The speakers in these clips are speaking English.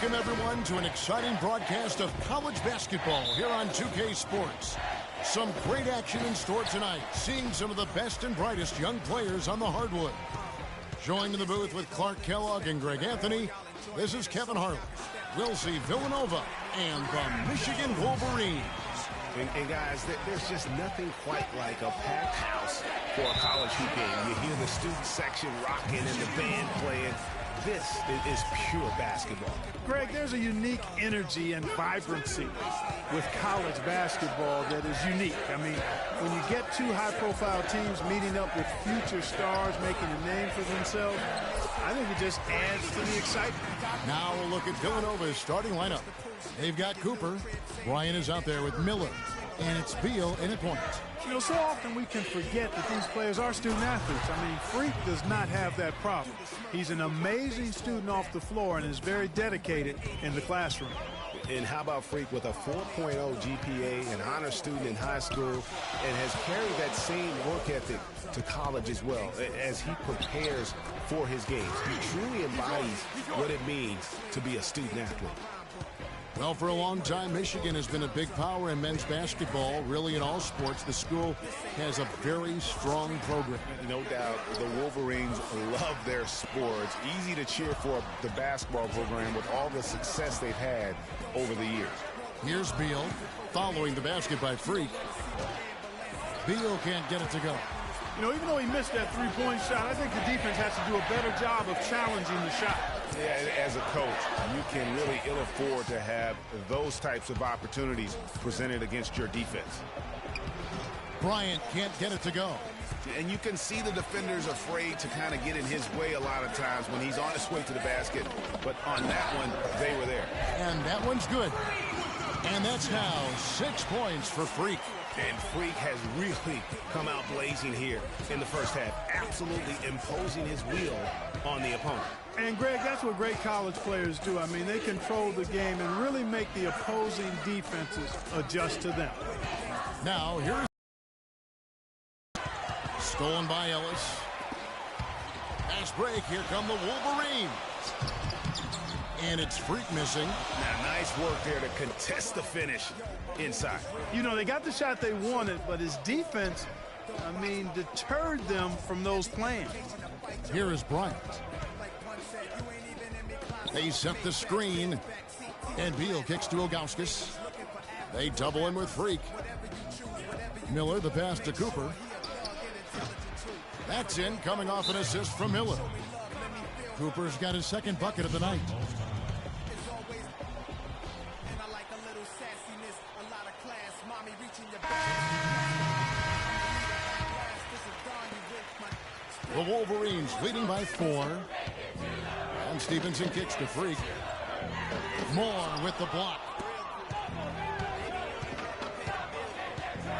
Welcome, everyone, to an exciting broadcast of college basketball here on 2K Sports. Some great action in store tonight, seeing some of the best and brightest young players on the hardwood. Joined in the booth with Clark Kellogg and Greg Anthony, this is Kevin Harlan. We'll see Villanova and the Michigan Wolverines. And guys, there's just nothing quite like a packed house for a college hoop game. You hear the student section rocking and the band playing. This is pure basketball. Greg, there's a unique energy and vibrancy with college basketball that is unique. I mean, when you get two high-profile teams meeting up with future stars making a name for themselves, I think it just adds to the excitement. Now we'll look at Villanova's starting lineup. They've got Cooper. Brian is out there with Miller. And it's Beal in at point. You know, so often we can forget that these players are student athletes. I mean, Freak does not have that problem. He's an amazing student off the floor and is very dedicated in the classroom. And how about Freak with a 4.0 GPA, an honor student in high school, and has carried that same work ethic to college as well as he prepares for his games. He truly embodies what it means to be a student athlete. Well, for a long time, Michigan has been a big power in men's basketball. Really, in all sports, the school has a very strong program. No doubt, the Wolverines love their sports. Easy to cheer for the basketball program with all the success they've had over the years. Here's Beal, following the basket by Freak. Beal can't get it to go. You know, even though he missed that three-point shot, I think the defense has to do a better job of challenging the shot. Yeah, as a coach, you can really ill afford to have those types of opportunities presented against your defense. Bryant can't get it to go. And you can see the defenders afraid to kind of get in his way a lot of times when he's on his way to the basket. But on that one, they were there. And that one's good. And that's now 6 points for Freak. And Freak has really come out blazing here in the first half, absolutely imposing his will on the opponent. And, Greg, that's what great college players do. I mean, they control the game and really make the opposing defenses adjust to them. Now, here's stolen by Ellis. Fast break. Here come the Wolverines. And it's Freak missing. Now, nice work there to contest the finish inside. You know, they got the shot they wanted, but his defense, I mean, deterred them from those plans. Here is Bryant. They set the screen. And Beal kicks to Ilgauskas. They double in with Freak. Miller, the pass to Cooper. That's in, coming off an assist from Miller. Cooper's got his second bucket of the night. The Wolverines leading by 4. And Stevenson kicks to Freak. Moore with the block.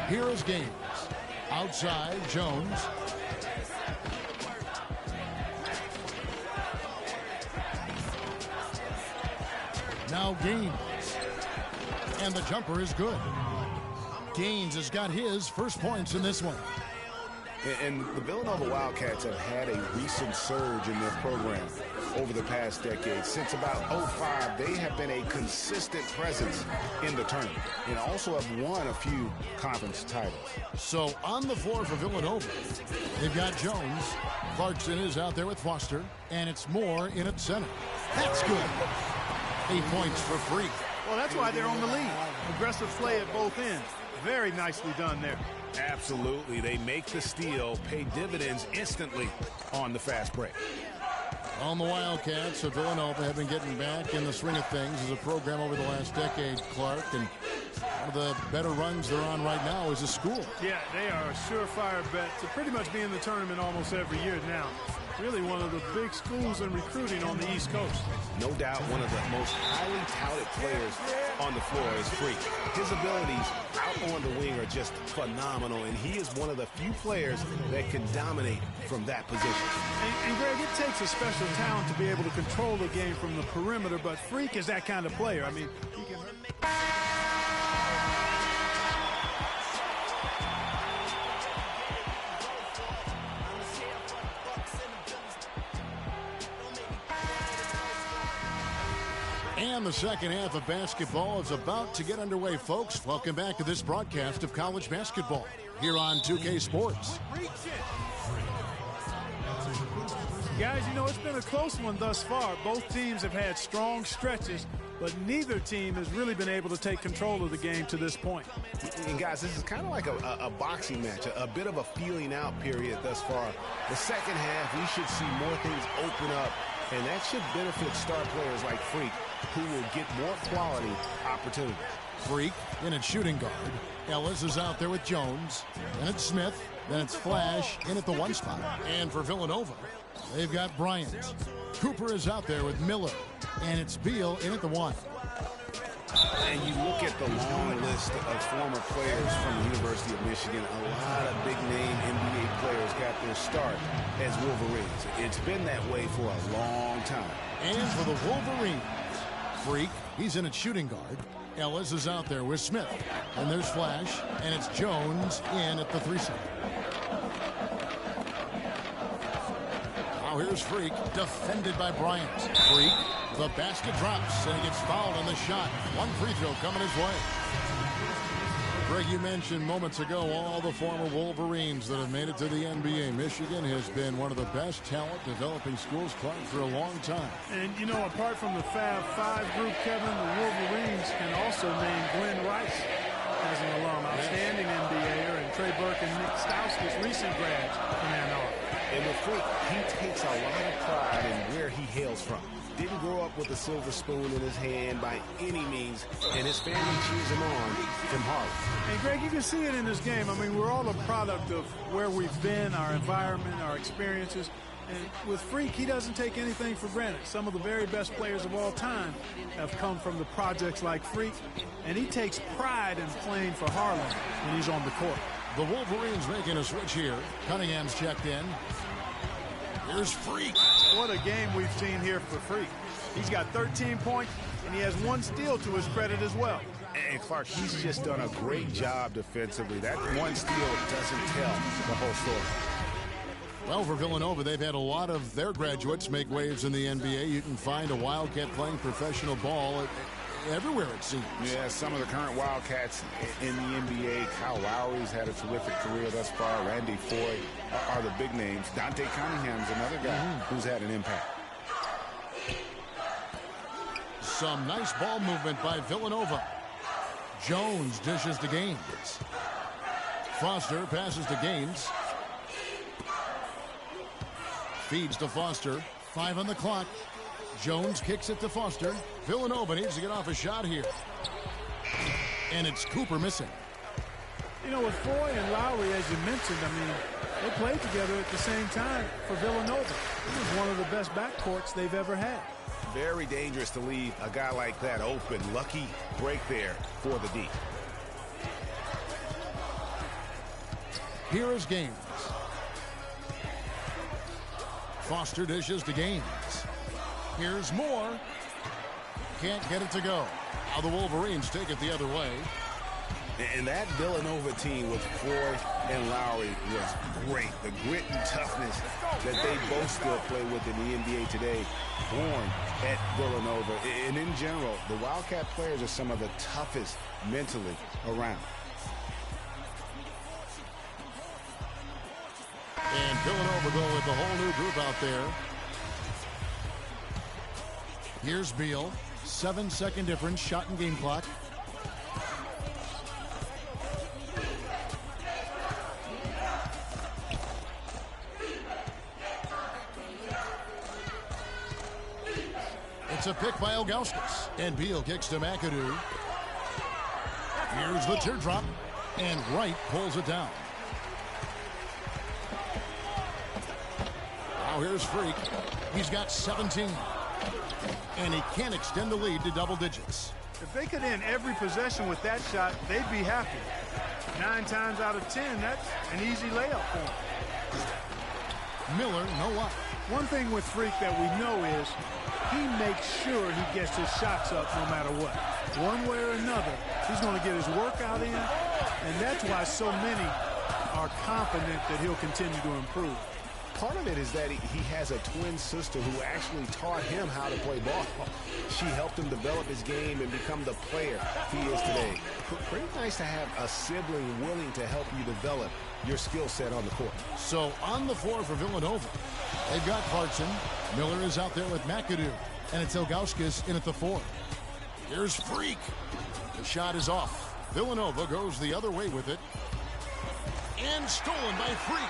Here is Gaines. Outside, Jones. Now Gaines. And the jumper is good. Gaines has got his first points in this one. And the Villanova Wildcats have had a recent surge in their program over the past decade. Since about 2005, they have been a consistent presence in the tournament and also have won a few conference titles. So on the floor for Villanova, they've got Jones. Clarkson is out there with Foster, and it's Moore in at center. That's good. 8 points for Freak. Well, that's why they're on the lead. Aggressive play at both ends. Very nicely done there. Absolutely. They make the steal, pay dividends instantly on the fast break. On the Wildcats, so Villanova have been getting back in the swing of things as a program over the last decade, Clark. And one of the better runs they're on right now is a school. Yeah, they are a surefire bet to pretty much be in the tournament almost every year now. Really one of the big schools in recruiting on the East Coast. No doubt one of the most highly touted players on the floor is Freak. His abilities out on the wing are just phenomenal, and he is one of the few players that can dominate from that position. And Greg, it takes a special talent to be able to control the game from the perimeter, but Freak is that kind of player. I mean, he can... And And the second half of basketball is about to get underway, folks. Welcome back to this broadcast of college basketball here on 2K Sports. Guys, you know, it's been a close one thus far. Both teams have had strong stretches, but neither team has really been able to take control of the game to this point. And guys, this is kind of like a boxing match, a bit of a feeling out period thus far. The second half, we should see more things open up, and that should benefit star players like Freak, who will get more quality opportunities. Freak in at shooting guard. Ellis is out there with Jones. Then it's Smith. Then it's Flash in at the 1 spot. And for Villanova, they've got Bryant. Cooper is out there with Miller. And it's Beal in at the 1. And you look at the long list of former players from the University of Michigan. A lot of big-name NBA players got their start as Wolverines. It's been that way for a long time. And for the Wolverines, Freak, he's in at shooting guard. Ellis is out there with Smith. And there's Flash. And it's Jones in at the 3 spot. Now here's Freak, defended by Bryant. Freak, the basket drops, and he gets fouled on the shot. 1 free throw coming his way. Greg, you mentioned moments ago all the former Wolverines that have made it to the NBA. Michigan has been one of the best talent developing schools, Clark, for a long time. And, you know, apart from the Fab Five group, Kevin, the Wolverines can also name Glenn Rice as an alum, outstanding NBAer, and Trey Burke and Nick Stauskas, recent grads from Ann Arbor. And with Freak, he takes a lot of pride in where he hails from. Didn't grow up with a silver spoon in his hand by any means, and his family cheers him on from Harvard. And Greg, you can see it in this game. I mean, we're all a product of where we've been, our environment, our experiences. And with Freak, he doesn't take anything for granted. Some of the very best players of all time have come from the projects like Freak, and he takes pride in playing for Harlan when he's on the court. The Wolverines making a switch here. Cunningham's checked in. Here's Freak. What a game we've seen here for Freak. He's got 13 points, and he has 1 steal to his credit as well. And Clark, he's just done a great job defensively. That 1 steal doesn't tell the whole story. Well, for Villanova, they've had a lot of their graduates make waves in the NBA. You can find a Wildcat playing professional ball everywhere, it seems. Yeah, some of the current Wildcats in the NBA. Kyle Lowry's had a terrific career thus far. Randy Foye are the big names. Dante Cunningham's another guy who's had an impact. Some nice ball movement by Villanova. Jones dishes to Gaines. Foster passes to Gaines. Feeds to Foster. 5 on the clock. Jones kicks it to Foster. Villanova needs to get off a shot here. And it's Cooper missing. You know, with Foye and Lowry, as you mentioned, I mean, they played together at the same time for Villanova. It was one of the best backcourts they've ever had. Very dangerous to leave a guy like that open. Lucky break there for the D. Here is Gaines. Foster dishes to Gaines. Here's Moore. Can't get it to go. Now the Wolverines take it the other way. And that Villanova team with Foye and Lowry was great. The grit and toughness that they both still play with in the NBA today, born at Villanova. And in general, the Wildcat players are some of the toughest mentally around. And Villanova go with the whole new group out there. Here's Beal. 7-second difference, shot and game clock. It's a pick by Ilgauskas. And Beal kicks to McAdoo. Here's the teardrop. And Wright pulls it down. Now here's Freak. He's got 17. And he can't extend the lead to double digits. If they could end every possession with that shot, they'd be happy. 9 times out of 10, that's an easy layup for him. Miller, no up. One thing with Freak that we know is he makes sure he gets his shots up no matter what. One way or another, he's going to get his workout in, and that's why so many are confident that he'll continue to improve. Part of it is that he has a twin sister who actually taught him how to play ball. She helped him develop his game and become the player he is today. Pretty nice to have a sibling willing to help you develop your skill set on the court. So on the floor for Villanova, they've got Clarkson. Miller is out there with McAdoo. And it's Ilgauskas in at the 4. Here's Freak. The shot is off. Villanova goes the other way with it. And stolen by Freak.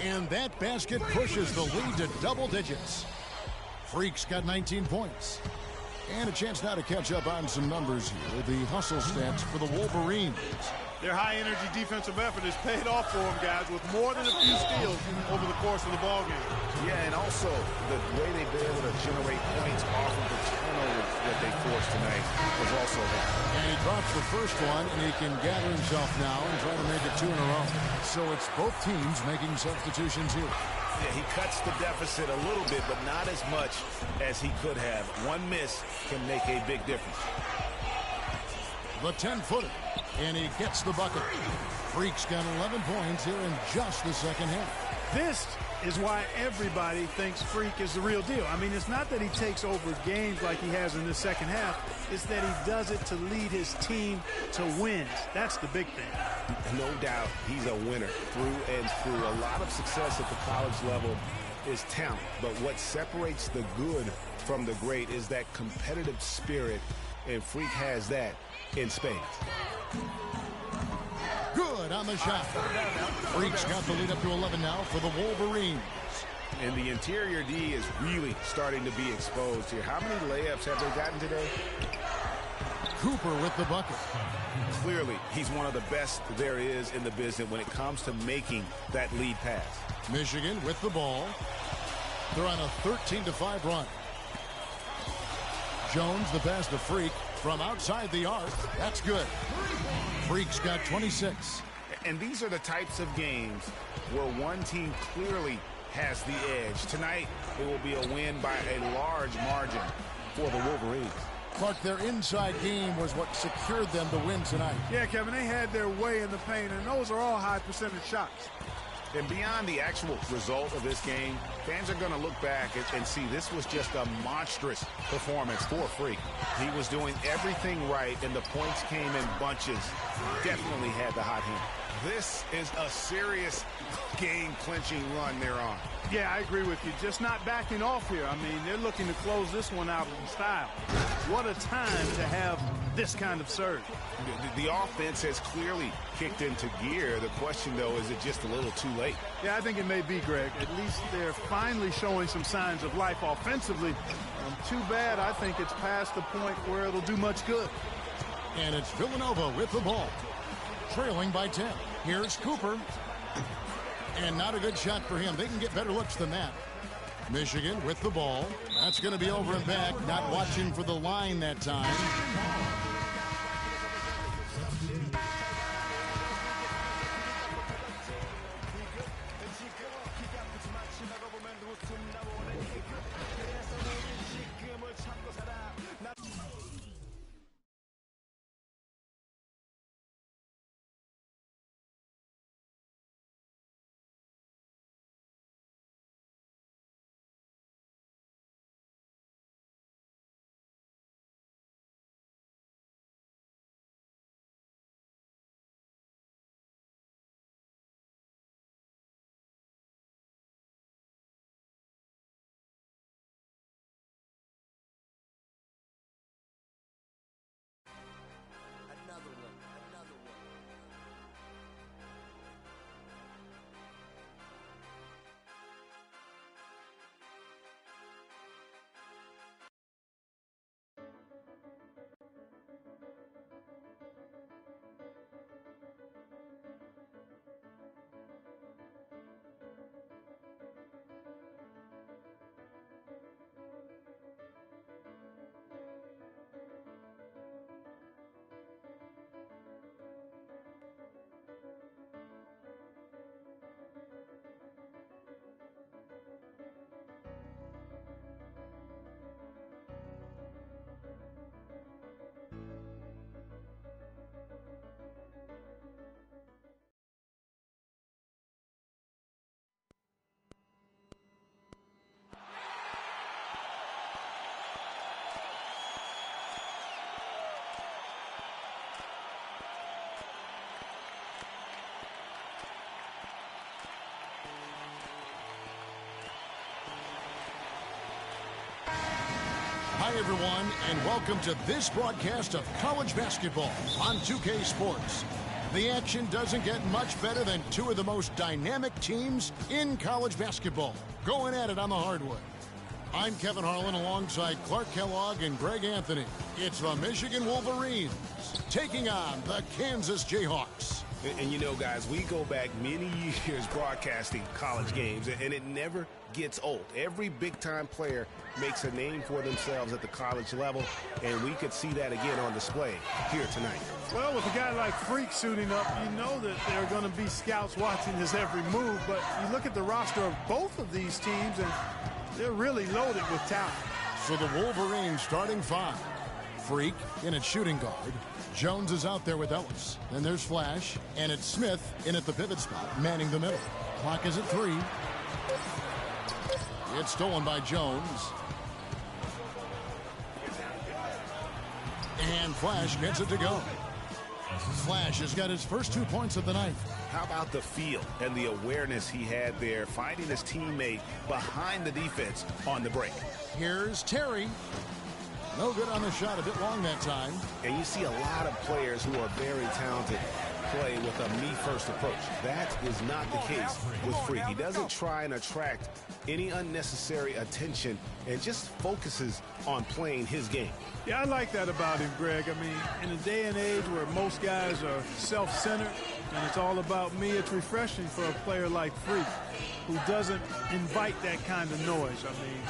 And that basket pushes the lead to double digits. Freak's got 19 points. And a chance now to catch up on some numbers here. The hustle stats for the Wolverines. Their high-energy defensive effort has paid off for them, guys, with more than a few steals over the course of the ballgame. Yeah, and also the way they've been able to generate points off of the turnovers that they forced tonight was also there. And he drops the first one, and he can gather himself now and try to make it 2 in a row. So it's both teams making substitutions here. Yeah, he cuts the deficit a little bit, but not as much as he could have. One miss can make a big difference. The 10-footer, and he gets the bucket. Freak's got 11 points here in just the second half. This is why everybody thinks Freak is the real deal. I mean, it's not that he takes over games like he has in the second half. It's that he does it to lead his team to wins. That's the big thing. No doubt he's a winner through and through. A lot of success at the college level is talent. But what separates the good from the great is that competitive spirit, and Freak has that in spades. Good on the shot. Freak's got the lead up to 11 now for the Wolverines. And the interior D is really starting to be exposed here. How many layups have they gotten today? Cooper with the bucket. Clearly, he's one of the best there is in the business when it comes to making that lead pass. Michigan with the ball. They're on a 13-5 run. Jones, the pass to Freak from outside the arc. That's good. Freak's got 26. And these are the types of games where one team clearly has the edge. Tonight, it will be a win by a large margin for the Wolverines. Clark, their inside game was what secured them to win tonight. Yeah, Kevin, they had their way in the paint, and those are all high percentage shots. And beyond the actual result of this game, fans are going to look back and see this was just a monstrous performance for Freak. He was doing everything right, and the points came in bunches. Definitely had the hot hand. This is a serious game-clinching run they're on. Yeah, I agree with you. Just not backing off here. I mean, they're looking to close this one out in style. What a time to have this kind of surge. The offense has clearly kicked into gear. The question, though, is it just a little too late? Yeah, I think it may be, Greg. At least they're finally showing some signs of life offensively. Too bad I think it's past the point where it'll do much good. And it's Villanova with the ball, trailing by 10. Here's Cooper. And not a good shot for him. They can get better looks than that. Michigan with the ball. That's going to be over and back. Not watching for the line that time. Hi, everyone, and welcome to this broadcast of college basketball on 2K Sports. The action doesn't get much better than two of the most dynamic teams in college basketball going at it on the hardwood. I'm Kevin Harlan alongside Clark Kellogg and Greg Anthony. It's the Michigan Wolverines taking on the Kansas Jayhawks. And you know, guys, we go back many years broadcasting college games, and it never gets old. Every big-time player makes a name for themselves at the college level, and we could see that again on display here tonight. Well, with a guy like Freak suiting up, you know that there are going to be scouts watching his every move, but you look at the roster of both of these teams, and they're really loaded with talent. So the Wolverines starting five. Freak in at shooting guard. Jones is out there with Ellis. Then there's Flash, and it's Smith in at the pivot spot, manning the middle. Clock is at 3. It's stolen by Jones. And Flash gets it to go. Flash has got his first 2 points of the night. How about the feel and the awareness he had there, finding his teammate behind the defense on the break. Here's Terry. No good on the shot, a bit long that time. And you see a lot of players who are very talented play with a me-first approach. That is not the case with Freak. He doesn't try and attract any unnecessary attention and just focuses on playing his game. Yeah, I like that about him, Greg. I mean, in a day and age where most guys are self-centered and it's all about me, it's refreshing for a player like Freak who doesn't invite that kind of noise. I mean,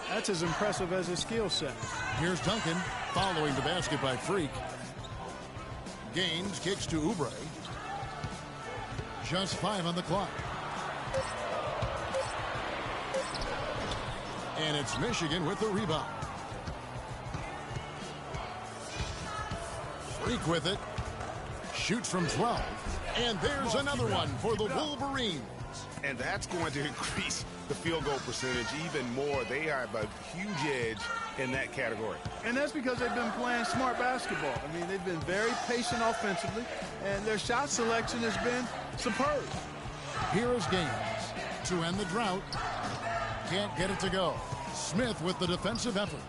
that's as impressive as his skill set. Here's Duncan following the basket by Freak. Gaines kicks to Oubre. Just 5 on the clock. And it's Michigan with the rebound. Freak with it. Shoots from 12. And there's another one for the Wolverines. And that's going to increase the field goal percentage even more. They have a huge edge in that category. And that's because they've been playing smart basketball. I mean, they've been very patient offensively, and their shot selection has been superb. Here is Gaines to end the drought. Can't get it to go. Smith with the defensive effort.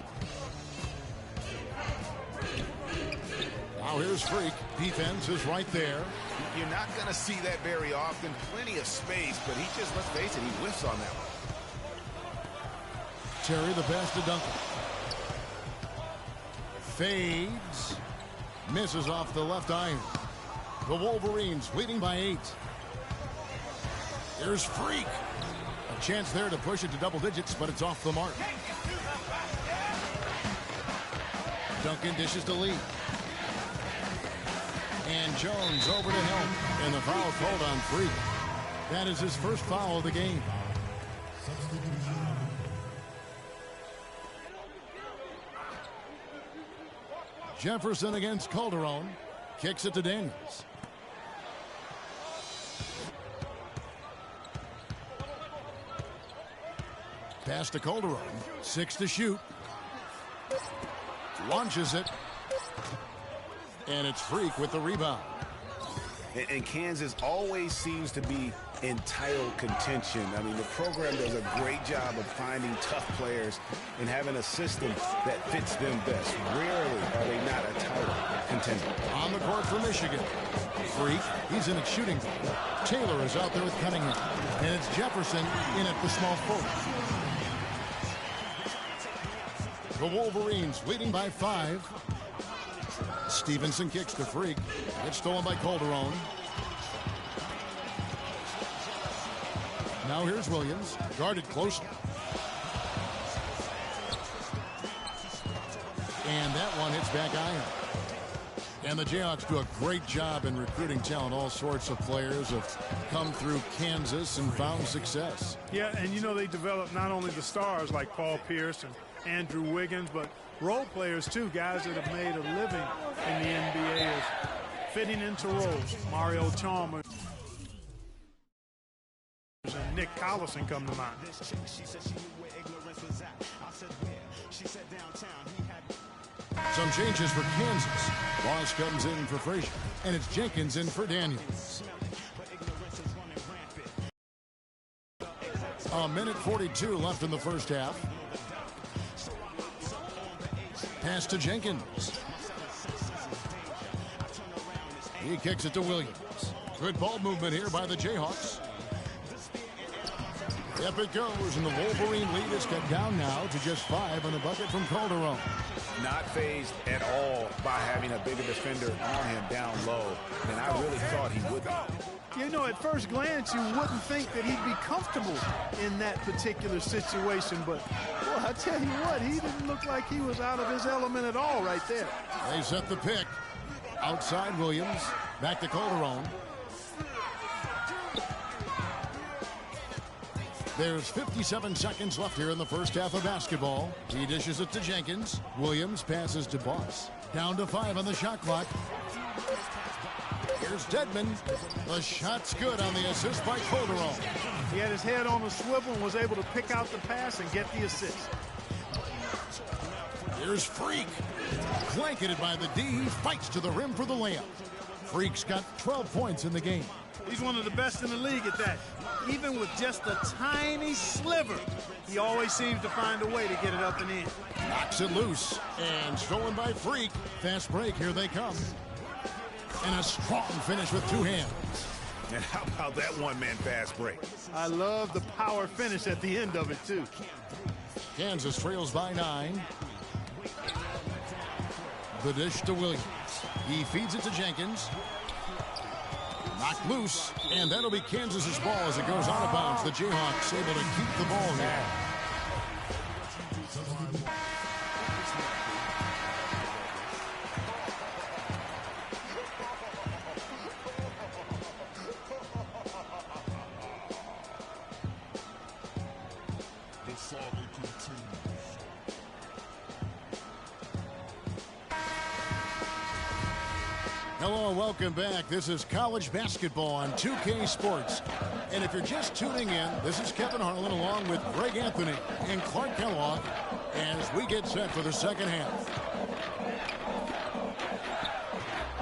Now here's Freak. Defense is right there. You're not going to see that very often. Plenty of space, but he just, let's face it, he whiffs on that one. Terry the pass to Duncan. Fades. Misses off the left iron. The Wolverines leading by 8. There's Freak. A chance there to push it to double digits, but it's off the mark. Duncan dishes to Lee. And Jones over to help. And the foul called on Freak. That is his first foul of the game. Jefferson against Calderon. Kicks it to Daniels. Pass to Calderon. 6 to shoot. Launches it. And it's Freak with the rebound. And Kansas always seems to be in title contention. I mean, the program does a great job of finding tough players and having a system that fits them best. Rarely are they not a title contender. On the court for Michigan. Freak, he's in at shooting guard. Taylor is out there with Cunningham. And it's Jefferson in at the small forward. The Wolverines leading by 5. Stevenson kicks to Freak. It's stolen by Calderon. Now here's Williams, guarded closely. And that one hits back iron. And the Jayhawks do a great job in recruiting talent. All sorts of players have come through Kansas and found success. Yeah, and you know they develop not only the stars like Paul Pierce and Andrew Wiggins, but role players too, guys that have made a living in the NBA is fitting into roles. Mario Chalmers and Nick Collison come to mind. Some changes for Kansas. Ross comes in for Frazier, and it's Jenkins in for Daniels. A minute 42 left in the first half. Pass to Jenkins. He kicks it to Williams. Good ball movement here by the Jayhawks. Up it goes, and the Wolverine lead is cut down now to just 5 on the bucket from Calderon. Not phased at all by having a bigger defender on him down low than I really thought he would be. You know, at first glance, you wouldn't think that he'd be comfortable in that particular situation. But, well, I tell you what, he didn't look like he was out of his element at all right there. They set the pick. Outside Williams. Back to Calderon. There's 57 seconds left here in the first half of basketball. He dishes it to Jenkins. Williams passes to Boss. Down to 5 on the shot clock. Here's Dedmon. The shot's good on the assist by Calderon. He had his head on a swivel and was able to pick out the pass and get the assist. Here's Freak. Blanketed by the D. He fights to the rim for the layup. Freak's got 12 points in the game. He's one of the best in the league at that. Even with just a tiny sliver, he always seems to find a way to get it up and in. Knocks it loose and stolen by Freak. Fast break, here they come. And a strong finish with 2 hands. And how about that one-man fast break? I love the power finish at the end of it, too. Kansas trails by 9. The dish to Williams. He feeds it to Jenkins. Knocked loose, and that'll be Kansas's ball as it goes out of bounds. The Jayhawks able to keep the ball here. Hello and welcome back. This is college basketball on 2K Sports. And if you're just tuning in, this is Kevin Harlan along with Greg Anthony and Clark Kellogg as we get set for the second half.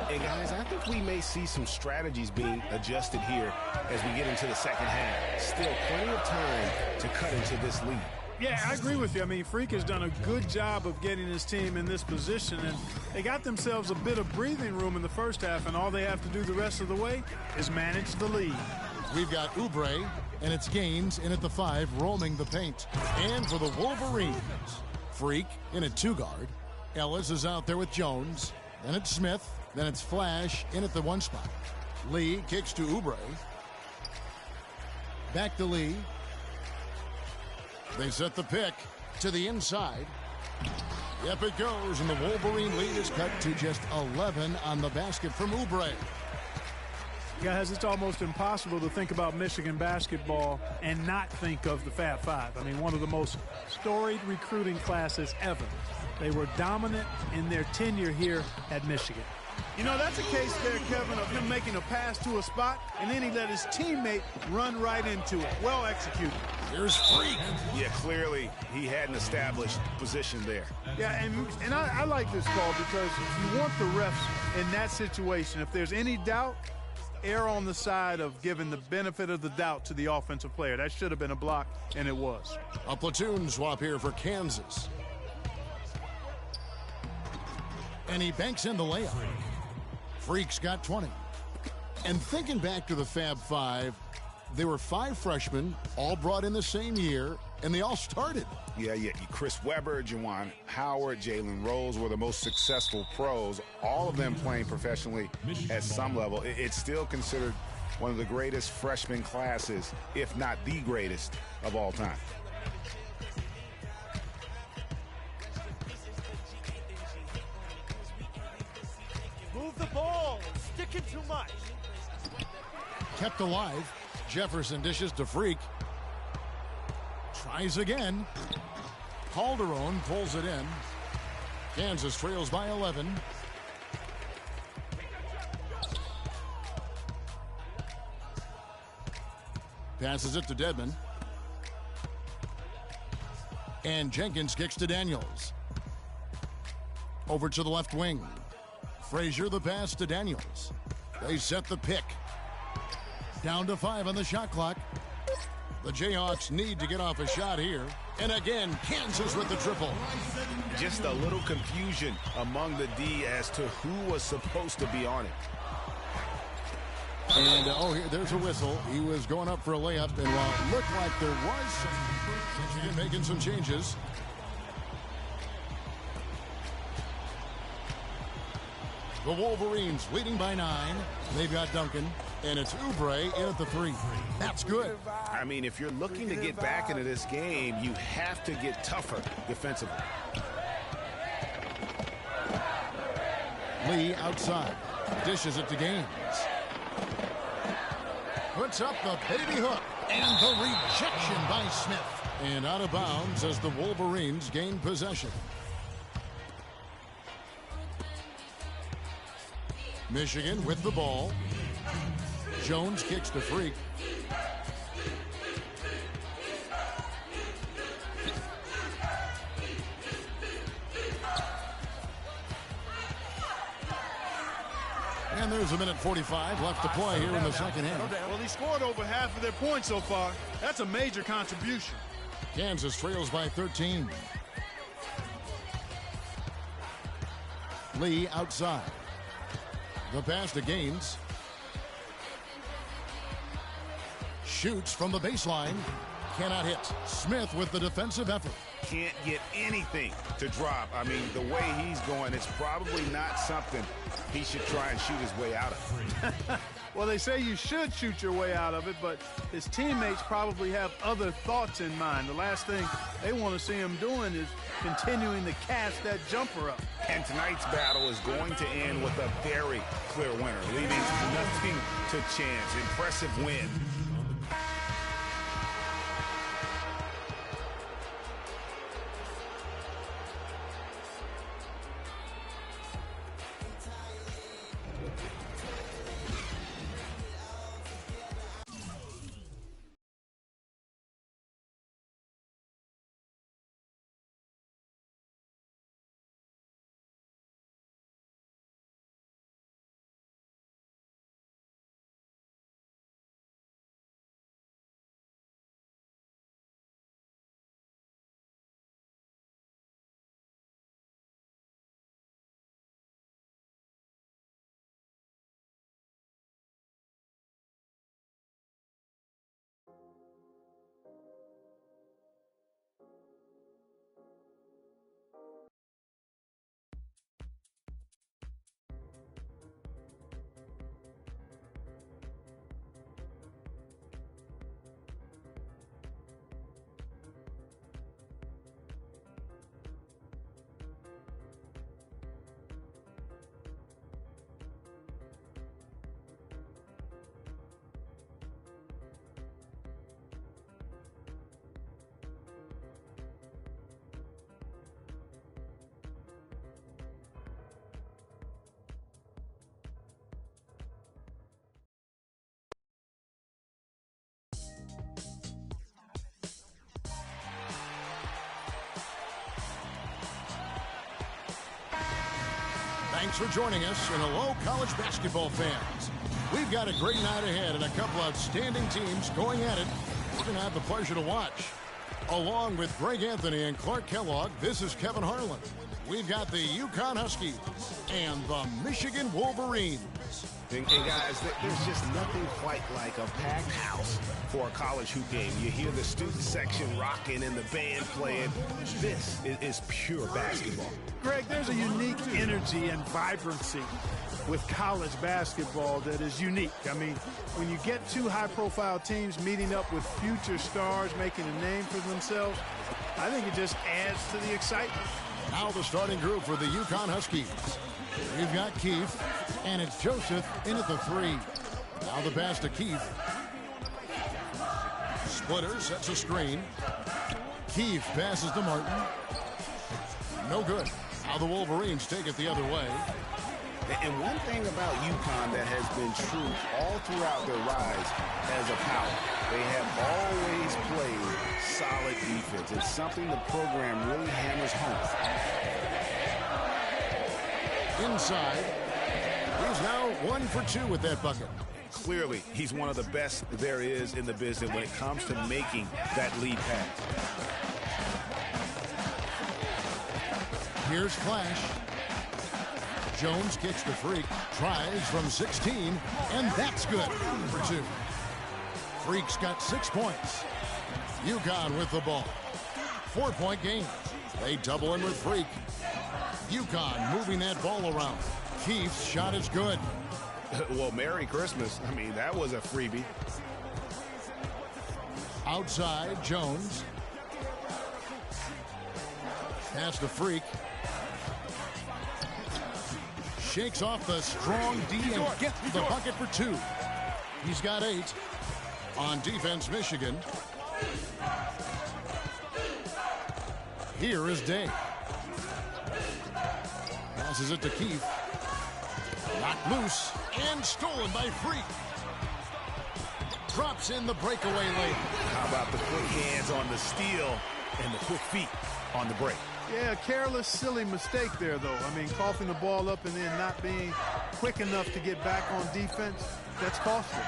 Hey, guys, I think we may see some strategies being adjusted here as we get into the second half. Still plenty of time to cut into this lead. Yeah, I agree with you. I mean, Freak has done a good job of getting his team in this position, and they got themselves a bit of breathing room in the first half, and all they have to do the rest of the way is manage the lead. We've got Oubre, and it's Gaines in at the 5, roaming the paint. And for the Wolverines, Freak in at 2 guard. Ellis is out there with Jones. Then it's Smith. Then it's Flash in at the 1 spot. Lee kicks to Oubre. Back to Lee. They set the pick to the inside. Yep, it goes, and the Wolverine lead is cut to just 11 on the basket from Oubre. Guys, it's almost impossible to think about Michigan basketball and not think of the Fab Five. I mean, one of the most storied recruiting classes ever. They were dominant in their tenure here at Michigan. You know, that's a case there, Kevin, of him making a pass to a spot, and then he let his teammate run right into it. Well executed. Here's Freak. Yeah, clearly he had an established position there. Yeah, and I like this call because you want the refs in that situation. If there's any doubt, err on the side of giving the benefit of the doubt to the offensive player. That should have been a block, and it was. A platoon swap here for Kansas. And he banks in the layup. Freak's got 20. And thinking back to the Fab Five, there were 5 freshmen, all brought in the same year, and they all started. Yeah. Chris Webber, Juwan Howard, Jalen Rose were the most successful pros, all of them playing professionally at some level. It's still considered one of the greatest freshman classes, if not the greatest of all time. Move the ball. Sticking too much. Kept alive. Jefferson dishes to Freak. Tries again. Calderon pulls it in. Kansas trails by 11. Passes it to Dedmon. And Jenkins kicks to Daniels. Over to the left wing. Frazier the pass to Daniels. They set the pick. Down to 5 on the shot clock. The Jayhawks need to get off a shot here. And again, Kansas with the triple. Just a little confusion among the D as to who was supposed to be on it. And, here, there's a whistle. He was going up for a layup, and while it looked like there was some making some changes. The Wolverines leading by 9. They've got Duncan, and it's Oubre in at the 3. That's good. I mean, if you're looking to get back into this game, you have to get tougher defensively. Lee outside. Dishes it to Gaines. Puts up the baby hook. And the rejection by Smith. And out of bounds as the Wolverines gain possession. Michigan with the ball. Jones kicks to Freak. And there's a minute 45 left to play here in the second half. Well, he scored over half of their points so far. That's a major contribution. Kansas trails by 13. Lee outside. The pass to Gaines. Shoots from the baseline. Cannot hit. Smith with the defensive effort. Can't get anything to drop. I mean, the way he's going, it's probably not something he should try and shoot his way out of. Well, they say you should shoot your way out of it, but his teammates probably have other thoughts in mind. The last thing they want to see him doing is continuing to cast that jumper up. And tonight's battle is going to end with a very clear winner, leaving nothing to chance. Impressive win. Thanks for joining us, and hello, college basketball fans. We've got a great night ahead and a couple outstanding teams going at it. We're going to have the pleasure to watch. Along with Greg Anthony and Clark Kellogg, this is Kevin Harlan. We've got the UConn Huskies and the Michigan Wolverines. And guys, there's just nothing quite like a packed house for a college hoop game. You hear the student section rocking and the band playing. This is pure basketball. Greg, there's a unique energy and vibrancy with college basketball that is unique. I mean, when you get two high-profile teams meeting up with future stars making a name for themselves, I think it just adds to the excitement. Now the starting group for the UConn Huskies. We've got Keefe, and it's Joseph in at the 3. Now the pass to Keefe. Splitter sets a screen. Keefe passes to Martin. No good. Now the Wolverines take it the other way. And one thing about UConn that has been true all throughout their rise as a power, they have always played solid defense. It's something the program really hammers home. Inside, he's now 1 for 2 with that bucket. Clearly, he's one of the best there is in the business when it comes to making that lead pass. Here's Flash. Jones kicks to Freak, tries from 16, and that's good for 2. Freak's got 6 points. UConn with the ball. 4-point game. They double in with Freak. UConn moving that ball around. Keith's shot is good. Well, Merry Christmas. I mean, that was a freebie. Outside, Jones. Pass to Freak. Shakes off the strong D and gets the bucket for 2. He's got 8. On defense, Michigan. Here is Day. Passes it to Keith. Knocked loose and stolen by Freak. Drops in the breakaway lane. How about the quick hands on the steal and the quick feet on the break? Yeah, careless, silly mistake there, though. I mean, coughing the ball up and then not being quick enough to get back on defense, that's costly.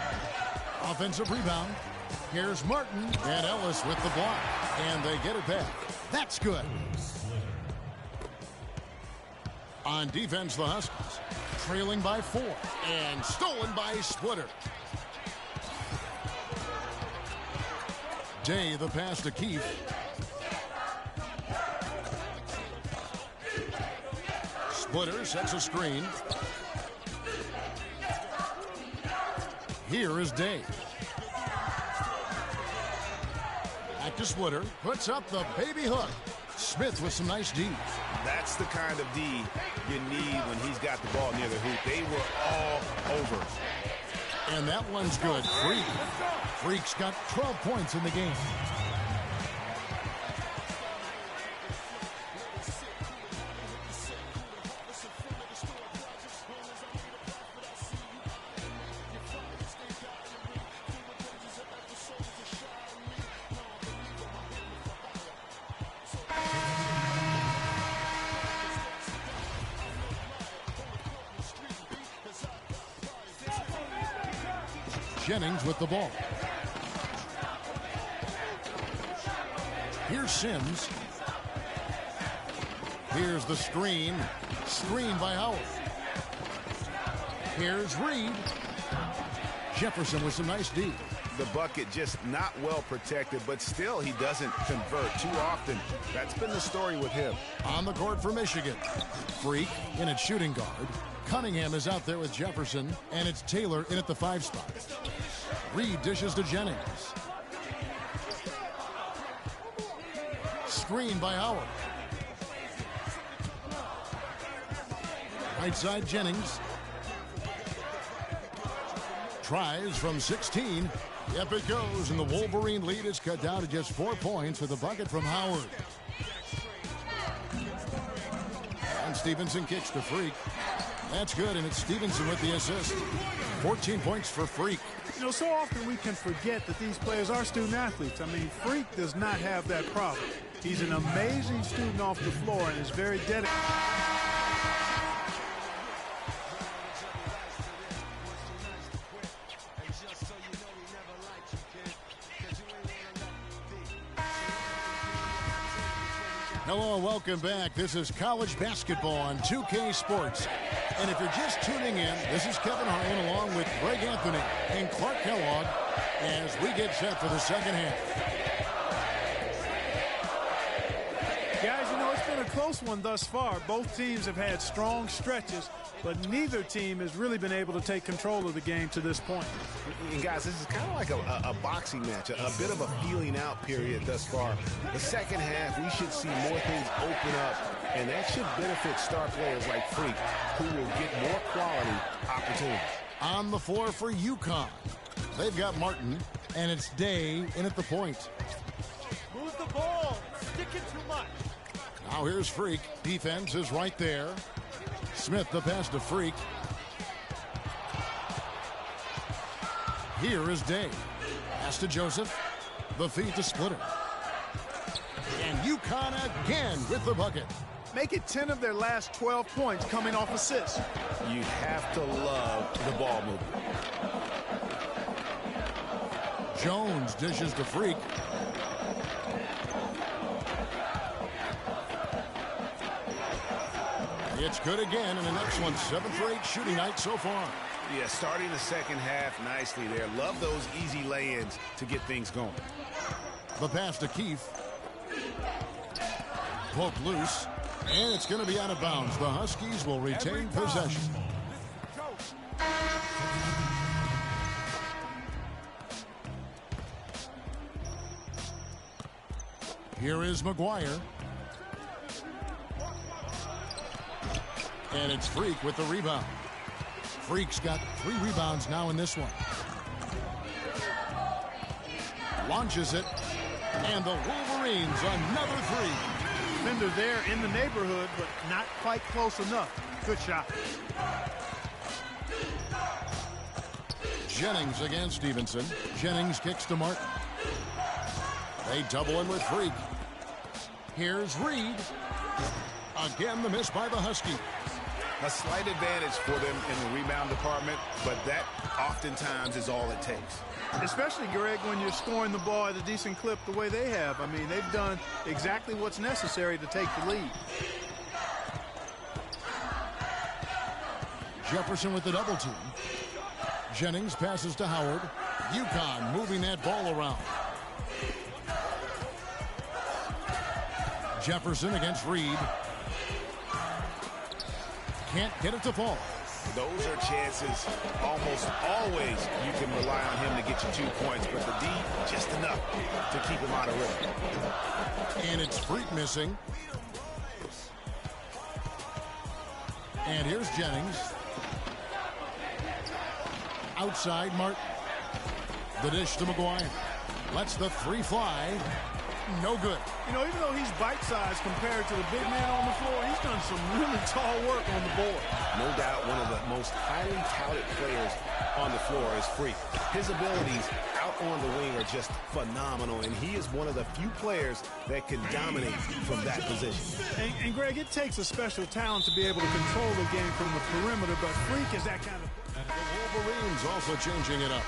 Offensive rebound. Here's Martin and Ellis with the block. And they get it back. That's good. On defense, the Huskies trailing by 4 and stolen by Splitter. Day, the pass to Keith. Splitter sets a screen. Here is Day. Back to Splitter. Puts up the baby hook. Smith with some nice D. That's the kind of D you need when he's got the ball near the hoop. They were all over. And that one's good. Freak. Freak's got 12 points in the game. Jennings with the ball. Here's Sims. Here's the screen. Screen by Howard. Here's Reed. Jefferson with some nice D. The bucket just not well protected, but still he doesn't convert too often. That's been the story with him. On the court for Michigan. Freak in at shooting guard. Cunningham is out there with Jefferson, and it's Taylor in at the 5 spot. Reed dishes to Jennings. Screen by Howard. Right side, Jennings. Tries from 16. Yep, it goes, and the Wolverine lead is cut down to just 4 points with a bucket from Howard. And Stevenson kicks to Freak. That's good, and it's Stevenson with the assist. 14 points for Freak. You know, so often we can forget that these players are student athletes. I mean, Freak does not have that problem. He's an amazing student off the floor and is very dedicated. Hello and welcome back. This is college basketball on 2K Sports. And if you're just tuning in, this is Kevin Harlan along with Greg Anthony and Clark Kellogg as we get set for the second half. Guys, you know, it's been a close one thus far. Both teams have had strong stretches, but neither team has really been able to take control of the game to this point. And guys, this is kind of like a boxing match, a bit of a feeling out period thus far. The second half, we should see more things open up, and that should benefit star players like Freak, who will get more quality opportunities. On the floor for UConn. They've got Martin, and it's Day in at the point. Move the ball. Sticking too much. Now here's Freak. Defense is right there. Smith the pass to Freak. Here is Day. Pass to Joseph. The feed to Splitter. And UConn again with the bucket. Make it 10 of their last 12 points coming off assists. You have to love the ball movement. Jones dishes to Freak. It's good again, and an excellent 7 for 8 shooting night so far. Yeah, starting the second half nicely there. Love those easy lay-ins to get things going. The pass to Keefe. Poked loose, and it's going to be out of bounds. The Huskies will retain possession. Here is McGuire. And it's Freak with the rebound. Freak's got 3 rebounds now in this one. Launches it. And the Wolverines another 3. Defender there in the neighborhood, but not quite close enough. Good shot. Jennings against Stevenson. Jennings kicks to Martin. They double in with Freak. Here's Reed. Again, the miss by the Huskies. A slight advantage for them in the rebound department, but that oftentimes is all it takes. Especially, Greg, when you're scoring the ball at a decent clip the way they have. I mean, they've done exactly what's necessary to take the lead. Jefferson with the double team. Jennings passes to Howard. UConn moving that ball around. Jefferson against Reed. Can't get it to fall. Those are chances almost always you can rely on him to get you 2 points, but the D just enough to keep him out of rhythm. And it's Freak missing. And here's Jennings. Outside Martin. The dish to McGuire. Lets the 3 fly. No good. You know, even though he's bite-sized compared to the big man on the floor, he's done some really tall work on the board. No doubt one of the most highly touted players on the floor is Freak. His abilities out on the wing are just phenomenal, and he is one of the few players that can dominate from that position. And Greg, it takes a special talent to be able to control the game from the perimeter, but Freak is that kind of... The Wolverines also changing it up.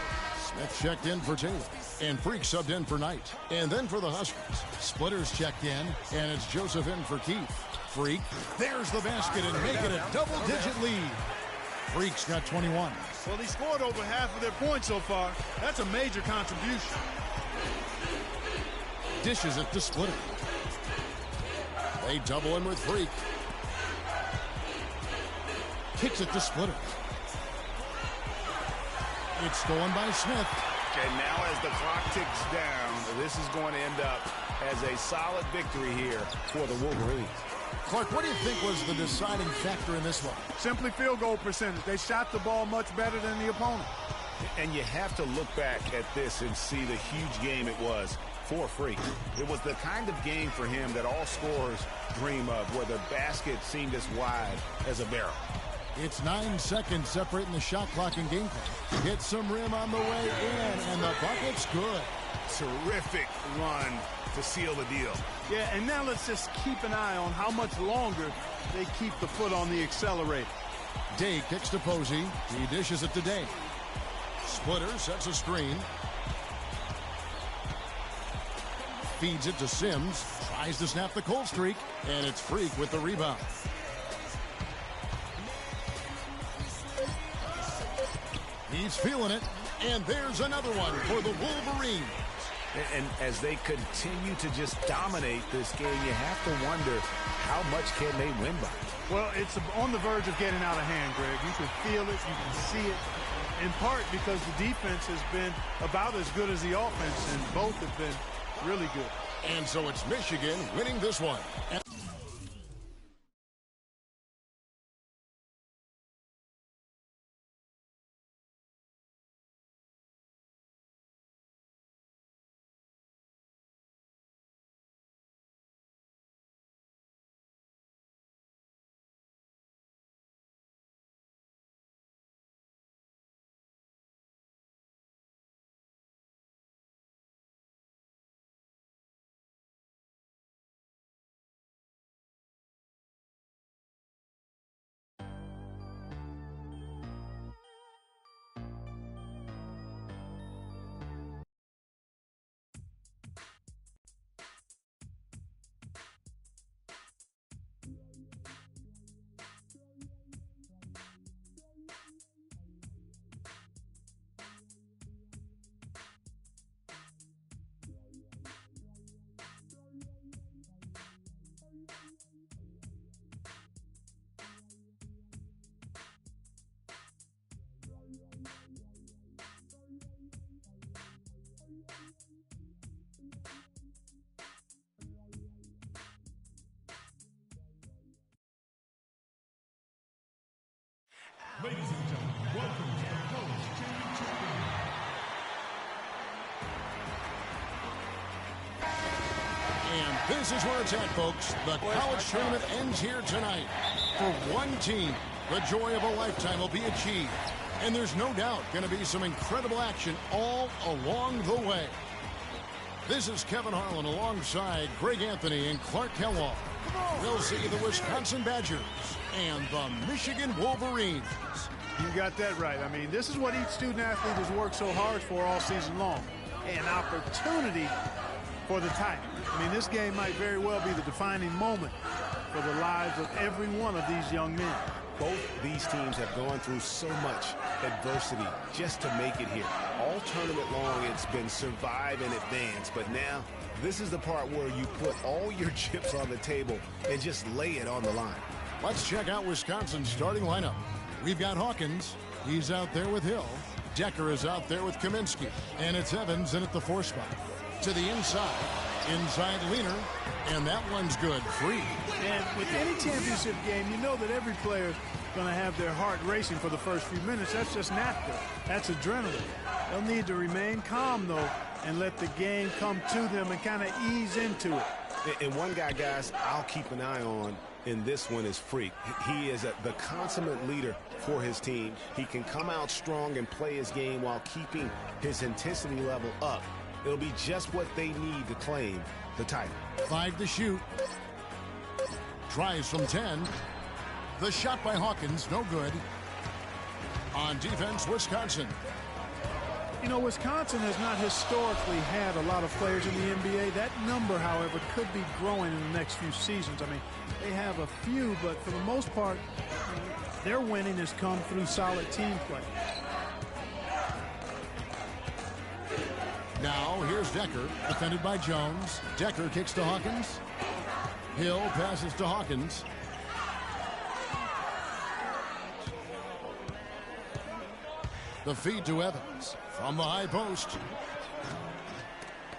Smith checked in for Taylor, and Freak subbed in for Knight. And then for the Huskies, Splitters checked in, and it's Joseph in for Keefe. Freak, there's the basket and make it a double-digit lead. Freak's got 21. Well, he scored over half of their points so far. That's a major contribution. Dishes it to Splitter. They double in with Freak. Kicks it to Splitter. It's stolen by Smith. And now as the clock ticks down, this is going to end up as a solid victory here for the Wolverines. Clark, what do you think was the deciding factor in this one? Simply field goal percentage. They shot the ball much better than the opponent. And you have to look back at this and see the huge game it was for Freak. It was the kind of game for him that all scorers dream of, where the basket seemed as wide as a barrel. It's 9 seconds separating the shot clock and game clock. Hit some rim on the way in, and the bucket's good. Terrific run to seal the deal. Yeah, and now let's just keep an eye on how much longer they keep the foot on the accelerator. Day kicks to Posey. He dishes it to Day. Splitter sets a screen. Feeds it to Sims. Tries to snap the cold streak, and it's Freak with the rebound. He's feeling it, and there's another one for the Wolverines. And as they continue to just dominate this game, you have to wonder how much can they win by. Well, it's on the verge of getting out of hand, Greg. You can feel it, you can see it, in part because the defense has been about as good as the offense, and both have been really good. And so it's Michigan winning this one. Ladies and gentlemen, welcome to the College Championship Game. And this is where it's at, folks. The college tournament ends here tonight. For one team, the joy of a lifetime will be achieved. And there's no doubt going to be some incredible action all along the way. This is Kevin Harlan alongside Greg Anthony and Clark Kellogg. We'll see the Wisconsin Badgers and the Michigan Wolverines. You got that right. I mean, this is what each student athlete has worked so hard for all season long. An opportunity for the title. I mean, this game might very well be the defining moment for the lives of every one of these young men. Both these teams have gone through so much adversity just to make it here. All tournament long, it's been survive and advance. But now, this is the part where you put all your chips on the table and just lay it on the line. Let's check out Wisconsin's starting lineup. We've got Hawkins. He's out there with Hill. Decker is out there with Kaminsky. And it's Evans in at the 4 spot. To the inside Leaner, and that one's good, free. And with any championship game, you know that every player is going to have their heart racing for the first few minutes. That's just natural. That's adrenaline. They'll need to remain calm, though, and let the game come to them and kind of ease into it. And one guy, guys, I'll keep an eye on in this one is Freak. He is the consummate leader for his team. He can come out strong and play his game while keeping his intensity level up. It'll be just what they need to claim the title. 5 to shoot. Tries from 10. The shot by Hawkins, no good. On defense, Wisconsin. You know, Wisconsin has not historically had a lot of players in the NBA. That number, however, could be growing in the next few seasons. I mean, they have a few, but for the most part, their winning has come through solid team play. Now, here's Decker, defended by Jones. Decker kicks to Hawkins. Hill passes to Hawkins. The feed to Evans from the high post.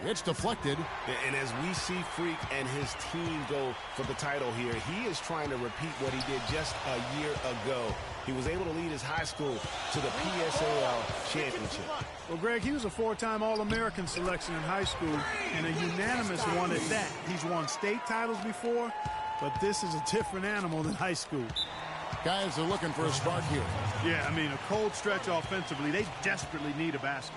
It's deflected. And as we see Freak and his team go for the title here, he is trying to repeat what he did just a year ago. He was able to lead his high school to the PSAL championship. Well, Greg, he was a 4-time All-American selection in high school and a unanimous one at that. He's won state titles before, but this is a different animal than high school. Guys are looking for a spark here. Yeah, I mean, a cold stretch offensively. They desperately need a basket.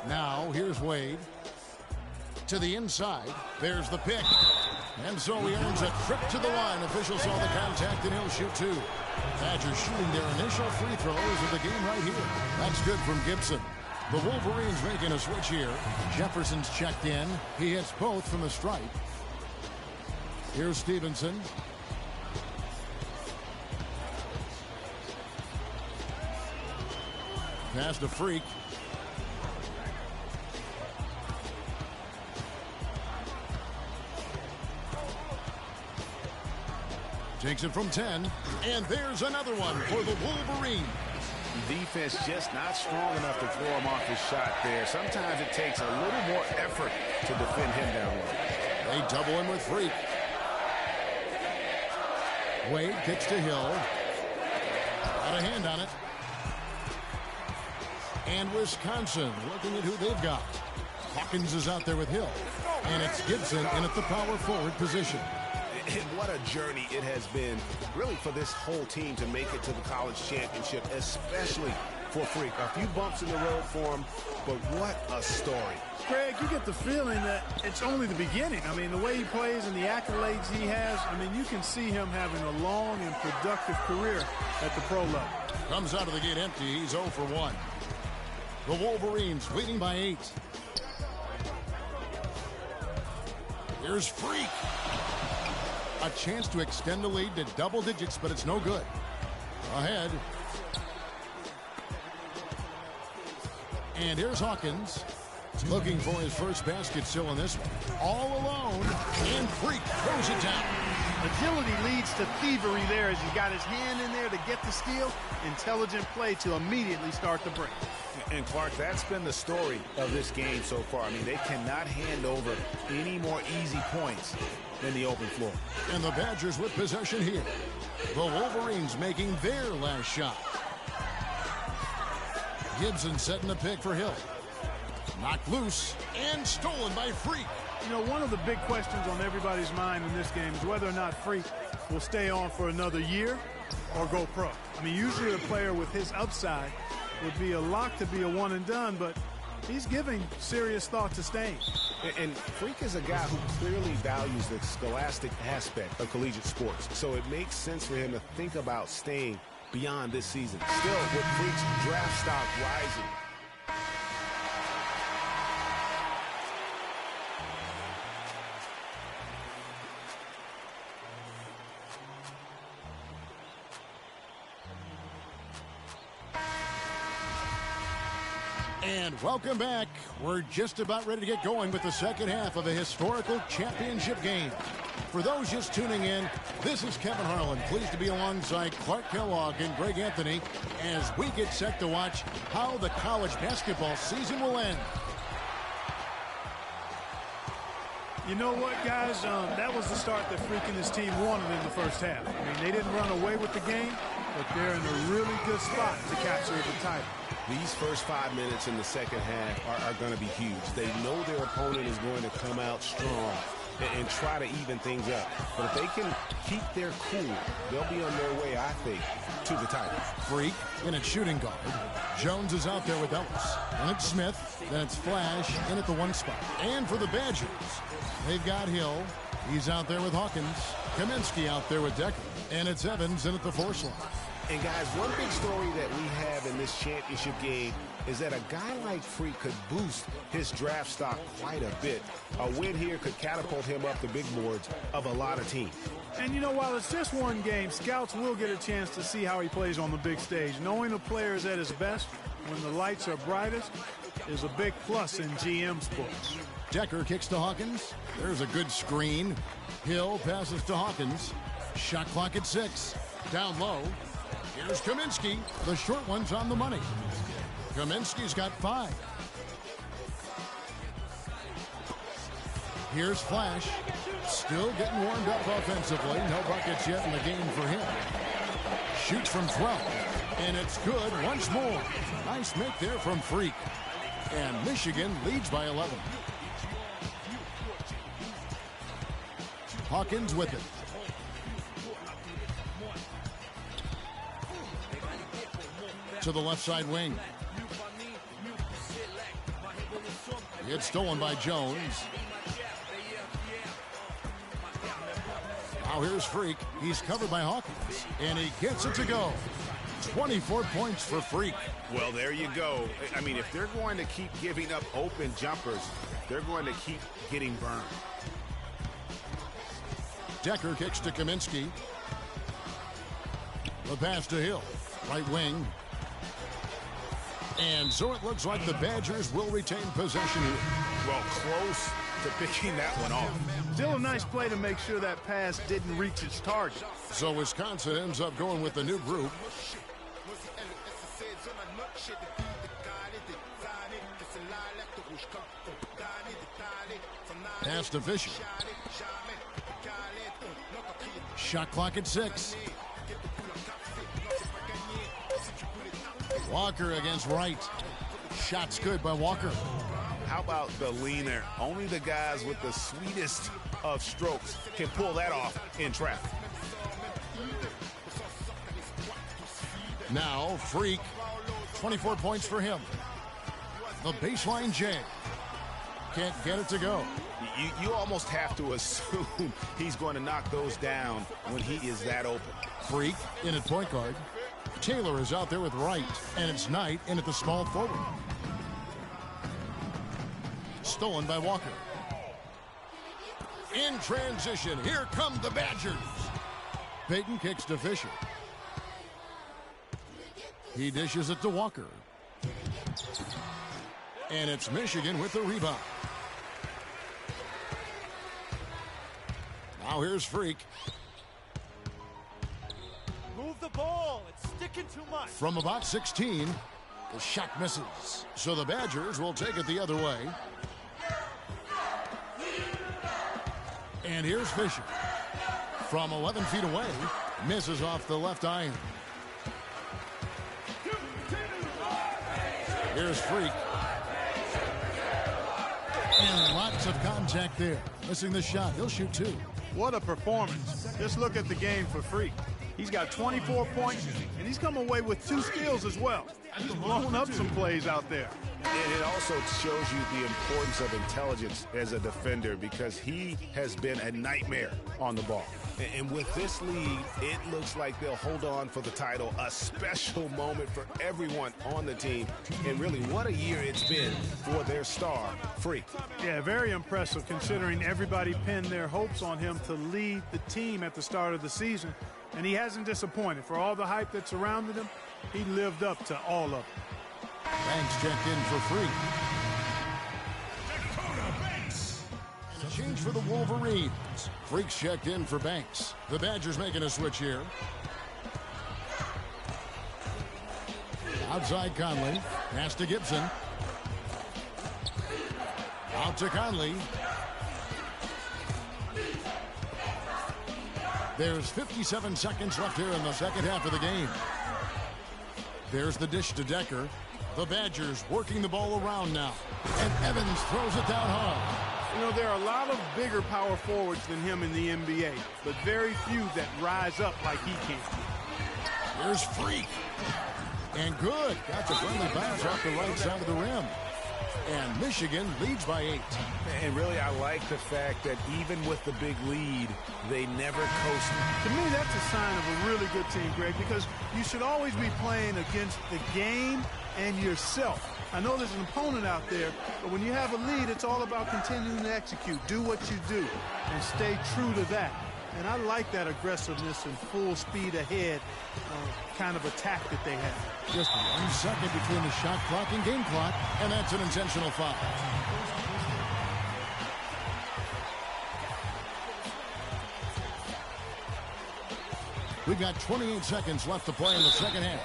Now, here's Wade. To the inside. There's the pick. And so he earns a trip to the line. Officials saw the contact, and he'll shoot 2. Badgers shooting their initial free throws of the game right here. That's good from Gibson. The Wolverines making a switch here. Jefferson's checked in. He hits both from the stripe. Here's Stevenson. Pass to Freak. Takes it from 10, and there's another one for the Wolverines. Defense just not strong enough to throw him off his shot there. Sometimes it takes a little more effort to defend him down low. They double him with Freak. Wade kicks to Hill. Got a hand on it. And Wisconsin looking at who they've got. Hawkins is out there with Hill. And it's Gibson in at the power forward position. And what a journey it has been, really, for this whole team to make it to the college championship, especially for Freak. A few bumps in the road for him, but what a story. Greg, you get the feeling that it's only the beginning. I mean, the way he plays and the accolades he has, I mean, you can see him having a long and productive career at the pro level. Comes out of the gate empty. He's 0 for 1. The Wolverines leading by 8. Here's Freak. A chance to extend the lead to double digits, but it's no good. Ahead. And here's Hawkins Looking for his first basket still in this one. All alone, and Freak throws it down. Agility leads to thievery there as he's got his hand in there to get the steal. Intelligent play to immediately start the break. And Clark, that's been the story of this game so far. I mean, they cannot hand over any more easy points than the open floor. And the Badgers with possession here. The Wolverines making their last shot. Gibson setting the pick for Hill. Knocked loose and stolen by Freak. You know, one of the big questions on everybody's mind in this game is whether or not Freak will stay on for another year or go pro. I mean, usually a player with his upside would be a lock to be a one and done, but he's giving serious thought to staying. And Freak is a guy who clearly values the scholastic aspect of collegiate sports, so it makes sense for him to think about staying beyond this season. Still, with Freak's draft stock rising, And welcome back. We're just about ready to get going with the second half of a historical championship game. For those just tuning in, this is Kevin Harlan, pleased to be alongside Clark Kellogg and Greg Anthony as we get set to watch how the college basketball season will end. You know what, guys? That was the start that Freak and his team wanted in the first half. I mean, they didn't run away with the game, but they're in a really good spot to capture the title. these first 5 minutes in the second half are going to be huge. They know their opponent is going to come out strong and try to even things up. But if they can keep their cool, they'll be on their way, I think, to the title. Freak in at shooting guard. Jones is out there with Ellis. Then it's Smith. Then it's Flash in at the one spot. And for the Badgers, they've got Hill. He's out there with Hawkins. Kaminsky out there with Decker. And it's Evans in at the four slot. And guys, one big story that we have in this championship game is that a guy like Freak could boost his draft stock quite a bit. A win here could catapult him up the big boards of a lot of teams. And you know, while it's just one game, scouts will get a chance to see how he plays on the big stage. Knowing a player is at his best when the lights are brightest is a big plus in GM sports. Decker kicks to Hawkins. There's a good screen. Hill passes to Hawkins. Shot clock at 6. Down low. Here's Kaminsky. The short one's on the money. Kaminsky's got 5. Here's Flash. Still getting warmed up offensively. No buckets yet in the game for him. Shoots from 12. And it's good once more. Nice make there from Freak. And Michigan leads by 11. Hawkins with it. To the left side wing. It's stolen by Jones. Now here's Freak. He's covered by Hawkins. And he gets it to go. 24 points for Freak. Well, there you go. I mean, if they're going to keep giving up open jumpers, they're going to keep getting burned. Decker kicks to Kaminsky. The pass to Hill. Right wing. And so it looks like the Badgers will retain possession here. Well, close to picking that one off. Still a nice play to make sure that pass didn't reach its target. So Wisconsin ends up going with the new group. Pass to Fisher. Shot clock at 6. Walker against Wright. Shot's good by Walker. How about the leaner? Only the guys with the sweetest of strokes can pull that off in traffic. Now, Freak. 24 points for him. The baseline J. Can't get it to go. You almost have to assume he's going to knock those down when he is that open. Freak in at point guard. Taylor is out there with Wright, and it's Knight in at the small forward. Stolen by Walker. In transition, here come the Badgers. Payton kicks to Fisher. He dishes it to Walker. And it's Michigan with the rebound. Now here's Freak. Move the ball. It's sticking too much. From about 16, the shot misses. So the Badgers will take it the other way. And here's Fisher. From 11 feet away, misses off the left iron. Here's Freak. And lots of contact there. Missing the shot. He'll shoot 2. What a performance. Just look at the game for Freak. He's got 24 points, and he's come away with 2 steals as well. He's blown up some plays out there. And it also shows you the importance of intelligence as a defender, because he has been a nightmare on the ball. And with this lead, it looks like they'll hold on for the title. A special moment for everyone on the team. And really, what a year it's been for their star, Freak. Yeah, very impressive considering everybody pinned their hopes on him to lead the team at the start of the season. And he hasn't disappointed. For all the hype that surrounded him, he lived up to all of it. Banks checked in for Freak. And a change for the Wolverines. Freak's checked in for Banks. The Badgers making a switch here. Outside Conley. Pass to Gibson. Out to Conley. There's 57 seconds left here in the second half of the game. There's the dish to Decker. The Badgers working the ball around now. And Evans throws it down hard. You know, there are a lot of bigger power forwards than him in the NBA, but very few that rise up like he can. Here's Freak. And good. Got the friendly bounce off the right side of the rim. And Michigan leads by 8. And really, I like the fact that even with the big lead, they never coasted. To me, that's a sign of a really good team, Greg, because you should always be playing against the game and yourself. I know there's an opponent out there, but when you have a lead, it's all about continuing to execute. Do what you do and stay true to that. And I like that aggressiveness and full speed ahead kind of attack that they have. Just 1 second between the shot clock and game clock, and that's an intentional foul. We've got 28 seconds left to play in the second half.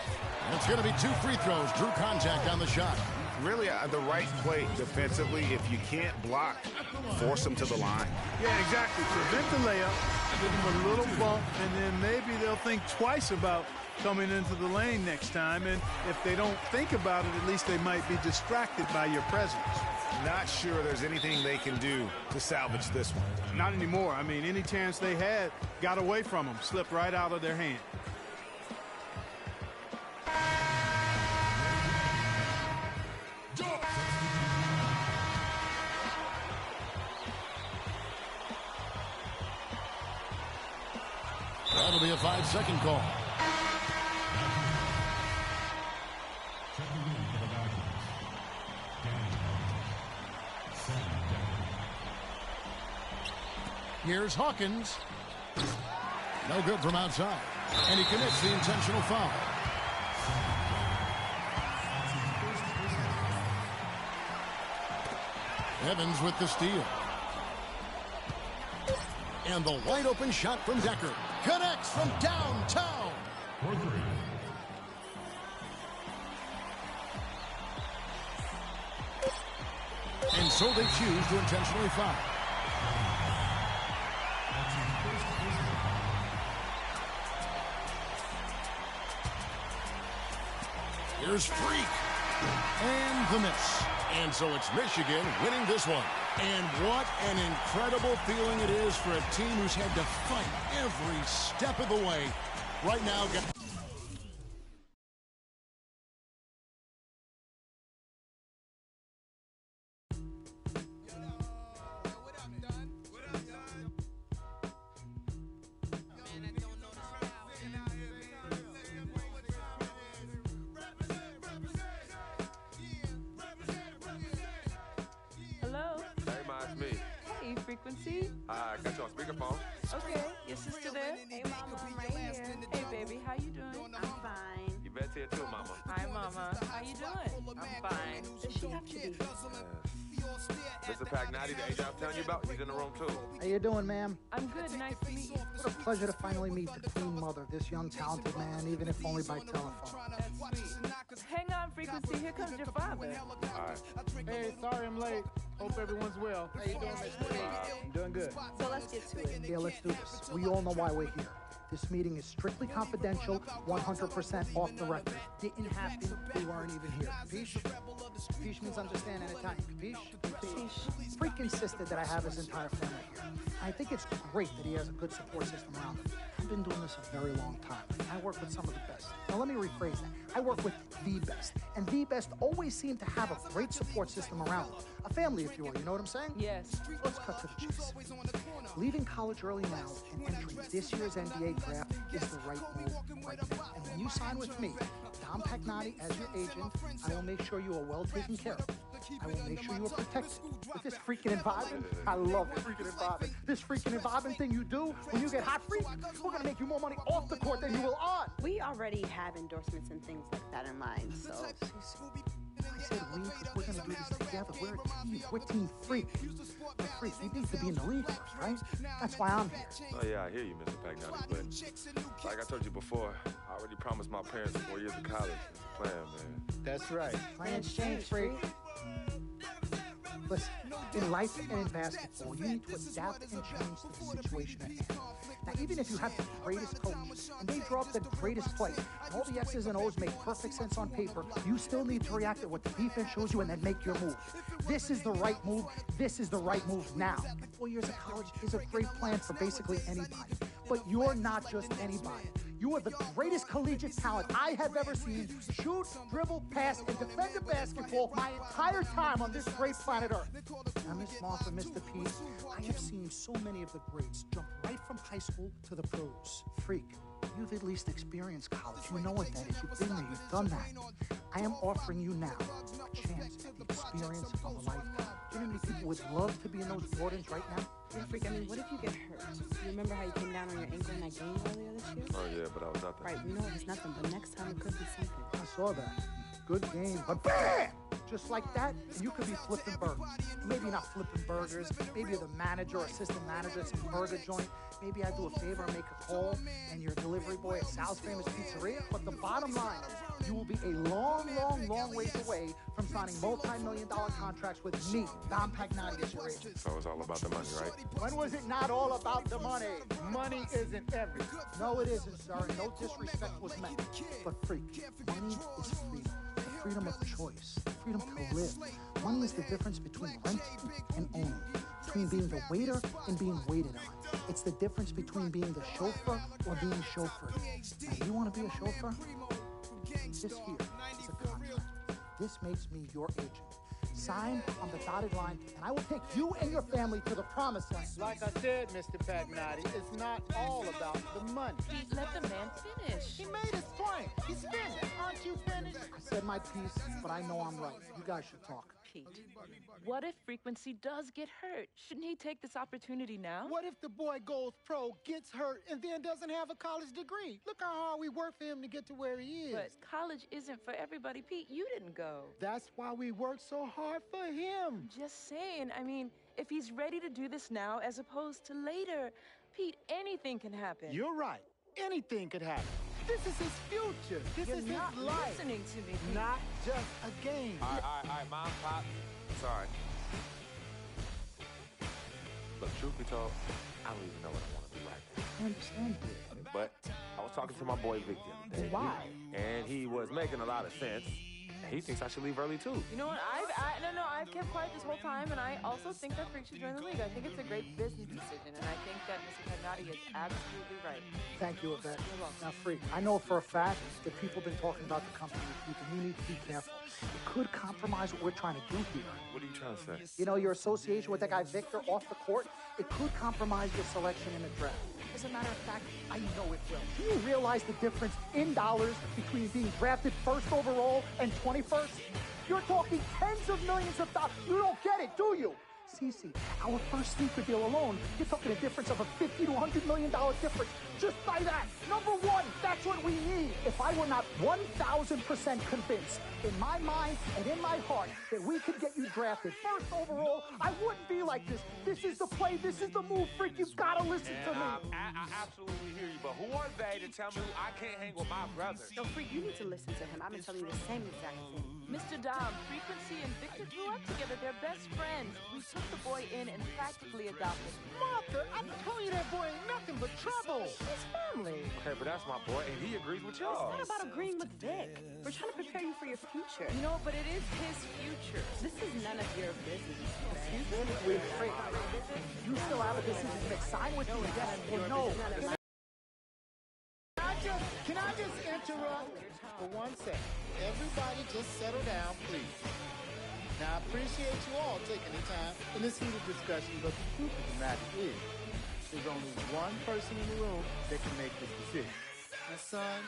And it's going to be 2 free throws. Drew contact on the shot. Really, the right play defensively. If you can't block, force them to the line. Yeah, exactly. Prevent the layup, give them a little bump, and then maybe they'll think twice about coming into the lane next time. And if they don't think about it, at least they might be distracted by your presence. Not sure there's anything they can do to salvage this one. Not anymore. I mean, any chance they had got away from them, slipped right out of their hand. That'll be a 5-second call. Here's Hawkins. No good from outside. And he commits the intentional foul. Evans with the steal. And the wide open shot from Decker. Connects from downtown. For 3. And so they choose to intentionally foul. Here's Freak. And the miss. And so it's Michigan winning this one. And what an incredible feeling it is for a team who's had to fight every step of the way. Right now, Frequency? I got you on speakerphone. Okay, your sister there? Hey, Mama, I'm right here. Hey, baby, how you doing? I'm fine. Yvette's here too, Mama. Hi, Mama. How you doing? I'm fine. Does she have to be? Mr. Pagnotti, the agent I was telling you about, he's in the room too. How you doing, ma'am? I'm good. Nice to meet you. What a pleasure to finally meet the Queen Mother, this young, talented man, even if only by telephone. That's sweet. Hang on, Frequency. Here comes your father. All right. Hey, sorry I'm late. Hope everyone's well. How you doing, Mr. Page? I'm doing good. So let's get to it. Yeah, let's do this. We all know why we're here. This meeting is strictly confidential, 100% off the record. Didn't happen, we weren't even here. Capiche? Capiche means understand in Italian. Capiche? Capiche. Freak insisted that I have his entire family here. I think it's great that he has a good support system around him. I've been doing this a very long time. I work with some of the best. Now let me rephrase that. I work with the best. And the best always seem to have a great support system around them. A family, if you will. You know what I'm saying? Yes. So let's cut to the chase. Leaving college early now and entering this year's NBA draft is the right move right now. And when you sign with me, Dom Pagnotti as your agent, I will make sure you are well taken care of. I will make sure you are protected. With this freaking environment, I love the freaking environment. This freaking environment thing you do when you get hot freak, we're gonna make you more money off the court than you will on. We already have endorsements and things like that in line, so. I said we, because we're gonna do this together. We're a team. We're Team Freak. But Freak, he needs to be in the league first, right? That's why I'm here. Oh, yeah, I hear you, Mr. Pagnotti, but like I told you before, I already promised my parents 4 years of college. It's a plan, man. That's right. Plans change, Freak. Listen, in life and in basketball, you need to adapt and change to the situation at hand. Now, even if you have the greatest coach and they draw up the greatest play, and all the X's and O's make perfect sense on paper, you still need to react to what the defense shows you and then make your move. This is the right move. This is the right move now. 4 years of college is a great plan for basically anybody. But you're not just anybody. You are the greatest collegiate talent I have ever seen shoot, dribble, pass, and defend the basketball my entire time on this great planet Earth. Now, Miss Martha, Mr. Pete, I have seen so many of the greats jump right from high school to the pros. Freak, you've at least experienced college. You know what that is. You've been there. You've done that. I am offering you now a chance at the experience of a lifetime. You know how many people would love to be in those Jordans right now? Yeah, Freak, I mean, what if you get hurt? You remember how you came down on your ankle in that game earlier this year? Oh, yeah, but I was nothing. Right, we know it was nothing, but next time it could be something. I saw that. Good game. But bam! Just like that, and you could be flipping burgers. Maybe not flipping burgers. Maybe you're the manager or assistant manager at some burger joint. Maybe I do a favor and make a call, and you're a delivery boy at Sal's Famous Pizzeria. But the bottom line is, you will be a long, long, long ways away from signing multi-million-dollar contracts with me, Dom Pagnotti, as your agent. So it's all about the money, right? When was it not all about the money? Money isn't everything. No, it isn't, sir. No disrespect was meant. But freak, money is freedom. Freedom of choice, freedom to live. Money is the difference between renting and owning, between being the waiter and being waited on. It's the difference between being the chauffeur or being chauffeured. Now, you want to be a chauffeur? This here is a contract. This makes me your agent. Sign on the dotted line, and I will take you and your family to the promised land. Like I said, Mr. Pagnotti, it's not all about the money. Pete, let the man finish. He made his point. He's finished. Aren't you finished? I said my piece, but I know I'm right. You guys should talk. Pete, what if Frequency does get hurt? Shouldn't he take this opportunity now? What if the boy goes pro, gets hurt, and then doesn't have a college degree? Look how hard we work for him to get to where he is. But college isn't for everybody. Pete, you didn't go. That's why we work so hard for him. Just saying. I mean, if he's ready to do this now as opposed to later, Pete, anything can happen. You're right. Anything could happen. This is his future. This is his life. You're not listening to me, Pete. Not just a game. All right, Mom, Pop. Sorry. Look, truth be told, I don't even know what I want to do right now. I understand you. But I was talking to my boy Vic the other day. Why? And he was making a lot of sense. He thinks I should leave early, too. You know what? I've kept quiet this whole time, and I also think that Freak should join the league. I think it's a great business decision, and I think that Mr. Pagnotti is absolutely right. Thank you, Yvette. You're welcome. Now, Freak, I know for a fact that people have been talking about the company with people. You need to be careful. It could compromise what we're trying to do here. What are you trying to say? You know, your association with that guy Victor off the court, it could compromise your selection in the draft. As a matter of fact, I know it will. Do you realize the difference in dollars between being drafted first overall and 21st? You're talking tens of millions of dollars. You don't get it, do you? Cece, our first sneaker deal alone, you're talking a difference of a $50 to $100 million difference just by that. Number one, that's what we need. If I were not 1,000% convinced in my mind and in my heart that we could get you drafted first overall, I wouldn't be like this. This is the play. This is the move, Freak. You've got to listen to me. I absolutely hear you, but who are they to tell me I can't hang with my brother? No, Freak, you need to listen to him. I've been telling you the same exact thing. Mr. Dom, Frequency and Victor grew up together. They're best friends. We took the boy in and practically adopted him. Martha, I'm telling you that boy ain't nothing but trouble. His family. Okay, but that's my boy, and he agrees with y'all. It's not about agreeing with Vic. We're trying to prepare you for your future. You know, but it is his future. This is none of your business. Wait, Freak. You still have a decision to make. Sign with me, yes or no. Can I just interrupt for 1 second? Everybody just settle down, please. Now, I appreciate you all taking the time in this heated discussion, but the truth of the matter is, there's only one person in the room that can make this decision. My son,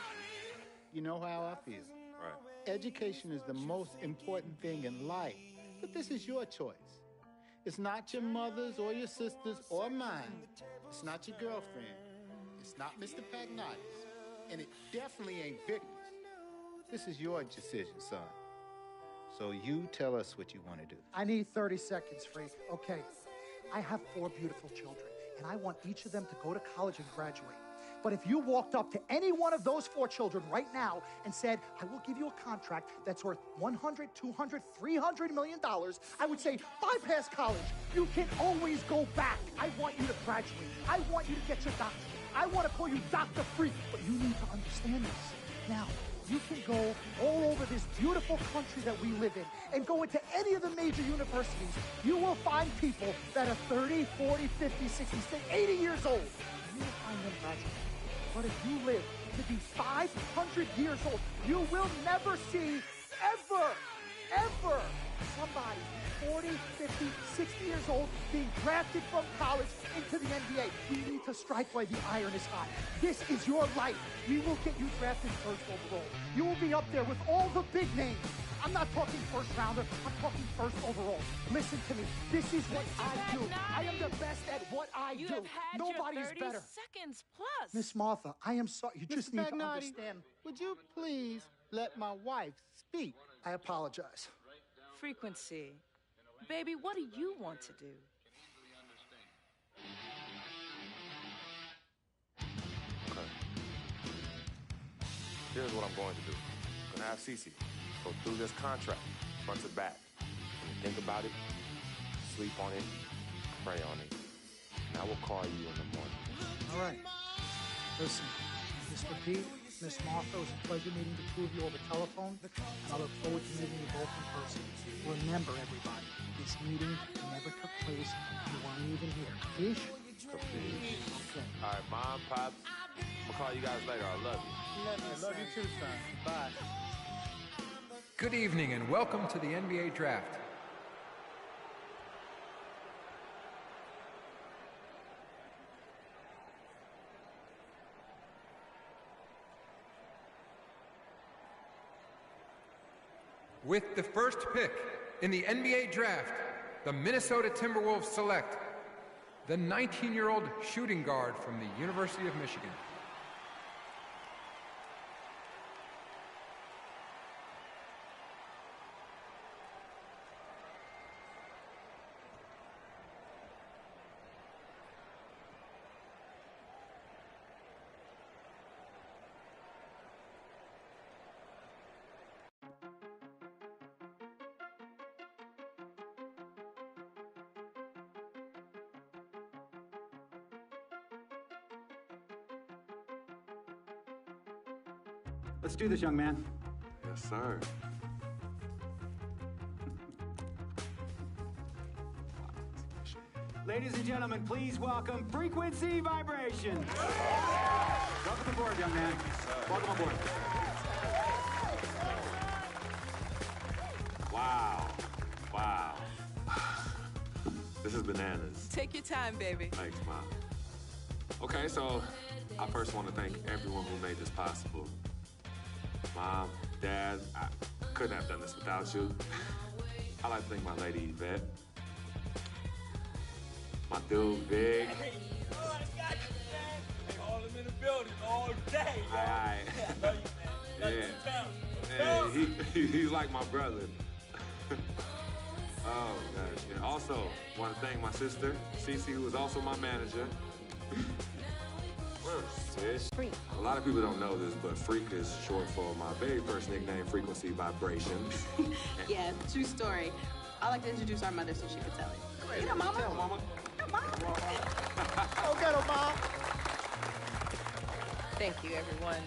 you know how I feel. Right. Education is the most important thing in life, but this is your choice. It's not your mother's or your sister's or mine. It's not your girlfriend. It's not Mr. Pagnotti's. And it definitely ain't Victor's. This is your decision, son. So you tell us what you want to do. I need 30 seconds, Freak. Okay. I have 4 beautiful children, and I want each of them to go to college and graduate. But if you walked up to any one of those 4 children right now and said, I will give you a contract that's worth $100, $200, $300 million, I would say, bypass college. You can always go back. I want you to graduate. I want you to get your doctorate. I want to call you Dr. Freak, but you need to understand this. Now, you can go all over this beautiful country that we live in and go into any of the major universities. You will find people that are 30, 40, 50, 60, 80 years old. You will find them graduating. But if you live to be 500 years old, you will never see ever somebody 40, 50, 60 years old being drafted from college into the NBA. We need to strike while the iron is hot. This is your life. We will get you drafted first overall. You will be up there with all the big names. I'm not talking first rounder. I'm talking first overall. Listen to me. This is what I do. I am the best at what I do. Nobody is better. Seconds plus. Miss Martha, I am sorry. You just need to understand. Would you please let my wife speak? I apologize. Frequency. Baby, what do you want to do? Okay. Here's what I'm going to do. I'm going to have Cece go through this contract, front to back. When you think about it, sleep on it, pray on it. And I will call you in the morning. All right. Listen, Mr. Pete, Miss Martha, it was a pleasure meeting the two of you over telephone, and I look forward to meeting you both in person. Remember, everybody, this meeting never took place. You weren't even here. Capiche? Capiche. Okay. All right, Mom, Pops, I'm going to call you guys later. I love you. I love you too, son. Bye. Good evening and welcome to the NBA Draft. With the first pick in the NBA Draft, the Minnesota Timberwolves select the 19-year-old shooting guard from the University of Michigan. Let's do this, young man. Yes, sir. Ladies and gentlemen, please welcome Frequency Vibration. Welcome aboard, young man. Welcome aboard. Wow. Wow. This is bananas. Take your time, baby. Thanks, Mom. Okay, so I first want to thank everyone who made this possible. Mom, Dad, I couldn't have done this without you. I'd like to thank my lady Yvette. Matthew, Big. Oh, I got you, man. Hey, all them in the building all day, yo. Aye. I love you, man. Love you, Yeah, he's like my brother. Oh, gosh. And also, want to thank my sister, Cece, who is also my manager. Sis. Freak. A lot of people don't know this, but Freak is short for my very first nickname, Frequency Vibrations. Yeah, true story. I'd like to introduce our mother so she could tell it. You know, Mama. Tell Mama. Come on. Go get him, Mom. Thank you, everyone.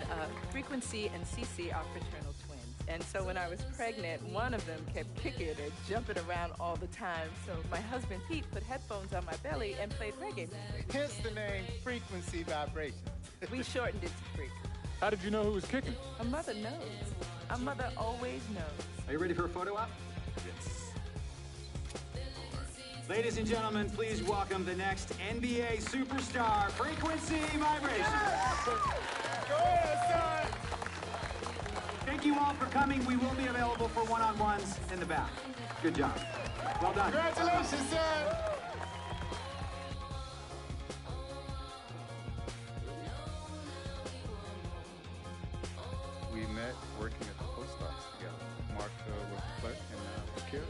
Frequency and Cece are fraternal twins. And so when I was pregnant, one of them kept kicking and jumping around all the time. So my husband, Pete, put headphones on my belly and played reggae music. Hence the name Frequency Vibration. We shortened it to Freak. How did you know who was kicking? A mother knows. A mother always knows. Are you ready for a photo op? Yes. Ladies and gentlemen, please welcome the next NBA superstar, Frequency Vibration. Go ahead, son. Thank you all for coming. We will be available for one-on-ones in the back. Good job. Well done. Congratulations, son. We met working at the post office together. Mark was the clerk and was carrier.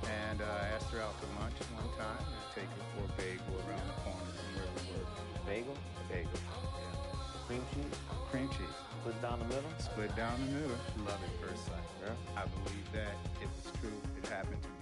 And I asked her out to lunch one time and take her for a bagel around the corner from where we were. Bagel? Bagel. Yeah. Cream cheese? Cream cheese. Split down the middle? Split down the middle. Love at first sight. Yeah. I believe that it was true. It happened to me.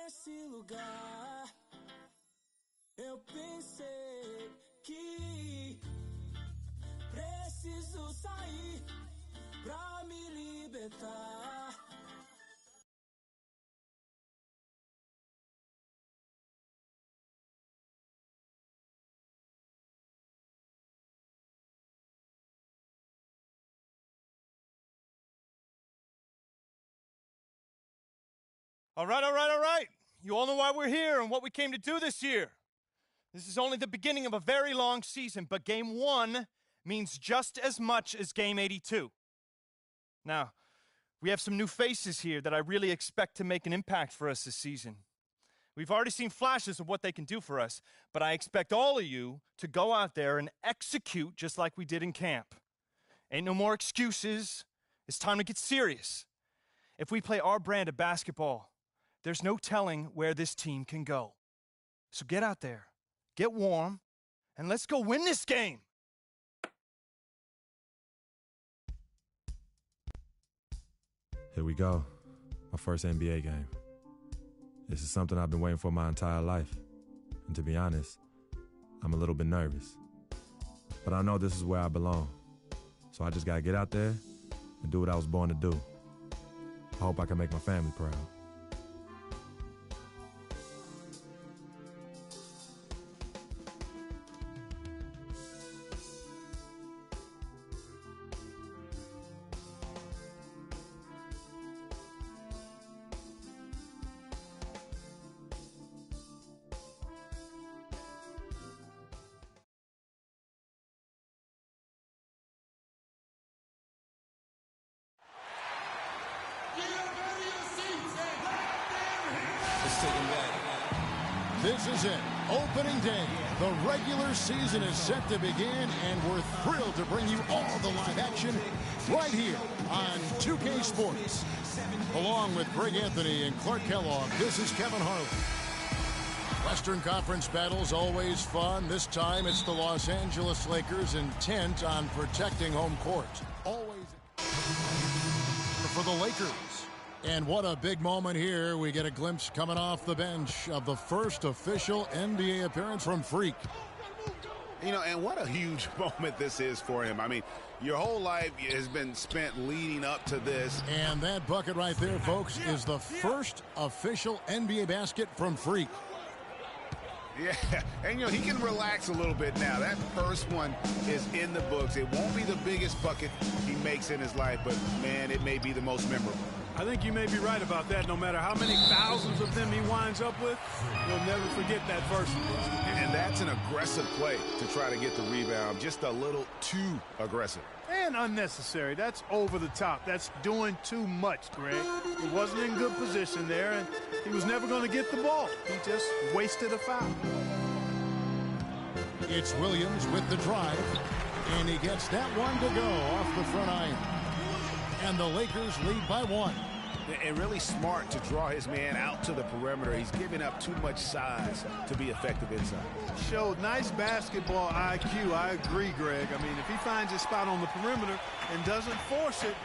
nesse lugar, eu pensei que preciso sair pra me libertar. All right. You all know why we're here and what we came to do this year. This is only the beginning of a very long season, but Game 1 means just as much as Game 82. Now, we have some new faces here that I really expect to make an impact for us this season. We've already seen flashes of what they can do for us, but I expect all of you to go out there and execute just like we did in camp. Ain't no more excuses. It's time to get serious. If we play our brand of basketball, there's no telling where this team can go. So get out there, get warm, and let's go win this game. Here we go, my first NBA game. This is something I've been waiting for my entire life. And to be honest, I'm a little bit nervous. But I know this is where I belong. So I just gotta get out there and do what I was born to do. I hope I can make my family proud. This is it, opening day. The regular season is set to begin, and we're thrilled to bring you all the live action right here on 2K Sports. Along with Greg Anthony and Clark Kellogg, this is Kevin Harlan. Western Conference battles always fun. This time it's the Los Angeles Lakers intent on protecting home court. Always for the Lakers. And what a big moment here. We get a glimpse coming off the bench of the first official NBA appearance from Freak. You know, and what a huge moment this is for him. I mean, your whole life has been spent leading up to this. And that bucket right there, folks, is the first official NBA basket from Freak. Yeah, and, you know, he can relax a little bit now. That first one is in the books. It won't be the biggest bucket he makes in his life, but, man, it may be the most memorable. I think you may be right about that. No matter how many thousands of them he winds up with, he'll never forget that first one. And that's an aggressive play to try to get the rebound. Just a little too aggressive. And unnecessary. That's over the top. That's doing too much, Greg. He wasn't in good position there, and he was never going to get the ball. He just wasted a foul. It's Williams with the drive, and he gets that one to go off the front iron. And the Lakers lead by 1. And really smart to draw his man out to the perimeter. He's giving up too much size to be effective inside. Showed nice basketball IQ. I agree, Greg. I mean, if he finds his spot on the perimeter and doesn't force it,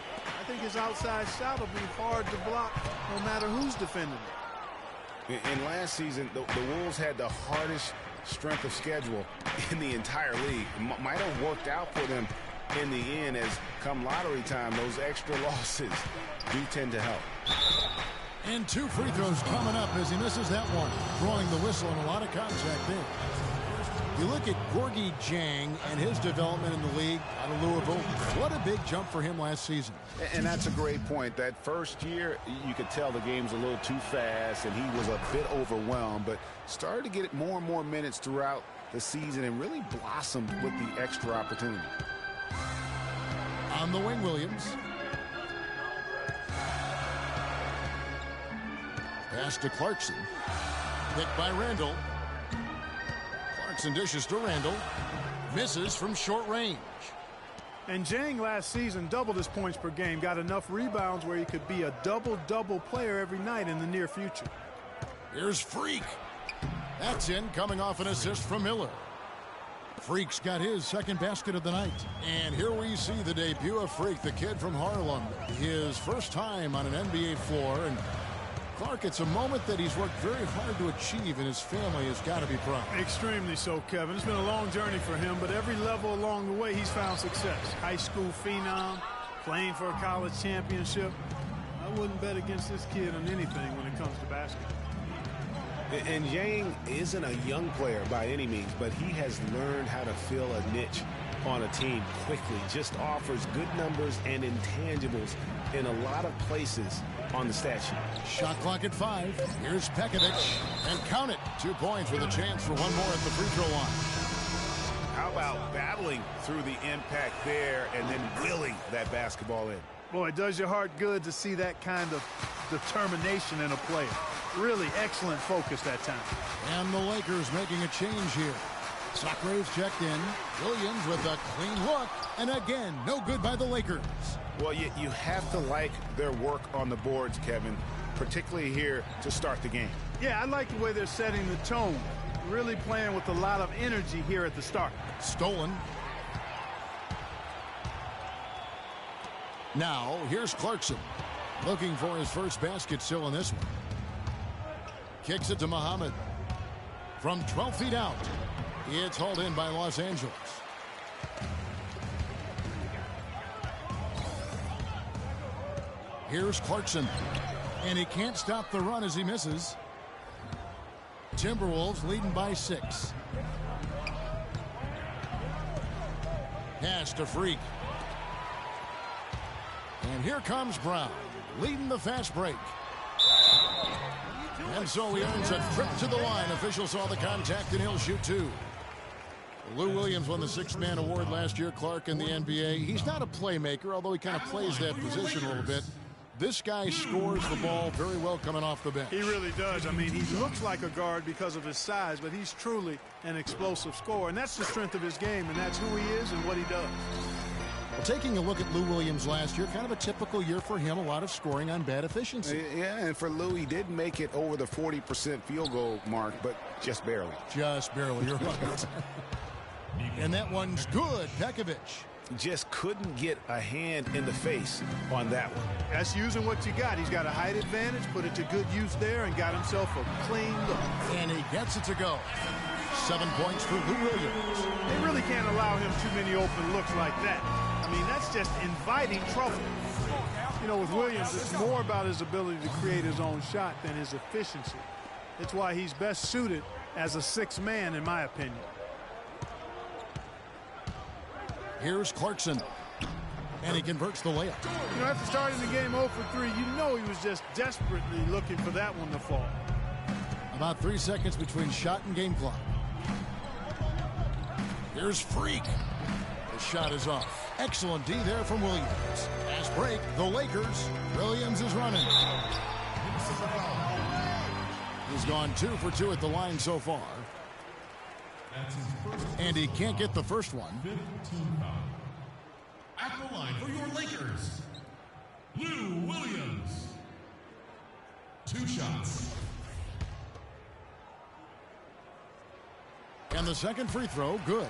I think his outside shot will be hard to block no matter who's defending it. And last season, the Wolves had the hardest strength of schedule in the entire league. Might have worked out for them in the end, as come lottery time, those extra losses do tend to help. And 2 free throws coming up as he misses that one, drawing the whistle and a lot of contact there. You look at Gorgui Dieng and his development in the league out of Louisville. What a big jump for him last season. And that's a great point. That first year, you could tell the game's a little too fast, and he was a bit overwhelmed, but started to get more and more minutes throughout the season and really blossomed with the extra opportunity. On the wing, Williams. Pass to Clarkson. Picked by Randall. Clarkson dishes to Randall. Misses from short range. And Dieng last season doubled his points per game. Got enough rebounds where he could be a double-double player every night in the near future. Here's Freak. That's in, coming off an assist from Miller. Freak's got his second basket of the night. And here we see the debut of Freak, the kid from Harlem. His first time on an NBA floor. And Clark, it's a moment that he's worked very hard to achieve, and his family has got to be proud. Extremely so, Kevin. It's been a long journey for him, but every level along the way, he's found success. High school phenom, playing for a college championship. I wouldn't bet against this kid on anything when it comes to basketball. And Dieng isn't a young player by any means, but he has learned how to fill a niche on a team quickly. Just offers good numbers and intangibles in a lot of places on the stat sheet. Shot clock at 5. Here's Pekovic. And count it. 2 points with a chance for one more at the free throw line. How about battling through the impact there and then willing that basketball in? Boy, it does your heart good to see that kind of determination in a player. Really excellent focus that time. And the Lakers making a change here. Sacre's checked in. Williams with a clean look. And again, no good by the Lakers. Well, you have to like their work on the boards, Kevin, particularly here to start the game. Yeah, I like the way they're setting the tone. Really playing with a lot of energy here at the start. Stolen. Now, here's Clarkson. Looking for his first basket still in this one. Kicks it to Muhammad. From 12 feet out. It's hauled in by Los Angeles. Here's Clarkson. And he can't stop the run as he misses. Timberwolves leading by 6. Pass to Freak. And here comes Brown, leading the fast break. And so he earns a trip to the line. Officials saw the contact, and he'll shoot 2. Lou Williams won the 6th man award last year, Clark, in the NBA. He's not a playmaker, although he kind of plays that position a little bit. This guy scores the ball very well coming off the bench. He really does. I mean, he looks like a guard because of his size, but he's truly an explosive scorer. And that's the strength of his game, and that's who he is and what he does. Well, taking a look at Lou Williams last year, kind of a typical year for him, a lot of scoring on bad efficiency. Yeah, and for Lou, he did make it over the 40% field goal mark, but just barely. Just barely, you're right. And that one's good, Pekovic. Just couldn't get a hand in the face on that one. That's using what you got. He's got a height advantage, put it to good use there, and got himself a clean look. And he gets it to go. 7 points for Lou Williams. They really can't allow him too many open looks like that. I mean, that's just inviting trouble. You know, with Williams, it's more about his ability to create his own shot than his efficiency. It's why he's best suited as a 6th man, in my opinion. Here's Clarkson. And he converts the layup. You know, after starting the game 0 for 3, you know he was just desperately looking for that one to fall. About 3 seconds between shot and game clock. Here's Freak. The shot is off. Excellent D there from Williams. Fast break, the Lakers. Williams is running. He's gone 2 for 2 at the line so far. And he can't get the first one. 5th team foul. At the line for your Lakers, Lou Williams. 2 shots. And the second free throw, good.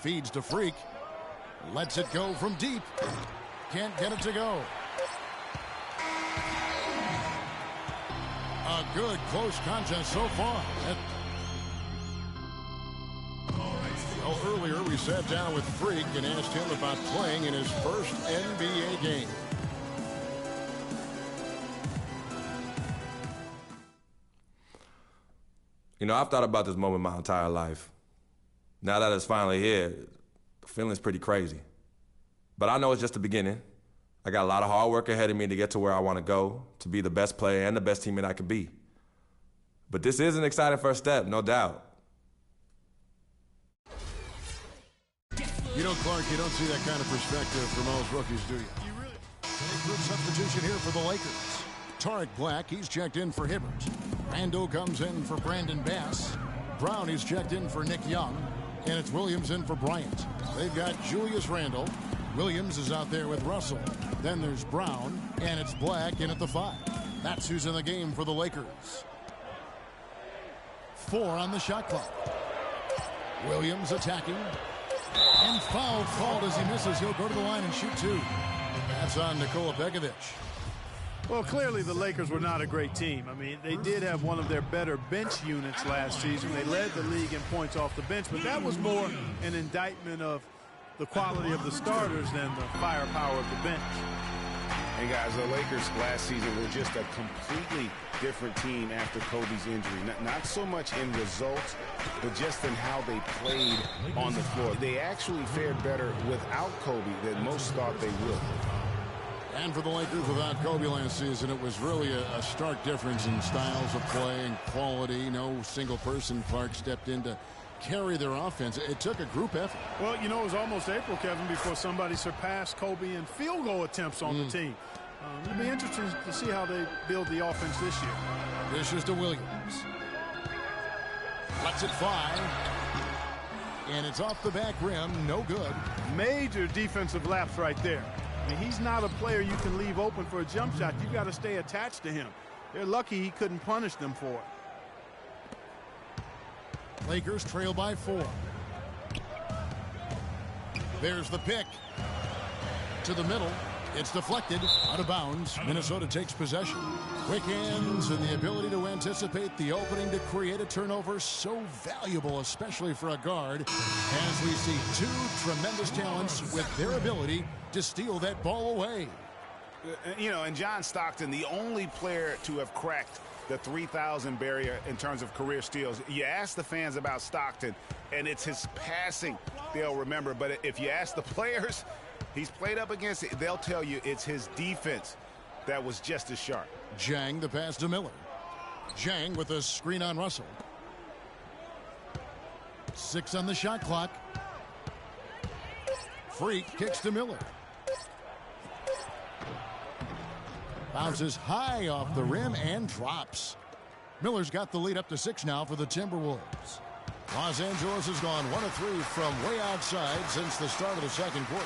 Feeds to Freak. Lets it go from deep. Can't get it to go. A good close contest so far. Well, earlier we sat down with Freak and asked him about playing in his first NBA game. You know, I've thought about this moment my entire life. Now that it's finally here, the feeling's pretty crazy. But I know it's just the beginning. I got a lot of hard work ahead of me to get to where I want to go, to be the best player and the best teammate I could be. But this is an exciting first step, no doubt. You know, Clark, you don't see that kind of perspective from most rookies, do you? Group substitution here for the Lakers. Tariq Black, he's checked in for Hibbert. Randall comes in for Brandon Bass. Brown is checked in for Nick Young. And it's Williams in for Bryant. They've got Julius Randle. Williams is out there with Russell. Then there's Brown, and it's Black in at the 5. That's who's in the game for the Lakers. 4 on the shot clock. Williams attacking. And foul called as he misses. He'll go to the line and shoot 2. That's on Nikola Pekovic. Well, clearly the Lakers were not a great team. I mean, they did have one of their better bench units last season. They led the league in points off the bench, but that was more an indictment of the quality of the starters than the firepower of the bench. And guys, the Lakers last season were just a completely different team after Kobe's injury. Not so much in results, but just in how they played on the floor. They actually fared better without Kobe than most thought they would. And for the Lakers without Kobe last season, it was really a stark difference in styles of play and quality. No single person, Clark, stepped in to carry their offense. It took a group effort. Well, you know, it was almost April, Kevin, before somebody surpassed Kobe in field goal attempts on the team. It'll be interesting to see how they build the offense this year. This is to Williams. Lets it fly. And it's off the back rim. No good. Major defensive lapse right there. I mean, he's not a player you can leave open for a jump shot. You've got to stay attached to him. They're lucky he couldn't punish them for it. Lakers trail by 4. There's the pick. To the middle. It's deflected. Out of bounds. Minnesota takes possession. Quick hands and the ability to anticipate the opening to create a turnover. So valuable, especially for a guard, as we see two tremendous talents with their ability to steal that ball away. You know, and John Stockton, the only player to have cracked the 3,000 barrier in terms of career steals. You ask the fans about Stockton, and it's his passing they'll remember. But if you ask the players he's played up against, they'll tell you it's his defense that was just as sharp. Jang the pass to Miller. Jang with a screen on Russell. 6 on the shot clock. Freak kicks to Miller. Bounces high off the rim and drops. Miller's got the lead up to 6 now for the Timberwolves. Los Angeles has gone 1 of 3 from way outside since the start of the second quarter.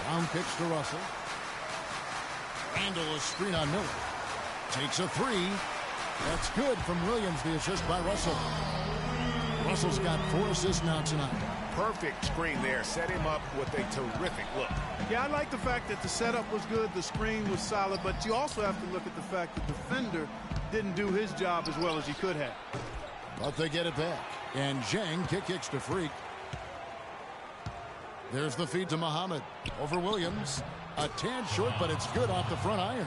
Brown kicks to Russell. Handle a screen on Miller. Takes a 3. That's good from Williams, the assist by Russell. Russell's got 4 assists now tonight. Perfect screen there. Set him up with a terrific look. Yeah, I like the fact that the setup was good, the screen was solid, but you also have to look at the fact that the defender didn't do his job as well as he could have. But they get it back. And Zhang kicks to Freak. There's the feed to Muhammad. Over Williams. A tad short, but it's good off the front iron.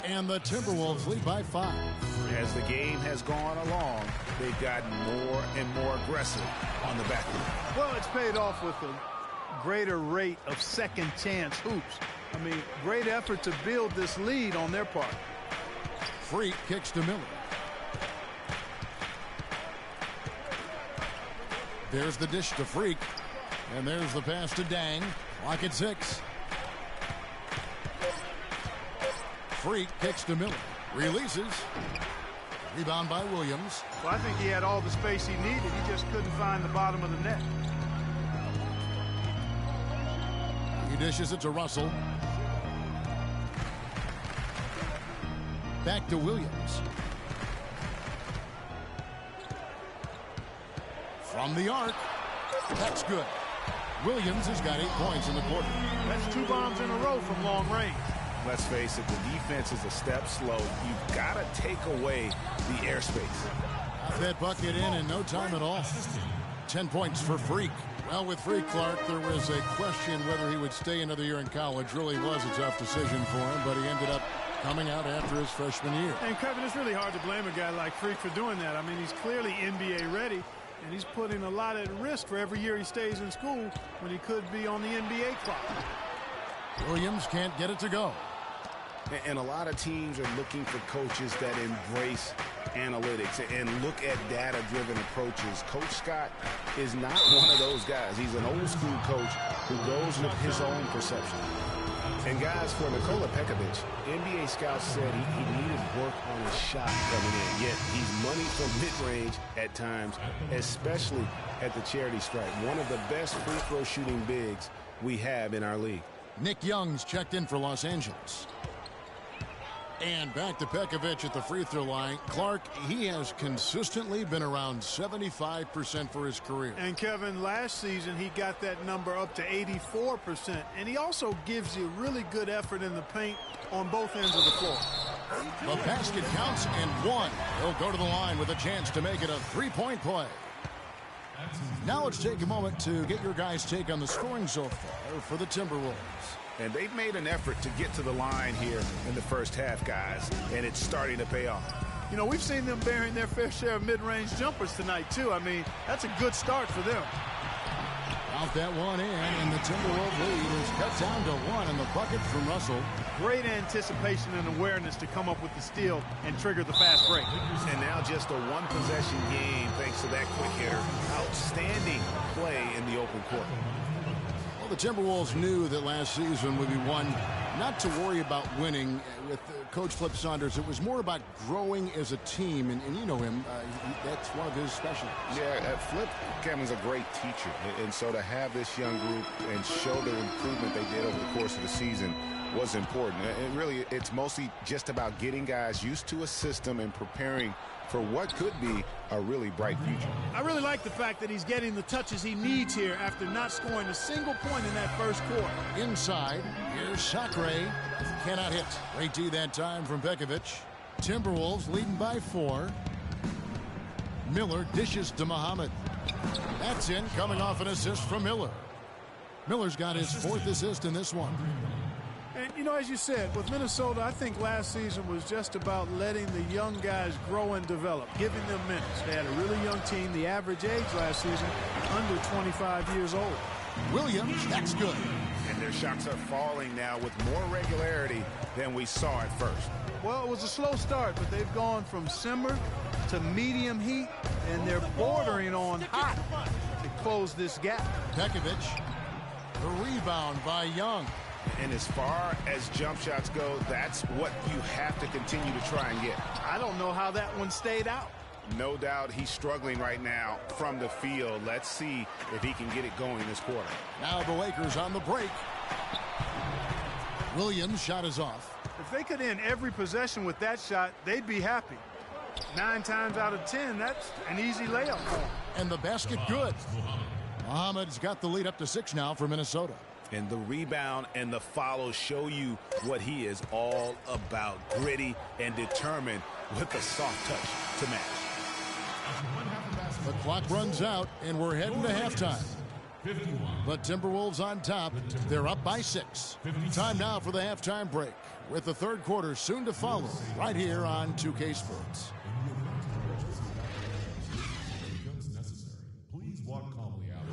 And the Timberwolves lead by 5. As the game has gone along, they've gotten more and more aggressive on the back end. Well, it's paid off with a greater rate of second chance hoops. I mean, great effort to build this lead on their part. Freak kicks to Miller. There's the dish to Freak. And there's the pass to Dang. Clock at 6. Freak kicks to Miller. Releases. Rebound by Williams. Well, I think he had all the space he needed. He just couldn't find the bottom of the net. He dishes it to Russell. Back to Williams. From the arc. That's good. Williams has got 8 points in the quarter. That's 2 bombs in a row from long range. Let's face it, the defense is a step slow. You've got to take away the airspace. Got that bucket in no time at all. 10 points for Freak. Well, with Freak, Clark, there was a question whether he would stay another year in college. Really was a tough decision for him, but he ended up coming out after his freshman year. And, Kevin, it's really hard to blame a guy like Freak for doing that. I mean, he's clearly NBA ready, and he's putting a lot at risk for every year he stays in school when he could be on the NBA clock. Williams can't get it to go. And a lot of teams are looking for coaches that embrace analytics and look at data-driven approaches. Coach Scott is not one of those guys. He's an old-school coach who goes with his own perception. And, guys, for Nikola Pekovic, NBA scouts said he needed work on his shot coming in. Yet he's money from mid-range at times, especially at the charity stripe. One of the best free throw shooting bigs we have in our league. Nick Young's checked in for Los Angeles. And back to Pekovic at the free throw line. Clark, he has consistently been around 75% for his career. And, Kevin, last season he got that number up to 84%. And he also gives you really good effort in the paint on both ends of the floor. The basket counts and 1. He'll go to the line with a chance to make it a 3-point play. Now let's take a moment to get your guys' take on the scoring so far for the Timberwolves. And they've made an effort to get to the line here in the first half, guys, and it's starting to pay off. You know, we've seen them bearing their fair share of mid-range jumpers tonight, too. I mean, that's a good start for them. Out that one in, and the Timberwolves lead is cut down to 1 in the bucket from Russell. Great anticipation and awareness to come up with the steal and trigger the fast break. And now just a one-possession game thanks to that quick hitter. Outstanding play in the open court. Well, the Timberwolves knew that last season would be one not to worry about winning with Coach Flip Saunders. It was more about growing as a team, and you know him. That's one of his specialties. Yeah, Flip Cameron's a great teacher, and so to have this young group and show the improvement they did over the course of the season was important. And really, it's mostly just about getting guys used to a system and preparing for what could be a really bright future. I really like the fact that he's getting the touches he needs here after not scoring a single point in that first quarter. Inside, here's Sacre. Cannot hit. Great D that time from Pekovic. Timberwolves leading by 4. Miller dishes to Muhammad. That's in, coming off an assist from Miller. Miller's got his 4th assist in this one. And, you know, as you said, with Minnesota, I think last season was just about letting the young guys grow and develop, giving them minutes. They had a really young team. The average age last season, under 25 years old. Williams, that's good. And their shots are falling now with more regularity than we saw at first. Well, it was a slow start, but they've gone from simmer to medium heat, and they're bordering on hot to close this gap. Pekovic, the rebound by Young. And as far as jump shots go, that's what you have to continue to try and get. I don't know how that one stayed out. No doubt he's struggling right now from the field. Let's see if he can get it going this quarter. Now the Lakers on the break. Williams' shot is off. If they could end every possession with that shot, they'd be happy. 9 times out of 10, that's an easy layup for him. And the basket good. Muhammad's got the lead up to 6 now for Minnesota. And the rebound and the follow show you what he is all about. Gritty and determined with a soft touch to match. The clock runs out, and we're heading to halftime. But Timberwolves on top. They're up by 6. Time now for the halftime break, with the third quarter soon to follow, right here on 2K Sports. Please walk calmly out.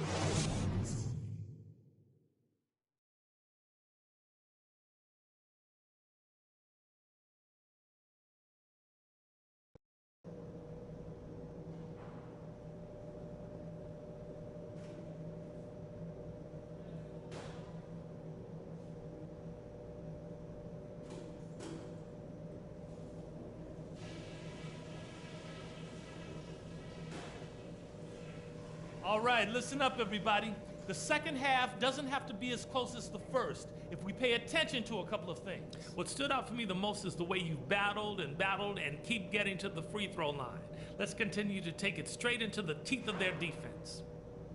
All right, listen up, everybody. The second half doesn't have to be as close as the first if we pay attention to a couple of things. What stood out for me the most is the way you battled and keep getting to the free throw line. Let's continue to take it straight into the teeth of their defense.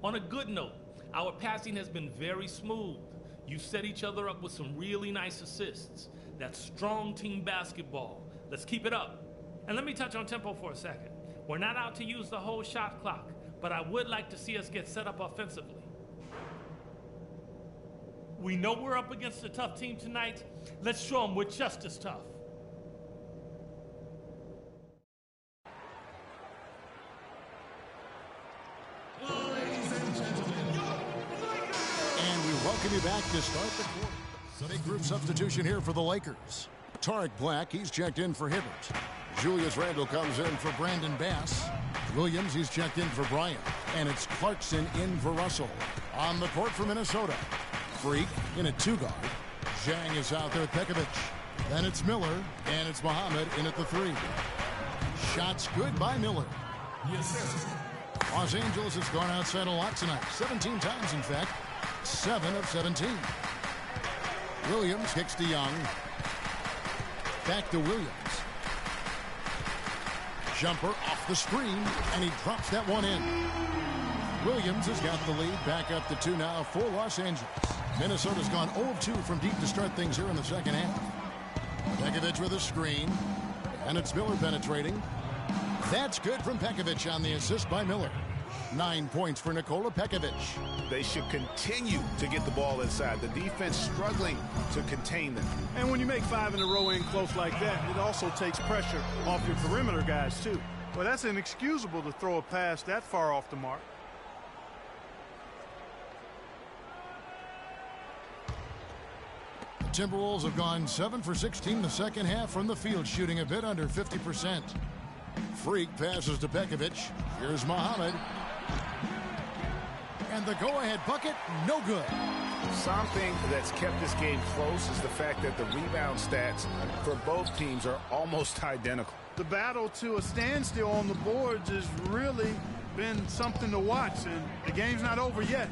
On a good note, our passing has been very smooth. You set each other up with some really nice assists. That's strong team basketball. Let's keep it up. And let me touch on tempo for a second. We're not out to use the whole shot clock, but I would like to see us get set up offensively. We know we're up against a tough team tonight. Let's show them we're just as tough. And we welcome you back to start the quarter. Big group substitution here for the Lakers. Tarek Black, he's checked in for Hibbert. Julius Randle comes in for Brandon Bass. Williams, he's checked in for Bryant. And it's Clarkson in for Russell. On the court for Minnesota. Freak in a 2-guard. Zhang is out there with Pekovic. Then it's Miller, and it's Muhammad in at the 3. Shots good by Miller. Yes. Los Angeles has gone outside a lot tonight. 17 times, in fact. 7 of 17. Williams kicks to Young. Back to Williams. Jumper off the screen, and he drops that one in. Williams has got the lead, back up to 2 now for Los Angeles. Minnesota's gone 0 of 2 from deep to start things here in the second half. Pekovic with a screen, and it's Miller penetrating. That's good from Pekovic on the assist by Miller. 9 points for Nikola Pekovic. They should continue to get the ball inside. The defense struggling to contain them. And when you make 5 in a row in close like that, it also takes pressure off your perimeter guys, too. Well, that's inexcusable to throw a pass that far off the mark. The Timberwolves have gone 7 for 16 the second half from the field, shooting a bit under 50%. Freak passes to Pekovic. Here's Muhammad. And the go-ahead bucket, no good. Something that's kept this game close is the fact that the rebound stats for both teams are almost identical. The battle to a standstill on the boards has really been something to watch, and the game's not over yet.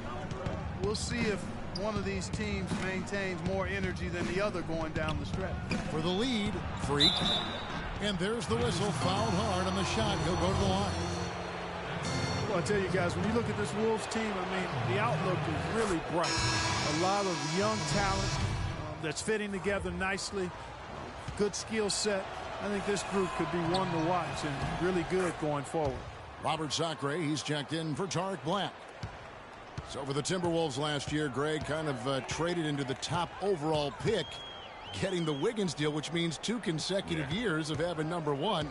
We'll see if one of these teams maintains more energy than the other going down the stretch. For the lead, Freak. And there's the whistle, fouled hard on the shot. He'll go to the line. Well, I tell you guys, when you look at this Wolves team, I mean, the outlook is really bright. A lot of young talent that's fitting together nicely. Good skill set. I think this group could be one to watch and really good going forward. Robert Sacre, he's checked in for Tarek Black. So for the Timberwolves last year, Greg kind of traded into the top overall pick, getting the Wiggins deal, which means 2 consecutive years of having number 1.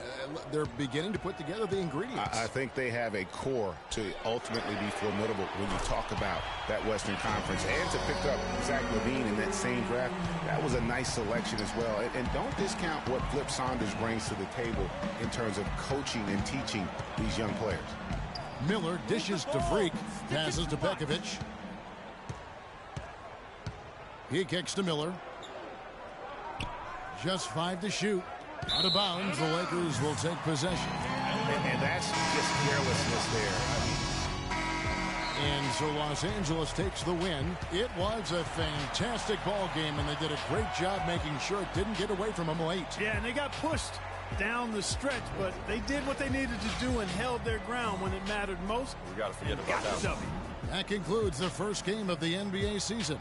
They're beginning to put together the ingredients. I think they have a core to ultimately be formidable when you talk about that Western Conference. And to pick up Zach LaVine in that same draft, that was a nice selection as well. And don't discount what Flip Saunders brings to the table in terms of coaching and teaching these young players. Miller dishes to Freak, passes to Pekovic. He kicks to Miller. Just 5 to shoot. Out of bounds, the Lakers will take possession. And that's just carelessness there. And so Los Angeles takes the win. It was a fantastic ball game, and they did a great job making sure it didn't get away from them late. Yeah, and they got pushed down the stretch, but they did what they needed to do and held their ground when it mattered most. We got to forget about that. That concludes the first game of the NBA season.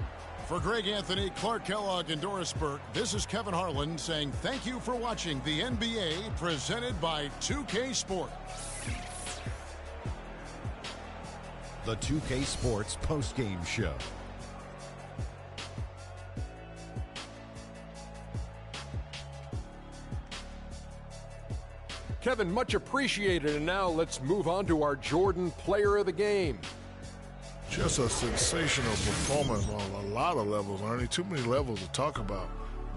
For Greg Anthony, Clark Kellogg, and Doris Burke, this is Kevin Harlan saying thank you for watching the NBA presented by 2K Sports. The 2K Sports postgame show. Kevin, much appreciated. And now let's move on to our Jordan Player of the Game. Just a sensational performance on a lot of levels, Ernie. Too many levels to talk about.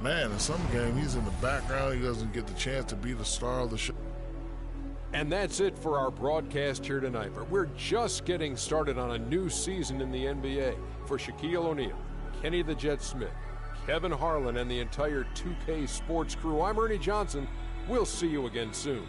Man, in some game, he's in the background. He doesn't get the chance to be the star of the show. And that's it for our broadcast here tonight. But we're just getting started on a new season in the NBA. For Shaquille O'Neal, Kenny the Jet Smith, Kevin Harlan, and the entire 2K Sports crew, I'm Ernie Johnson. We'll see you again soon.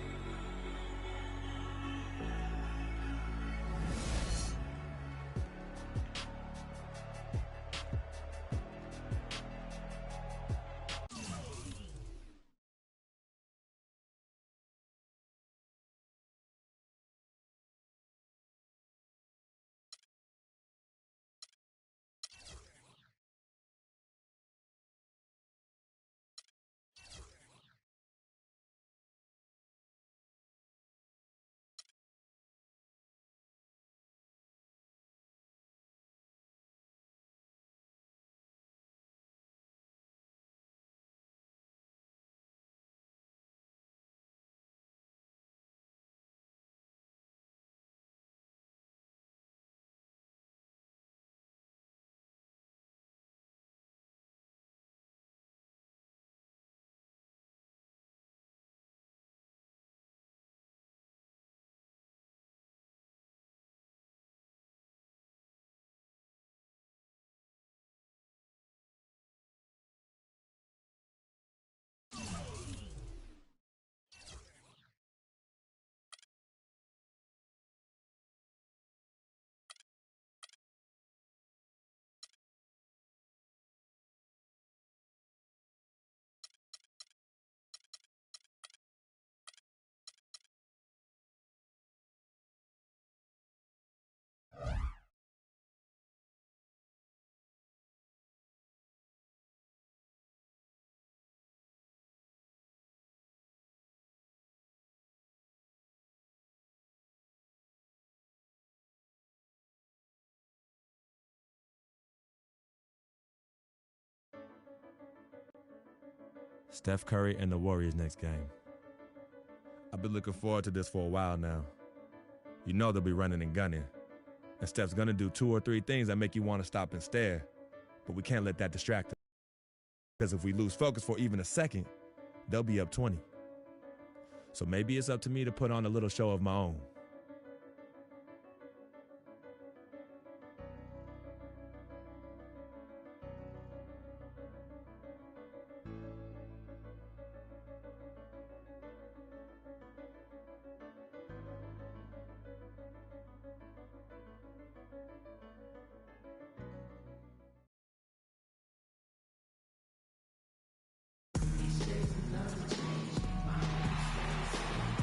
Steph Curry and the Warriors next game. I've been looking forward to this for a while now. You know they'll be running and gunning. And Steph's going to do 2 or 3 things that make you want to stop and stare. But we can't let that distract us. Because if we lose focus for even a second, they'll be up 20. So maybe it's up to me to put on a little show of my own.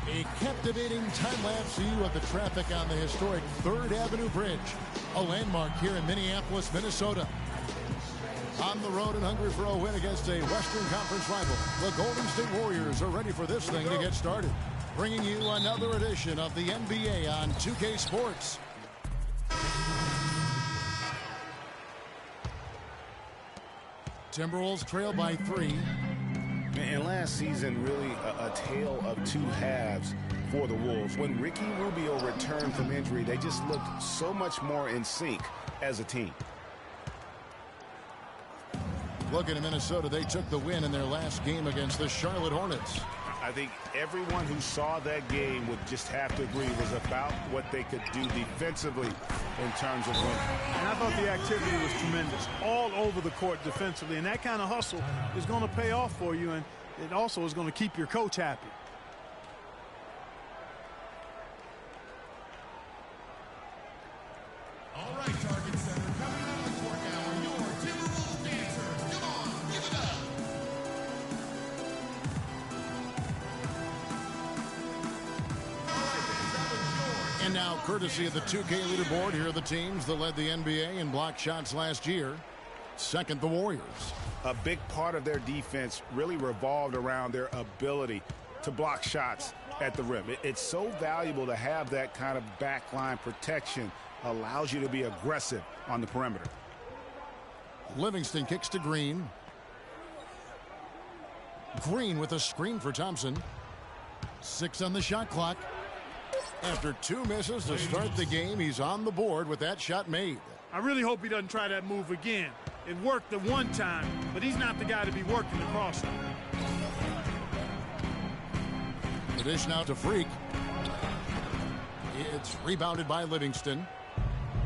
A captivating time-lapse view of the traffic on the historic 3rd Avenue Bridge, a landmark here in Minneapolis, Minnesota. On the road and hungry for a win against a Western Conference rival, the Golden State Warriors are ready for this thing to get started. Bringing you another edition of the NBA on 2K Sports. Timberwolves trail by 3. And last season, really a tale of 2 halves for the Wolves. When Ricky Rubio returned from injury, they just looked so much more in sync as a team. Looking at Minnesota, they took the win in their last game against the Charlotte Hornets. I think everyone who saw that game would just have to agree it was about what they could do defensively in terms of winning. And I thought the activity was tremendous, all over the court defensively. And that kind of hustle is going to pay off for you, and it also is going to keep your coach happy. All right, target center, coming out of the court now are your Timberwolves dancers. Come on, give it up. And now, courtesy of the 2K leaderboard, here are the teams that led the NBA in block shots last year. Second, the Warriors. A big part of their defense really revolved around their ability to block shots at the rim. It's so valuable to have that kind of backline protection. Allows you to be aggressive on the perimeter. Livingston kicks to Green. Green with a screen for Thompson. 6 on the shot clock. After 2 misses to start the game, he's on the board with that shot made. I really hope he doesn't try that move again. It worked the one time, but he's not the guy to be working the crossover. The dish now to Freak. It's rebounded by Livingston.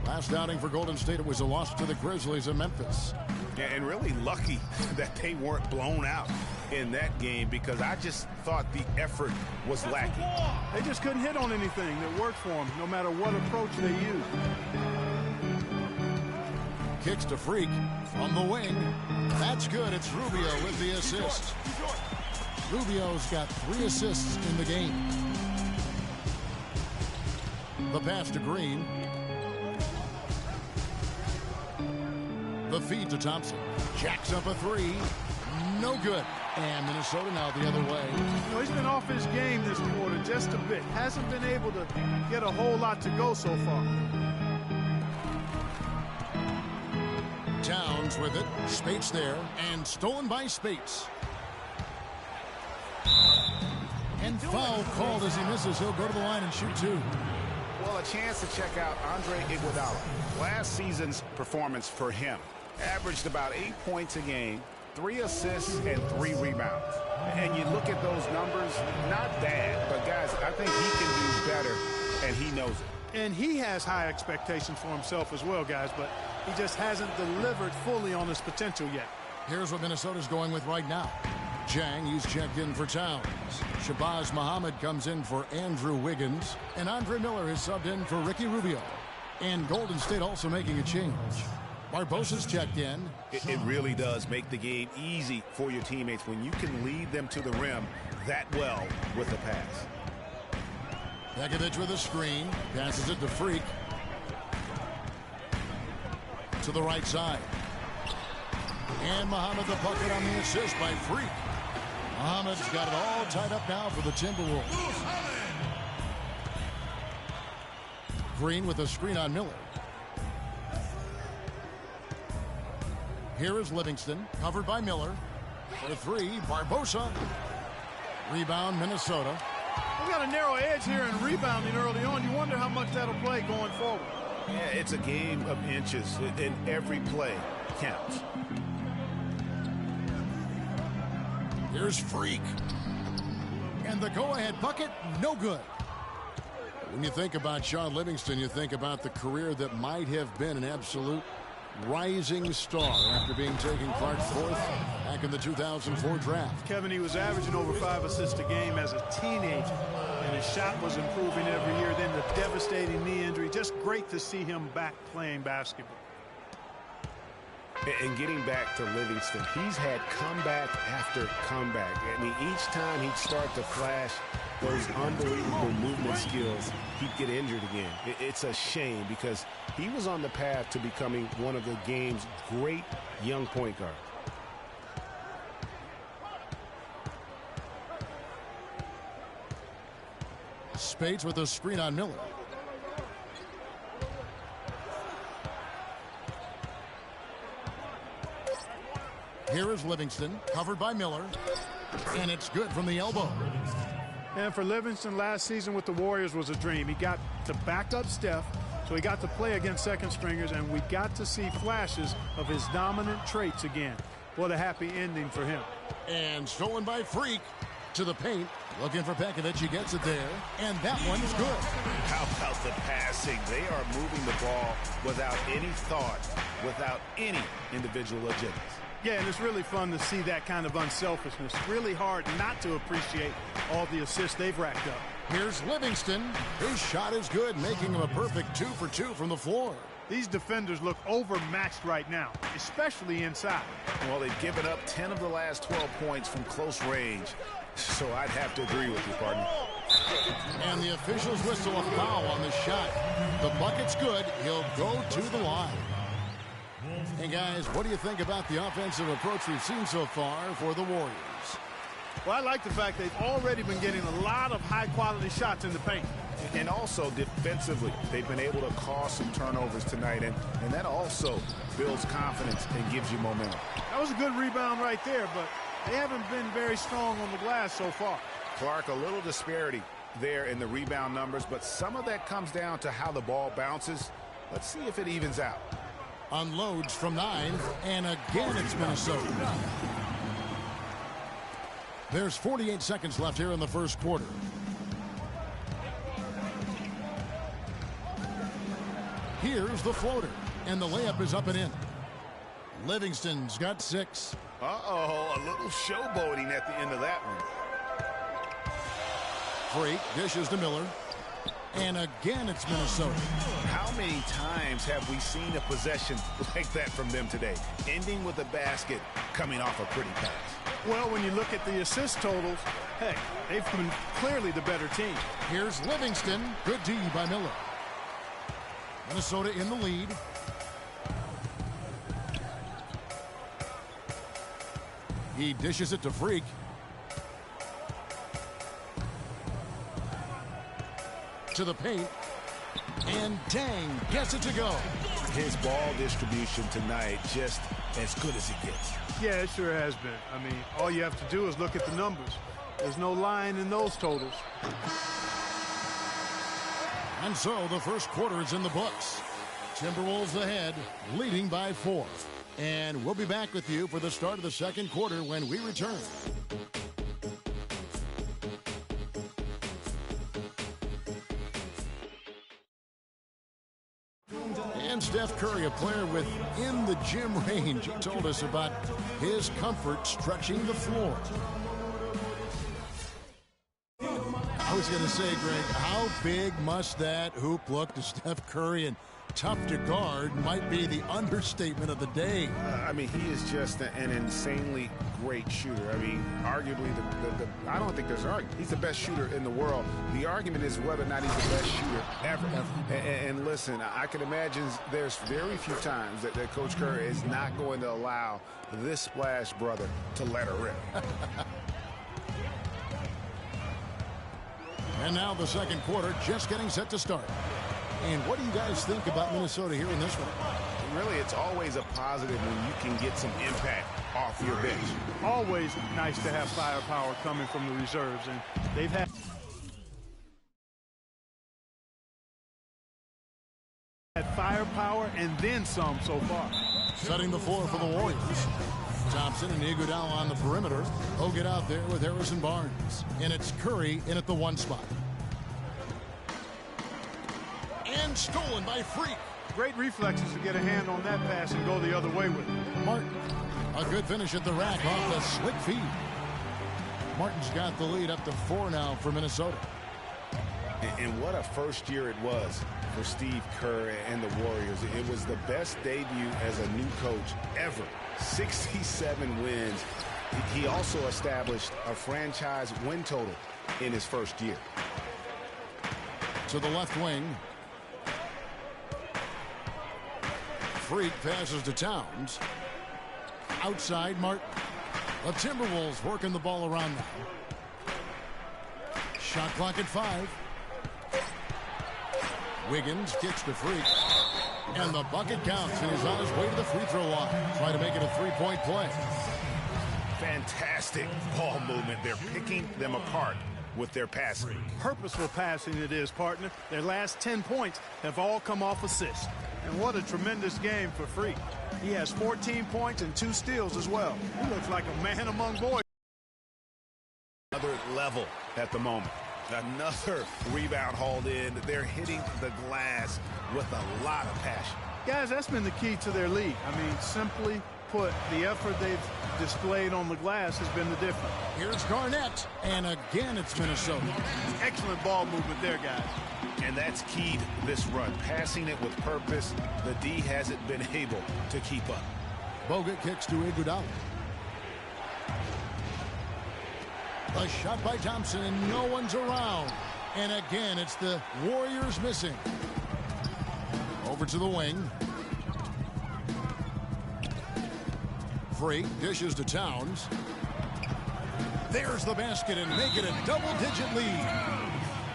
Last outing for Golden State, it was a loss to the Grizzlies of Memphis. Yeah, and really lucky that they weren't blown out in that game, because I just thought the effort was lacking. They just couldn't hit on anything that worked for them, no matter what approach they used. Kicks to Freak from the wing. That's good. It's Rubio with the assist. Rubio's got 3 assists in the game. The pass to Green. The feed to Thompson. Jacks up a 3. No good. And Minnesota now the other way. You know, he's been off his game this quarter just a bit. Hasn't been able to get a whole lot to go so far. Towns with it. Spates there. And stolen by Spates. And foul called as he misses. He'll go to the line and shoot 2. Well, a chance to check out Andre Iguodala. Last season's performance for him averaged about 8 points a game, 3 assists, and 3 rebounds. And you look at those numbers, not bad, but guys, I think he can do better, and he knows it. And he has high expectations for himself as well, guys, but he just hasn't delivered fully on his potential yet. Here's what Minnesota's going with right now. Jang, he's checked in for Towns. Shabazz Muhammad comes in for Andrew Wiggins. And Andre Miller is subbed in for Ricky Rubio. And Golden State also making a change. Barbosa's checked in. It really does make the game easy for your teammates when you can lead them to the rim that well with a pass. Begovic with a screen. Passes it to Freak. To the right side. And Muhammad the bucket on the assist by Freak. Muhammad's got it all tied up now for the Timberwolves. Green with a screen on Miller. Here is Livingston, covered by Miller. For three, Barbosa. Rebound, Minnesota. We got a narrow edge here in rebounding early on. You wonder how much that'll play going forward. Yeah, it's a game of inches, and every play counts. Here's Freak. And the go-ahead bucket, no good. When you think about Shaun Livingston, you think about the career that might have been an absolute rising star after being taken Clark fourth back in the 2004 draft. Kevin, he was averaging over 5 assists a game as a teenager, and his shot was improving every year. Then the devastating knee injury. Just great to see him back playing basketball. And getting back to Livingston, he's had comeback after comeback. I mean, each time he'd start to flash those unbelievable movement skills, he'd get injured again. It's a shame because he was on the path to becoming one of the game's great young point guards. Spades with a screen on Miller. Here is Livingston, covered by Miller, and it's good from the elbow. And for Livingston, last season with the Warriors was a dream. He got to back up Steph, so he got to play against second stringers, and we got to see flashes of his dominant traits again. What a happy ending for him. And stolen by Freak to the paint. Looking for Pekovic. He gets it there, and that one's good. How about the passing? They are moving the ball without any thought, without any individual agendas. Yeah, and it's really fun to see that kind of unselfishness. Really hard not to appreciate all the assists they've racked up. Here's Livingston. His shot is good, making him a perfect 2 for 2 from the floor. These defenders look overmatched right now, especially inside. Well, they've given up 10 of the last 12 points from close range, so I'd have to agree with you, partner. And the officials whistle a foul on the shot. The bucket's good. He'll go to the line. Hey, guys, what do you think about the offensive approach we've seen so far for the Warriors? Well, I like the fact they've already been getting a lot of high-quality shots in the paint. And also defensively, they've been able to cause some turnovers tonight, and that also builds confidence and gives you momentum. That was a good rebound right there, but they haven't been very strong on the glass so far. Clark, a little disparity there in the rebound numbers, but some of that comes down to how the ball bounces. Let's see if it evens out. Unloads from 9, and again it's Minnesota. There's 48 seconds left here in the first quarter. Here's the floater, and the layup is up and in. Livingston's got 6. Uh-oh, a little showboating at the end of that one. Freak dishes to Miller. And again, it's Minnesota. How many times have we seen a possession like that from them today? Ending with a basket, coming off a pretty pass. Well, when you look at the assist totals, heck, they've been clearly the better team. Here's Livingston. Good D by Miller. Minnesota in the lead. He dishes it to Freak. To the paint, and Dang gets it to go. His ball distribution tonight just as good as it gets. Yeah, it sure has been. I mean, all you have to do is look at the numbers. There's no line in those totals. And so the first quarter is in the books. Timberwolves ahead, leading by 4. And we'll be back with you for the start of the second quarter when we return. And Steph Curry, a player within the gym range, he told us about his comfort stretching the floor. I was going to say, Greg, how big must that hoop look to Steph Curry? And tough to guard might be the understatement of the day. I mean, he is just an insanely great shooter. I mean, arguably, I don't think there's an argument. He's the best shooter in the world. The argument is whether or not he's the best shooter ever. And listen, I can imagine there's very few times that Coach Curry is not going to allow this splash brother to let her rip. And now the second quarter just getting set to start. And what do you guys think about Minnesota here in this one? Really, it's always a positive when you can get some impact off your bench. Always nice to have firepower coming from the reserves, and they've had firepower and then some so far. Setting the floor for the Warriors. Thompson and Iguodala on the perimeter. Hogan out there with Harrison Barnes. And it's Curry in at the 1 spot. And stolen by Freak. Great reflexes to get a hand on that pass and go the other way with it. Martin, a good finish at the rack off the slick feed. Martin's got the lead up to 4 now for Minnesota. And what a first year it was for Steve Kerr and the Warriors. It was the best debut as a new coach ever. 67 wins. He also established a franchise win total in his first year. To the left wing. Freak passes to Towns. Outside Martin. The Timberwolves working the ball around now. Shot clock at 5. Wiggins kicks to Freak. And the bucket counts, and he's on his way to the free throw line. Trying to make it a 3-point play. Fantastic ball movement. They're picking them apart with their passing. Purposeful passing it is, partner. Their last 10 points have all come off assists. And what a tremendous game for Freak. He has 14 points and 2 steals as well. He looks like a man among boys. Another level at the moment. Another rebound hauled in. They're hitting the glass with a lot of passion. Guys, that's been the key to their lead. I mean, simply put, the effort they've displayed on the glass has been the difference. Here's Garnett, and again it's Minnesota. Excellent ball movement there, guys. And that's keyed this run. Passing it with purpose. The D hasn't been able to keep up. Bogut kicks to Iguodala. A shot by Thompson, and no one's around. And again, it's the Warriors missing. Over to the wing. Freak dishes to Towns. There's the basket, and make it a double-digit lead.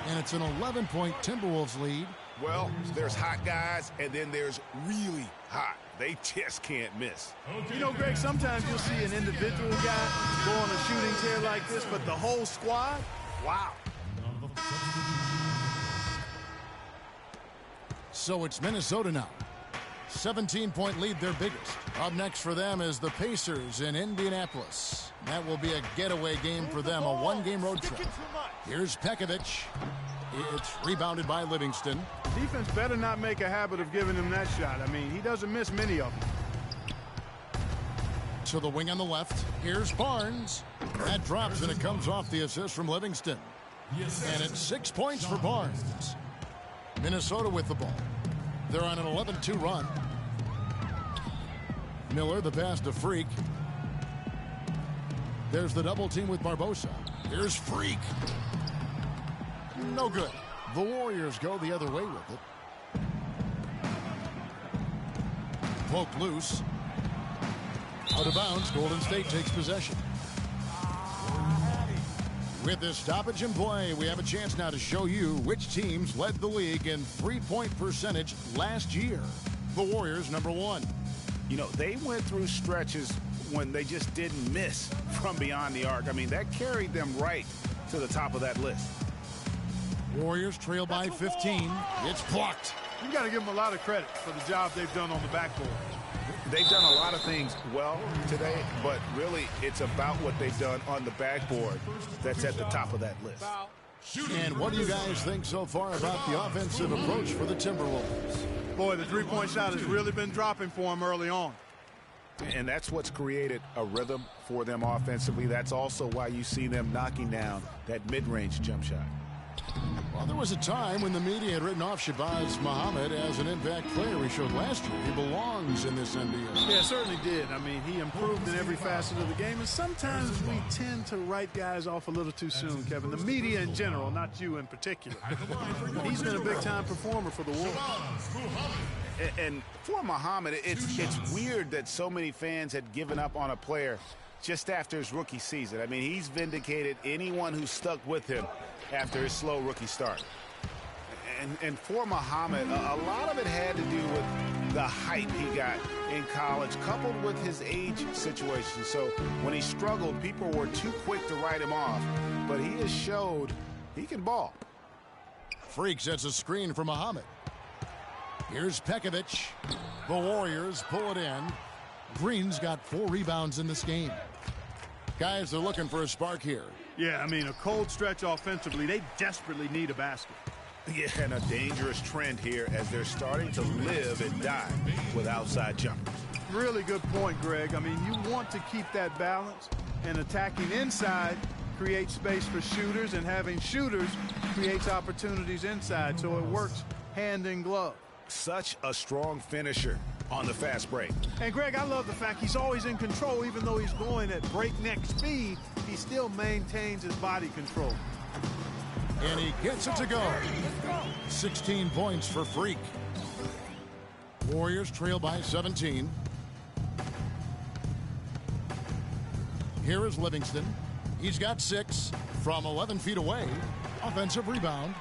And it's an 11-point Timberwolves lead. Well, there's hot guys, and then there's really hot. They just can't miss. You know, Greg, sometimes you'll see an individual guy go on a shooting tear like this, but the whole squad, wow. So it's Minnesota now. 17-point lead, their biggest. Up next for them is the Pacers in Indianapolis. That will be a getaway game for them, a 1-game road trip. Here's Pekovic. It's rebounded by Livingston. Defense better not make a habit of giving him that shot. I mean, he doesn't miss many of them. To the wing on the left. Here's Barnes. That drops, and it comes off the assist from Livingston. And it's 6 points for Barnes. Minnesota with the ball. They're on an 11-2 run. Miller, the pass to Freak. There's the double team with Barbosa. Here's Freak. No good. The Warriors go the other way with it. Poke loose. Out of bounds, Golden State takes possession. With this stoppage in play, we have a chance now to show you which teams led the league in three-point percentage last year. The Warriors, number 1. You know, they went through stretches when they just didn't miss from beyond the arc. I mean, that carried them right to the top of that list. Warriors trail by 15. It's blocked. You got to give them a lot of credit for the job they've done on the backboard. They've done a lot of things well today, but really it's about what they've done on the backboard that's at the top of that list. And what do you guys think so far about the offensive approach for the Timberwolves? Boy, the three-point shot has really been dropping for them early on. And that's what's created a rhythm for them offensively. That's also why you see them knocking down that mid-range jump shot. Well, there was a time when the media had written off Shabazz Muhammad as an impact player. We showed last year he belongs in this NBA. Yeah, certainly did. I mean, he improved in every facet of the game, and sometimes we tend to write guys off a little too soon, Kevin. The media in general, not you in particular. He's been a big-time performer for the Wolves. And for Muhammad, it's weird that so many fans had given up on a player just after his rookie season. I mean, he's vindicated anyone who stuck with him after his slow rookie start. And for Muhammad, a lot of it had to do with the hype he got in college, coupled with his age situation. So when he struggled, people were too quick to write him off. But he has showed he can ball. Freak sets a screen for Muhammad. Here's Pekovic. The Warriors pull it in. Green's got 4 rebounds in this game. Guys are looking for a spark here. Yeah, I mean, a cold stretch offensively. They desperately need a basket. Yeah, and a dangerous trend here as they're starting to live and die with outside jumpers. Really good point, Greg. I mean, you want to keep that balance, and attacking inside creates space for shooters, and having shooters creates opportunities inside, so it works hand in glove. Such a strong finisher on the fast break. And Greg, I love the fact he's always in control. Even though he's going at breakneck speed, he still maintains his body control. And he gets it to go. 16 points for Freak. Warriors trail by 17. Here is Livingston. He's got 6 from 11 feet away. Offensive rebound.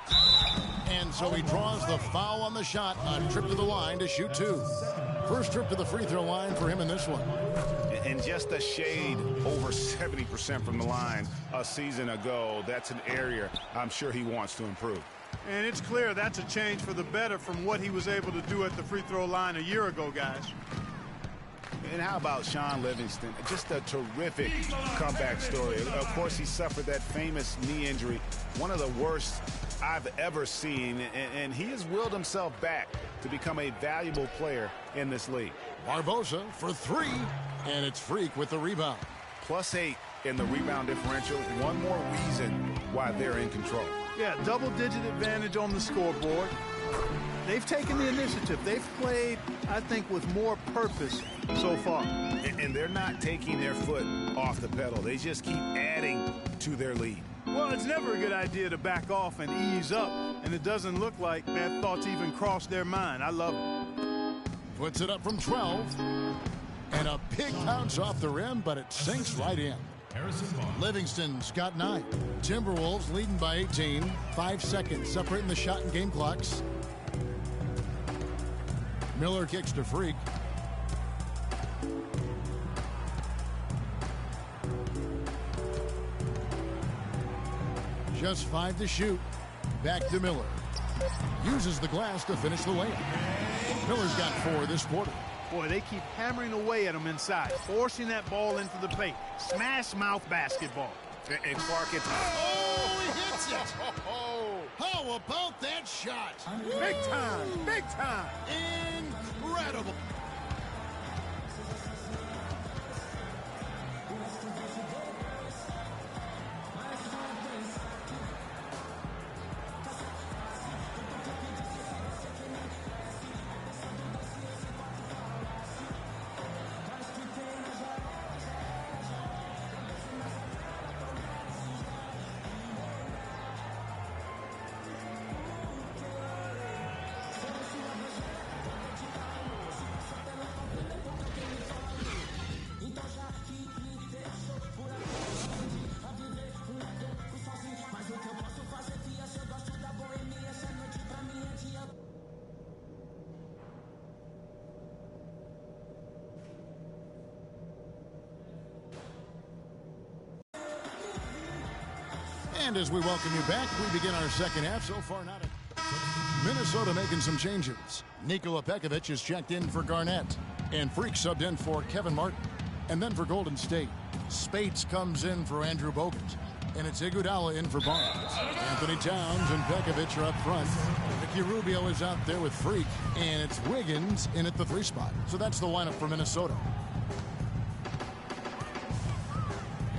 And so he draws the foul on the shot. A trip to the line to shoot 2. First trip to the free throw line for him in this one. And just a shade over 70% from the line a season ago. That's an area I'm sure he wants to improve. And it's clear that's a change for the better from what he was able to do at the free throw line a year ago, guys. And how about Shaun Livingston? Just a terrific comeback story. Of course, he suffered that famous knee injury, one of the worst I've ever seen, and he has willed himself back to become a valuable player in this league. Barbosa for 3, and it's Freak with the rebound. +8 in the rebound differential. One more reason why they're in control. Yeah, double-digit advantage on the scoreboard. They've taken the initiative. They've played, I think, with more purpose so far. And they're not taking their foot off the pedal. They just keep adding to their lead. Well, it's never a good idea to back off and ease up, and it doesn't look like that thought's even crossed their mind. I love it. Puts it up from 12. And a big bounce off the rim, but it sinks right in. Livingston's got 9. Timberwolves leading by 18. 5 seconds separating the shot and game clocks. Miller kicks to Freak. Just 5 to shoot. Back to Miller. Uses the glass to finish the layup. Miller's got 4 this quarter. Boy, they keep hammering away at him inside, forcing that ball into the paint. Smash mouth basketball. And Clark, it's... Oh, he hits it! How about that shot? Big time! Big time! Incredible! And as we welcome you back, we begin our second half. So far, not a... Minnesota making some changes. Nikola Pekovic is checked in for Garnett. And Freak subbed in for Kevin Martin. And then for Golden State, Spates comes in for Andrew Bogut. And it's Iguodala in for Barnes. Anthony Towns and Pekovic are up front. Ricky Rubio is out there with Freak. And it's Wiggins in at the 3 spot. So that's the lineup for Minnesota.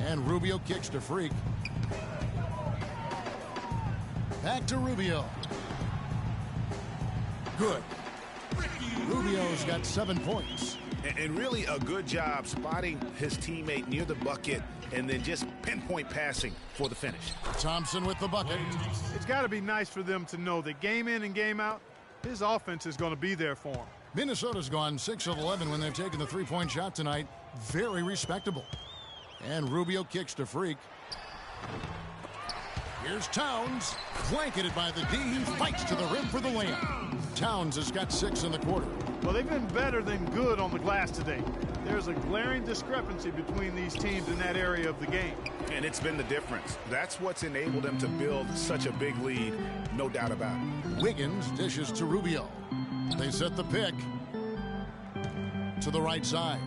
And Rubio kicks to Freak. Back to Rubio. Good. Rubio's got 7 points. And really a good job spotting his teammate near the bucket and then just pinpoint passing for the finish. Thompson with the bucket. It's got to be nice for them to know that game in and game out, his offense is going to be there for him. Minnesota's gone 6 of 11 when they're taking the 3-point shot tonight. Very respectable. And Rubio kicks to Freak. Here's Towns, blanketed by the D. He fights to the rim for the layup. Towns has got 6 in the quarter. Well, they've been better than good on the glass today. There's a glaring discrepancy between these teams in that area of the game. And it's been the difference. That's what's enabled them to build such a big lead, no doubt about it. Wiggins dishes to Rubio. They set the pick to the right side.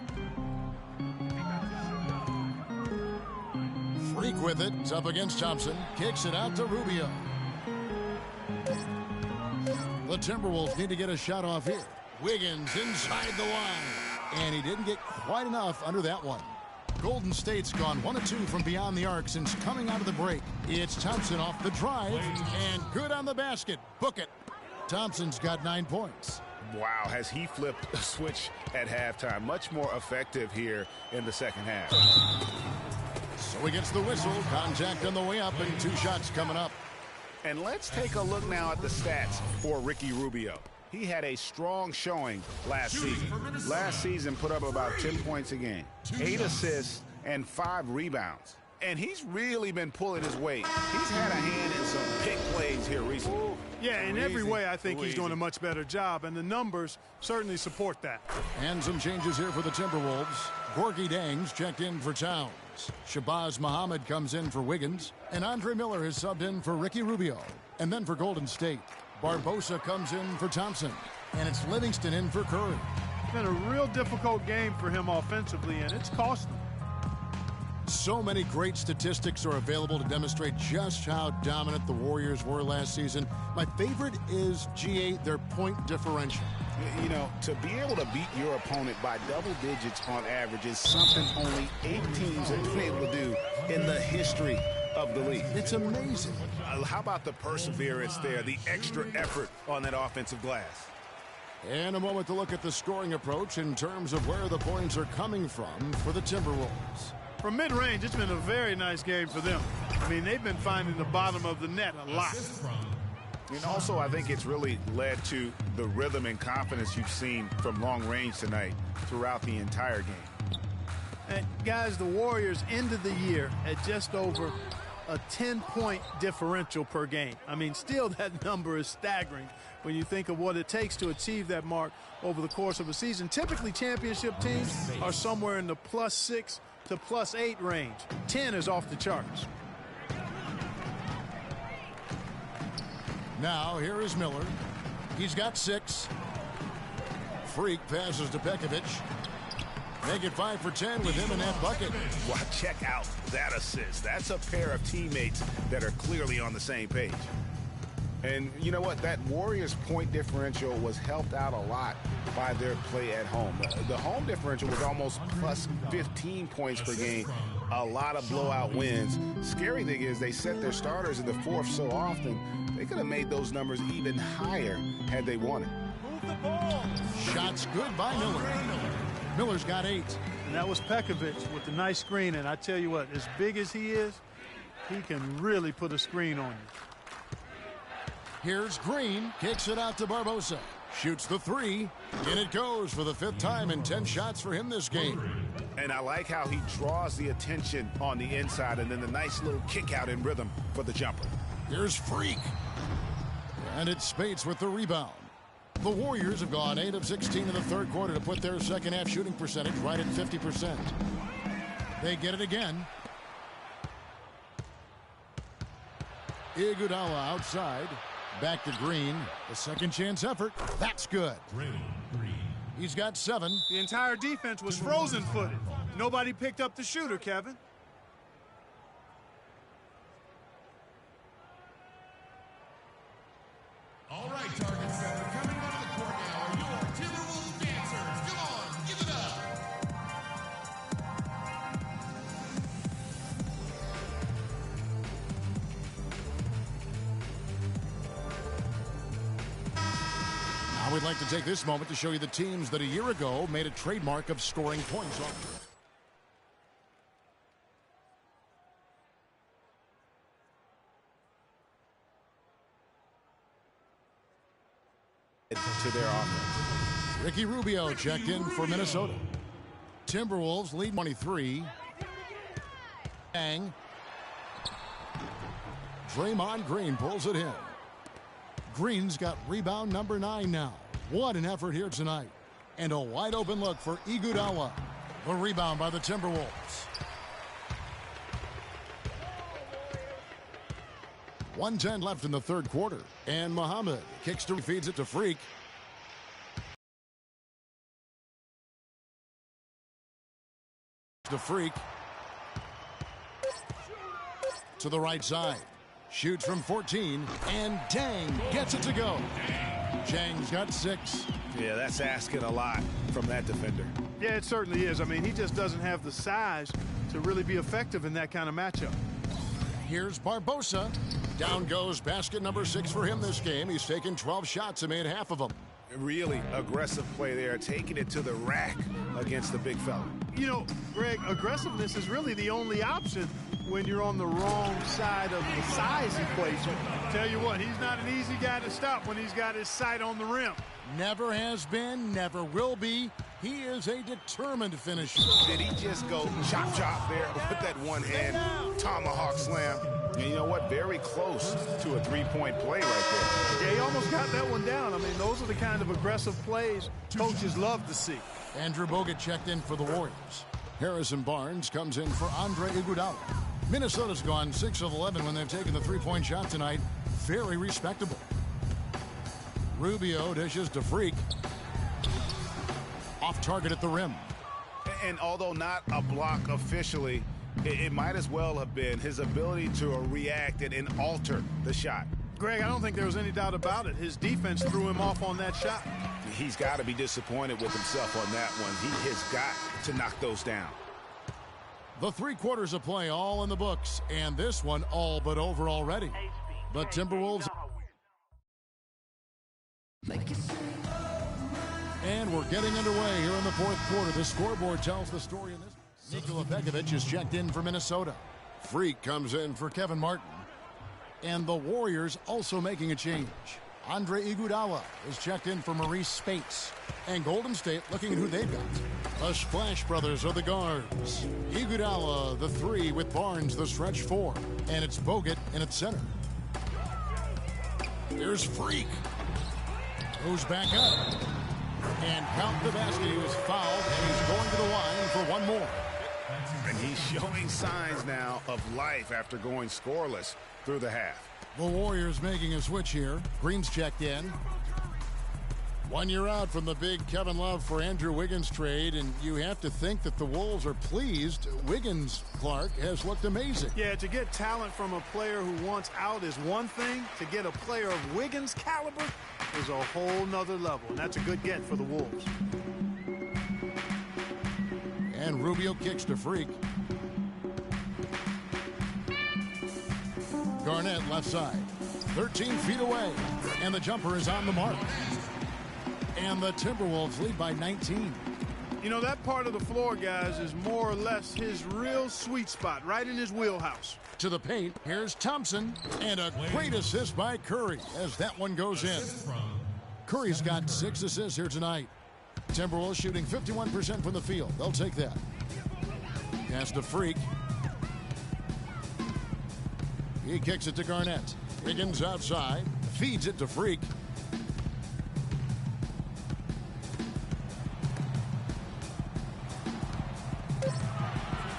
Freak with it. It's up against Thompson. Kicks it out to Rubio. The Timberwolves need to get a shot off here. Wiggins inside the line. And he didn't get quite enough under that one. Golden State's gone 1 of 2 from beyond the arc since coming out of the break. It's Thompson off the drive. And good on the basket. Book it. Thompson's got 9 points. Wow, has he flipped a switch at halftime. Much more effective here in the second half. So he gets the whistle. Contact on the way up and 2 shots coming up. And let's take a look now at the stats for Ricky Rubio. He had a strong showing last season. Last season put up about 10 points a game, 8 assists, and 5 rebounds. And he's really been pulling his weight. He's had a hand in some big plays here recently. Yeah, in every way, I think he's doing a much better job, and the numbers certainly support that. And some changes here for the Timberwolves. Gorgie Dangs checked in for Towns. Shabazz Muhammad comes in for Wiggins. And Andre Miller is subbed in for Ricky Rubio. And then for Golden State, Barbosa comes in for Thompson. And it's Livingston in for Curry. It's been a real difficult game for him offensively, and it's cost him. So many great statistics are available to demonstrate just how dominant the Warriors were last season. My favorite is, their point differential. You know, to be able to beat your opponent by double digits on average is something only 8 teams have been able to do in the history of the league. It's amazing. How about the perseverance there, the extra effort on that offensive glass? And a moment to look at the scoring approach in terms of where the points are coming from for the Timberwolves. From mid-range, it's been a very nice game for them. I mean, they've been finding the bottom of the net a lot. And also, I think it's really led to the rhythm and confidence you've seen from long range tonight throughout the entire game. And guys, the Warriors ended the year at just over a 10-point differential per game. I mean, still that number is staggering when you think of what it takes to achieve that mark over the course of a season. Typically, championship teams are somewhere in the +6 to +8 range. 10 is off the charts. Now, here is Miller. He's got 6. Freak passes to Pekovic. Make it 5 for 10 with him in that bucket. Well, check out that assist. That's a pair of teammates that are clearly on the same page. And you know what? That Warriors point differential was helped out a lot by their play at home. The home differential was almost plus 15 points per game. A lot of blowout wins. Scary thing is they set their starters in the fourth so often, they could have made those numbers even higher had they wanted. Move the ball. Shots good by Miller. Miller's got 8. And that was Pekovic with the nice screen. And I tell you what, as big as he is, he can really put a screen on you. Here's Green, kicks it out to Barbosa. Shoots the 3, and it goes for the 5th time in 10 shots for him this game. And I like how he draws the attention on the inside and then the nice little kick out in rhythm for the jumper. Here's Freak. And it's Spates with the rebound. The Warriors have gone 8 of 16 in the third quarter to put their second half shooting percentage right at 50%. They get it again. Iguodala outside. Back to Green. A second chance effort. That's good. He's got 7. The entire defense was frozen-footed. Nobody picked up the shooter, Kevin. All right, target setter, coming onto the court now are your Timberwolves dancers. Come on, give it up. Now we'd like to take this moment to show you the teams that a year ago made a trademark of scoring points off. To their offense. Ricky Rubio checked in for Minnesota. Timberwolves lead 23. Yang Draymond Green pulls it in. Green's got rebound number 9 now. What an effort here tonight. And a wide open look for Iguodala. The rebound by the Timberwolves. 1:10 left in the third quarter. And Muhammad kicks to feeds it to Freak. The Freak. To the right side. Shoots from 14. And Dang gets it to go. Chang's got 6. Yeah, that's asking a lot from that defender. Yeah, it certainly is. I mean, he just doesn't have the size to really be effective in that kind of matchup. Here's Barbosa. Down goes basket number 6 for him this game. He's taken 12 shots and made half of them. Really aggressive play there, taking it to the rack against the big fella. You know, Greg, aggressiveness is really the only option when you're on the wrong side of the size equation. Tell you what, he's not an easy guy to stop when he's got his sight on the rim. Never has been, never will be. He is a determined finisher. Did he just go chop chop there with that one hand tomahawk slam? And you know what? Very close to a three-point play right there. Yeah, he almost got that one down. I mean, those are the kind of aggressive plays coaches love to see. Andrew Bogut checked in for the Warriors. Harrison Barnes comes in for Andre Iguodala. Minnesota's gone 6 of 11 when they've taken the three-point shot tonight. Very respectable. Rubio dishes to Freak. Off target at the rim. And although not a block officially, it might as well have been his ability to react and alter the shot. Greg, I don't think there was any doubt about it. His defense threw him off on that shot. He's got to be disappointed with himself on that one. He has got to knock those down. The 3 quarters of play all in the books, and this one all but over already. The Timberwolves. And we're getting underway here in the fourth quarter. The scoreboard tells the story in this. Nikola Pekovic is checked in for Minnesota. Freak comes in for Kevin Martin. And the Warriors also making a change. Andre Iguodala is checked in for Maurice Spates. And Golden State looking at who they've got. The Splash Brothers are the guards. Iguodala, the 3, with Barnes, the stretch 4. And it's Bogut in at center. Here's Freak. Goes back up. And count the basket. He was fouled, and he's going to the line for one more. And he's showing signs now of life after going scoreless through the half. The Warriors making a switch here. Green's checked in. 1 year out from the big Kevin Love for Andrew Wiggins trade, and you have to think that the Wolves are pleased. Wiggins, Clark, has looked amazing. Yeah, to get talent from a player who wants out is one thing. To get a player of Wiggins' caliber is a whole nother level, and that's a good get for the Wolves. And Rubio kicks to Freak. Garnett left side. 13 feet away. And the jumper is on the mark. And the Timberwolves lead by 19. You know, that part of the floor, guys, is more or less his real sweet spot, right in his wheelhouse. To the paint, here's Thompson. And a great assist by Curry as that one goes in. Curry's got 6 assists here tonight. Timberwolves shooting 51% from the field. They'll take that. Pass to Freak. He kicks it to Garnett. Wiggins outside. Feeds it to Freak.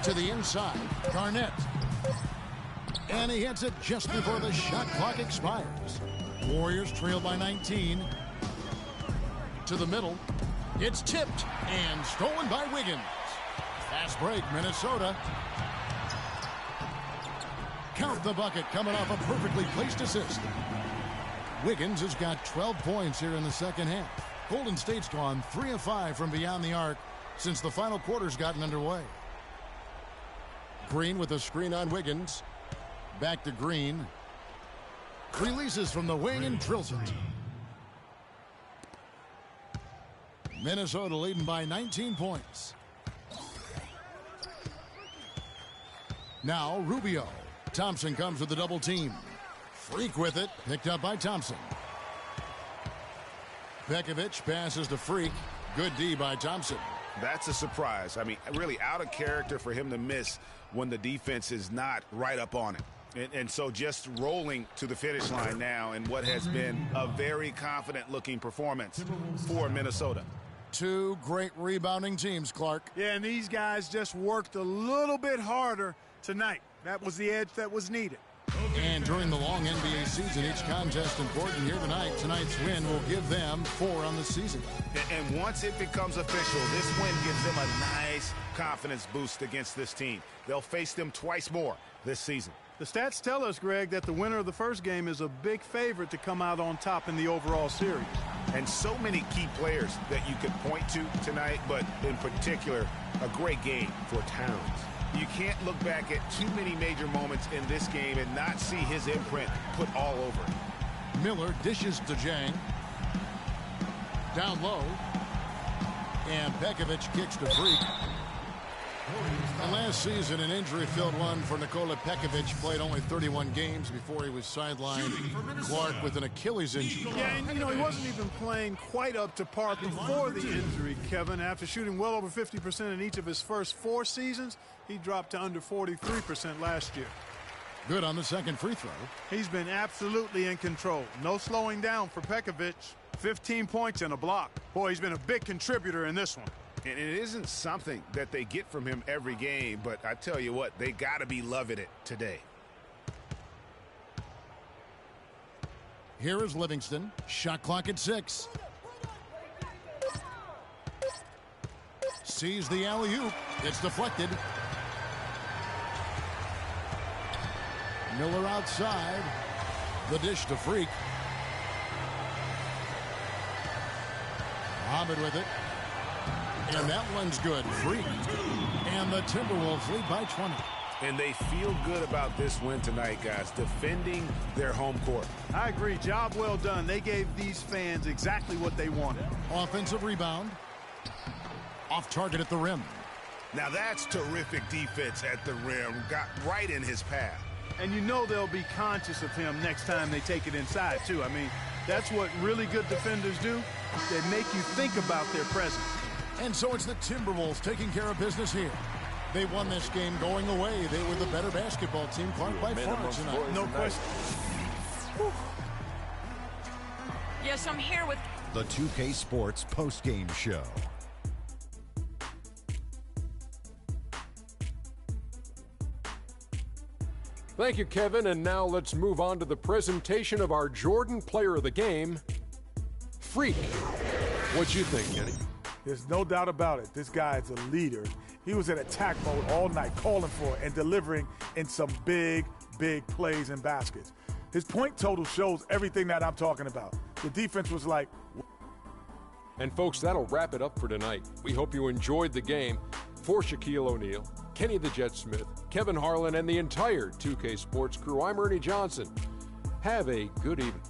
To the inside. Garnett. And he hits it just before the shot clock expires. Warriors trail by 19. To the middle. It's tipped and stolen by Wiggins. Fast break, Minnesota. Count the bucket coming off a perfectly placed assist. Wiggins has got 12 points here in the second half. Golden State's gone 3 of 5 from beyond the arc since the final quarter's gotten underway. Green with a screen on Wiggins. Back to Green. Releases from the wing and drills it. Minnesota leading by 19 points. Now Rubio. Thompson comes with the double team. Freak with it. Picked up by Thompson. Pekovic passes to Freak. Good D by Thompson. That's a surprise. I mean, really out of character for him to miss when the defense is not right up on it. And so just rolling to the finish line now in what has been a very confident-looking performance for Minnesota. Two great rebounding teams, Clark. Yeah, and these guys just worked a little bit harder tonight. That was the edge that was needed. And during the long NBA season, each contest important here tonight. Tonight's win will give them 4 on the season. And once it becomes official, this win gives them a nice confidence boost against this team. They'll face them twice more this season. The stats tell us, Greg, that the winner of the first game is a big favorite to come out on top in the overall series. And so many key players that you could point to tonight, but in particular, a great game for Towns. You can't look back at too many major moments in this game and not see his imprint put all over it. Miller dishes to Jang. Down low. And Pekovic kicks to Freak. And last season, an injury-filled one for Nikola Pekovic. Played only 31 games before he was sidelined. Clark with an Achilles injury. Yeah, and he wasn't even playing quite up to par before the injury, Kevin. After shooting well over 50% in each of his first 4 seasons, he dropped to under 43% last year. Good on the second free throw. He's been absolutely in control. No slowing down for Pekovic. 15 points and a block. Boy, he's been a big contributor in this one. And it isn't something that they get from him every game, but I tell you what, they got to be loving it today. Here is Livingston. Shot clock at 6. Sees the alley-oop. It's deflected. Miller outside. The dish to Freak. Muhammad with it. And that one's good. Freak. And the Timberwolves lead by 20. And they feel good about this win tonight, guys, defending their home court. I agree. Job well done. They gave these fans exactly what they wanted. Offensive rebound. Off target at the rim. Now that's terrific defense at the rim. Got right in his path. And you know they'll be conscious of him next time they take it inside, too. I mean, that's what really good defenders do. They make you think about their presence. And so it's the Timberwolves taking care of business here. They won this game going away. They were the better basketball team, Clark, by far tonight. No question. Yes, I'm here with the 2K Sports post-game show. Thank you, Kevin. And now let's move on to the presentation of our Jordan Player of the Game, Freak. What'd you think, Kenny? There's no doubt about it. This guy is a leader. He was in attack mode all night, calling for it and delivering in some big, big plays and baskets. His point total shows everything that I'm talking about. The defense was like... And folks, that'll wrap it up for tonight. We hope you enjoyed the game. For Shaquille O'Neal, Kenny the Jet Smith, Kevin Harlan, and the entire 2K Sports crew, I'm Ernie Johnson. Have a good evening.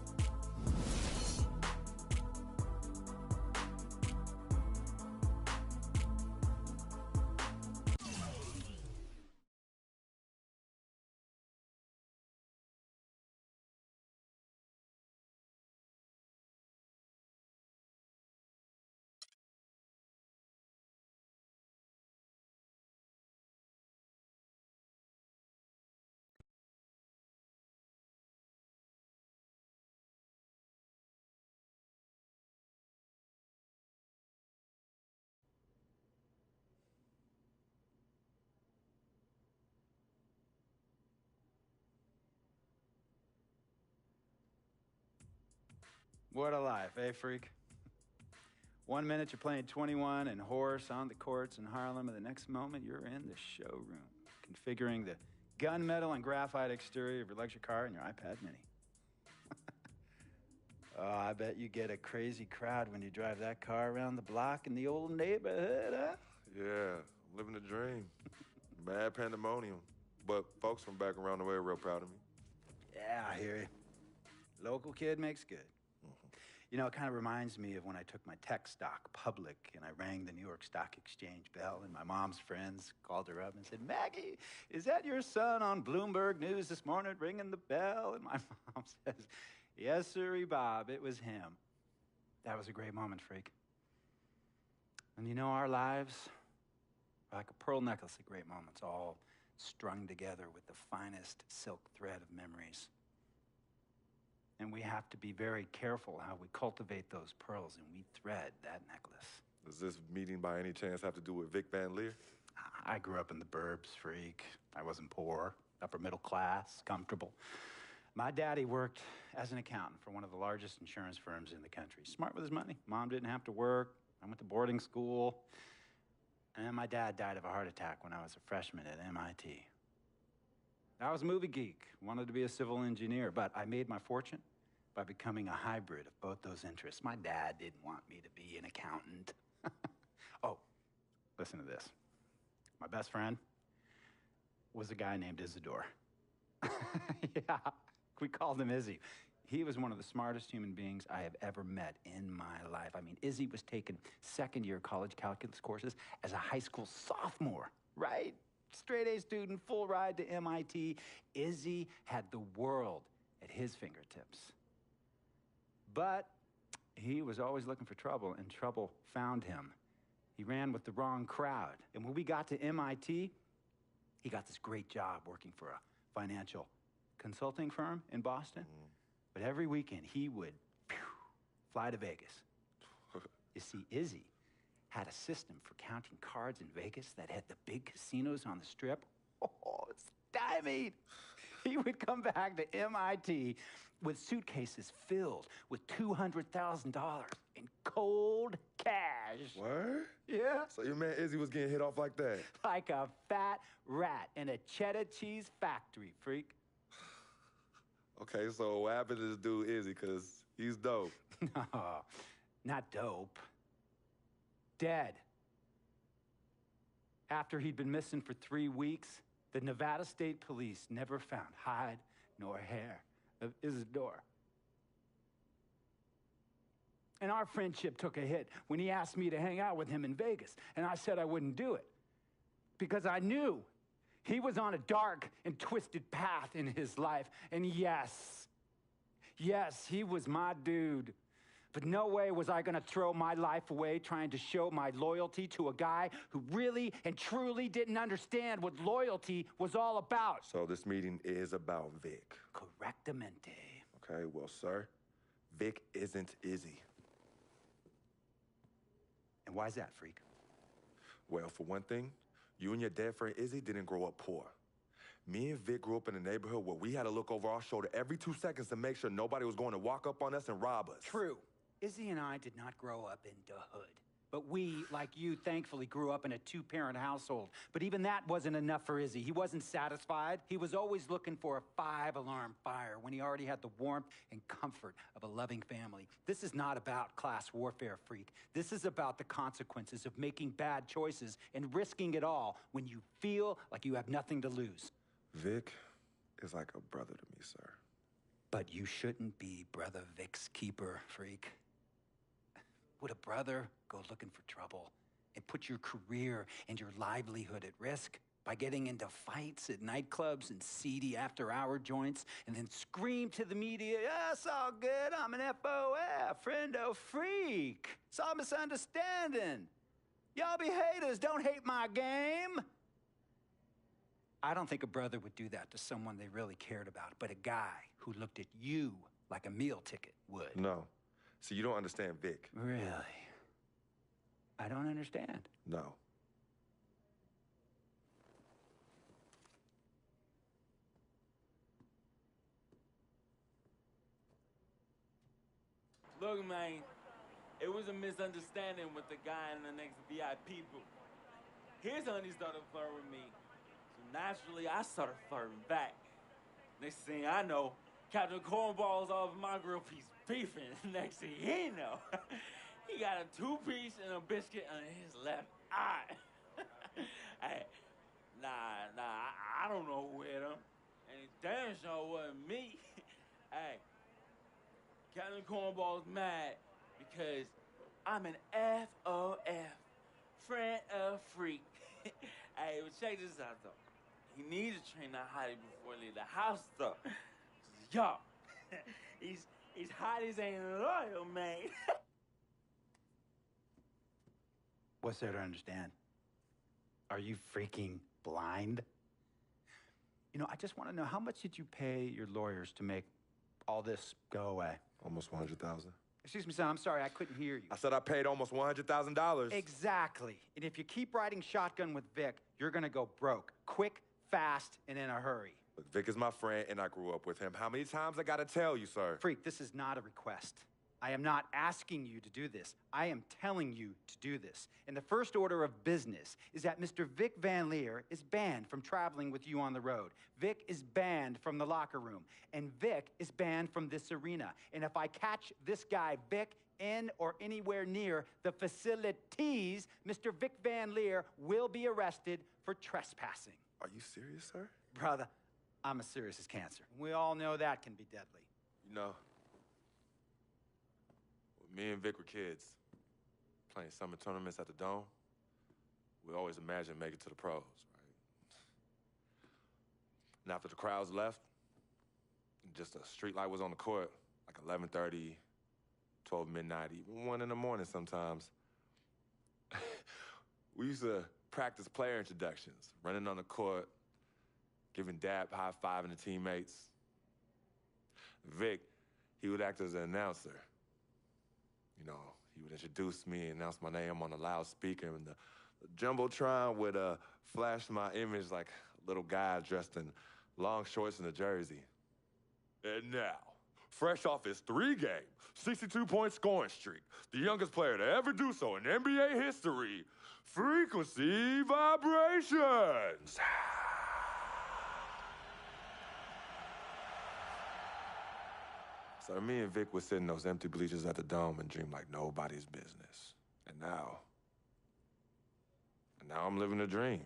What a life, eh, Freak? 1 minute you're playing 21 and horse on the courts in Harlem, and the next moment you're in the showroom, configuring the gunmetal and graphite exterior of your luxury car and your iPad Mini. Oh, I bet you get a crazy crowd when you drive that car around the block in the old neighborhood, huh? Yeah, living the dream. Bad pandemonium. But folks from back around the way are real proud of me. Yeah, I hear you. Local kid makes good. You know, it kind of reminds me of when I took my tech stock public and I rang the New York Stock Exchange bell, and my mom's friends called her up and said, "Maggie, is that your son on Bloomberg News this morning ringing the bell?" And my mom says, "Yes, sirree, Bob, it was him." That was a great moment, Freak. And you know, our lives are like a pearl necklace of great moments, all strung together with the finest silk thread of memories. And we have to be very careful how we cultivate those pearls and we thread that necklace. Does this meeting by any chance have to do with Vic Van Leer? I grew up in the burbs, freak. I wasn't poor, upper middle class, comfortable. My daddy worked as an accountant for one of the largest insurance firms in the country. Smart with his money. Mom didn't have to work. I went to boarding school. And then my dad died of a heart attack when I was a freshman at MIT. I was a movie geek, wanted to be a civil engineer, but I made my fortune by becoming a hybrid of both those interests. My dad didn't want me to be an accountant. Oh, listen to this. My best friend was a guy named Isidore. Yeah, we called him Izzy. He was one of the smartest human beings I have ever met in my life. I mean, Izzy was taking second-year college calculus courses as a high school sophomore, right? Straight-A student, full ride to MIT. Izzy had the world at his fingertips. But he was always looking for trouble, and trouble found him. He ran with the wrong crowd. And when we got to MIT, he got this great job working for a financial consulting firm in Boston. But every weekend, he would fly to Vegas. You see, Izzy had a system for counting cards in Vegas that had the big casinos on the Strip. Oh, stymied. He would come back to MIT with suitcases filled with $200,000 in cold cash. What? Yeah. So your man Izzy was getting hit off like that? Like a fat rat in a cheddar cheese factory, freak. Okay, so what happened to this dude Izzy? Because he's dope. No, not dope. Dead. After he'd been missing for 3 weeks, the Nevada State Police never found hide nor hair of Isidore. And our friendship took a hit when he asked me to hang out with him in Vegas, and I said I wouldn't do it because I knew he was on a dark and twisted path in his life. And yes, he was my dude. But no way was I gonna throw my life away trying to show my loyalty to a guy who really and truly didn't understand what loyalty was all about. So this meeting is about Vic. Correctamente. Okay, well, sir, Vic isn't Izzy. And why's that, freak? Well, for one thing, you and your dead friend Izzy didn't grow up poor. Me and Vic grew up in a neighborhood where we had to look over our shoulder every 2 seconds to make sure nobody was going to walk up on us and rob us. True. Izzy and I did not grow up in the hood. But we, like you, thankfully grew up in a 2-parent household. But even that wasn't enough for Izzy. He wasn't satisfied. He was always looking for a 5-alarm fire when he already had the warmth and comfort of a loving family. This is not about class warfare, freak. This is about the consequences of making bad choices and risking it all when you feel like you have nothing to lose. Vic is like a brother to me, sir. But you shouldn't be Brother Vic's keeper, freak. Would a brother go looking for trouble and put your career and your livelihood at risk by getting into fights at nightclubs and seedy after-hour joints and then scream to the media, "Yeah, it's all good, I'm an FOF, friendo freak. It's all misunderstanding. Y'all be haters, don't hate my game." I don't think a brother would do that to someone they really cared about, but a guy who looked at you like a meal ticket would. No. See, you don't understand Vic. Really? I don't understand. No. Look, man, it was a misunderstanding with the guy in the next VIP booth. His honey started flirting with me, so naturally I started flirting back. Next thing I know, Captain Cornball's off my grill piece beefing. Next thing he know, he got a 2-piece and a biscuit on his left eye. Hey, I don't know who hit him, and it damn sure wasn't me. Hey, Captain Cornball's mad because I'm an FOF, friend of freak. Hey, but check this out though. He needs to train that hottie before he leave the house though. Yo, he's hotties ain't loyal, man. What's there to understand? Are you freaking blind? You know, I just want to know, how much did you pay your lawyers to make all this go away? Almost $100,000. Excuse me, son, I'm sorry, I couldn't hear you. I said I paid almost $100,000. Exactly. And if you keep riding shotgun with Vic, you're gonna go broke. Quick, fast, and in a hurry. But Vic is my friend, and I grew up with him. How many times I gotta tell you, sir? Freak, this is not a request. I am not asking you to do this. I am telling you to do this. And the first order of business is that Mr. Vic Van Leer is banned from traveling with you on the road. Vic is banned from the locker room. And Vic is banned from this arena. And if I catch this guy, Vic, in or anywhere near the facilities, Mr. Vic Van Leer will be arrested for trespassing. Are you serious, sir? Brother, I'm as serious as cancer. We all know that can be deadly. You know, when me and Vic were kids, playing summer tournaments at the Dome, we always imagined making it to the pros, right? And after the crowds left, just a street light was on the court, like 11:30, 12 midnight, even 1 in the morning sometimes. We used to practice player introductions, running on the court, giving dap, high-fiving the teammates. Vic, he would act as an announcer. You know, he would introduce me, announce my name on the loudspeaker, and the Jumbotron would flash my image like a little guy dressed in long shorts and a jersey. And now, fresh off his 3-game, 62-point scoring streak, the youngest player to ever do so in NBA history, Frequency Vibrations. So me and Vic would sit in those empty bleachers at the Dome and dream like nobody's business. And now I'm living a dream.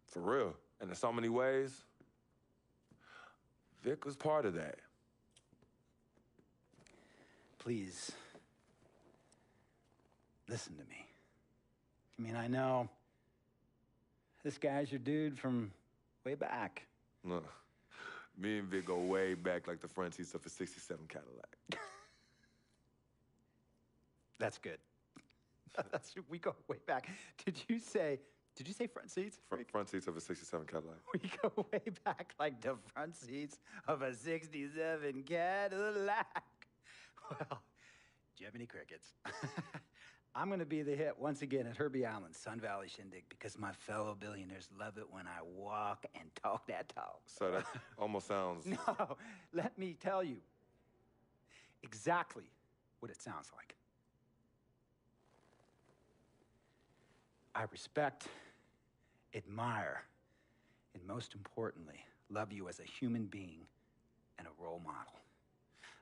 For real. And in so many ways, Vic was part of that. Please, listen to me. I mean, I know this guy's your dude from way back. Look, me and Vic go way back like the front seats of a 67 Cadillac. That's good. We go way back. Did you say front seats? Front seats of a 67 Cadillac. We go way back like the front seats of a 67 Cadillac. Well, Jiminy Crickets. I'm going to be the hit once again at Herbie Allen's Sun Valley Shindig because my fellow billionaires love it when I walk and talk that talk. So that almost sounds... No, let me tell you exactly what it sounds like. I respect, admire, and most importantly, love you as a human being and a role model.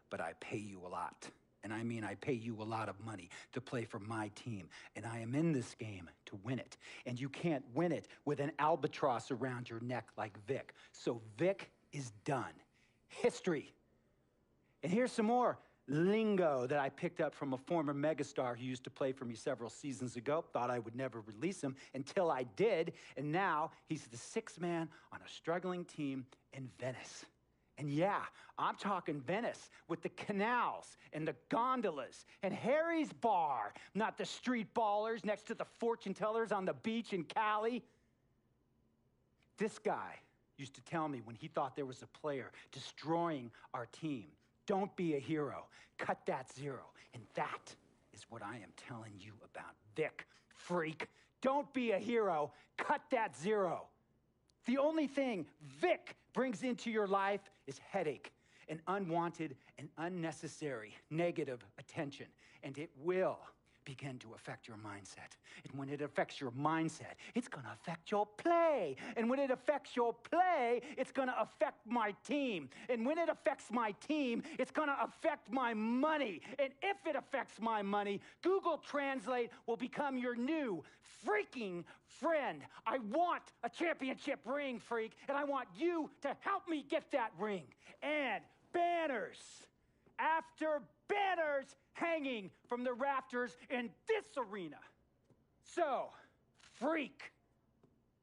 But I pay you a lot. And I mean, I pay you a lot of money to play for my team. And I am in this game to win it. And you can't win it with an albatross around your neck like Vic. So Vic is done. History. And here's some more lingo that I picked up from a former megastar who used to play for me several seasons ago. Thought I would never release him until I did. And now he's the sixth man on a struggling team in Venice. And yeah, I'm talking Venice with the canals and the gondolas and Harry's Bar, not the street ballers next to the fortune tellers on the beach in Cali. This guy used to tell me when he thought there was a player destroying our team, don't be a hero, cut that zero. And that is what I am telling you about Vic, freak. Don't be a hero, cut that zero. The only thing Vic brings into your life is headache and unwanted and unnecessary negative attention. And it will begin to affect your mindset. And when it affects your mindset, it's going to affect your play. And when it affects your play, it's going to affect my team. And when it affects my team, it's going to affect my money. And if it affects my money, Google Translate will become your new freaking friend. I want a championship ring, freak, and I want you to help me get that ring. And banners after banners hanging from the rafters in this arena. So, freak,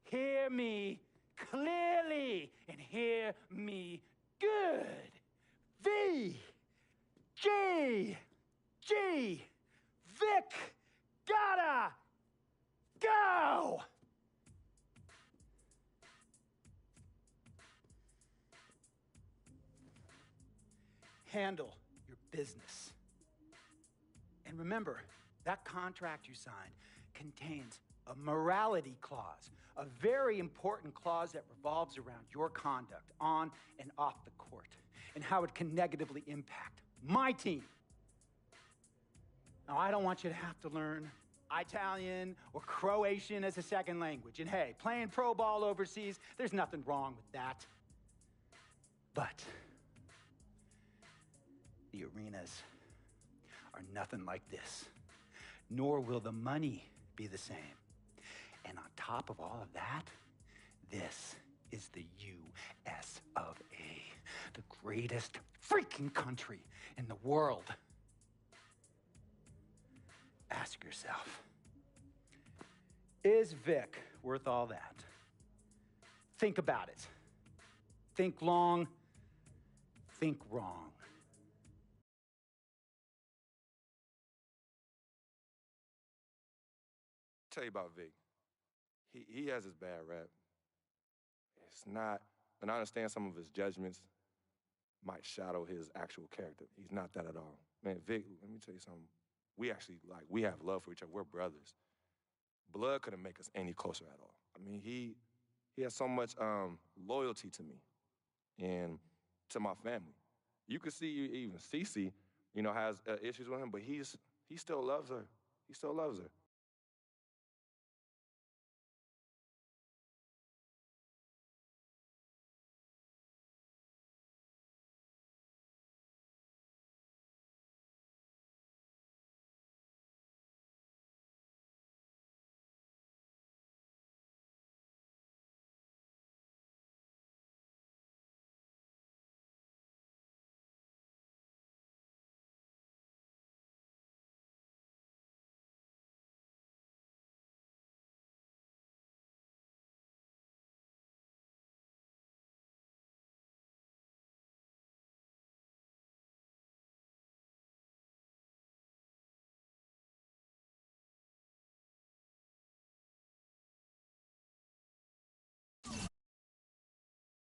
hear me clearly and hear me good. V-G-G, Vic, gotta go! handle your business. And remember, that contract you signed contains a morality clause, a very important clause that revolves around your conduct on and off the court and how it can negatively impact my team. Now, I don't want you to have to learn Italian or Croatian as a second language. And hey, playing pro ball overseas, there's nothing wrong with that. But the arenas are nothing like this, nor will the money be the same. And on top of all of that, this is the U.S. of A., the greatest freaking country in the world. Ask yourself, is Vic worth all that? Think about it. Think long, think wrong. Tell you about Vic. He has his bad rap. It's not, and I understand some of his judgments might shadow his actual character. He's not that at all. Man, Vic, let me tell you something. We have love for each other. We're brothers. Blood couldn't make us any closer at all. I mean, he has so much loyalty to me and to my family. You could see even Cece, has issues with him, but he still loves her. He still loves her.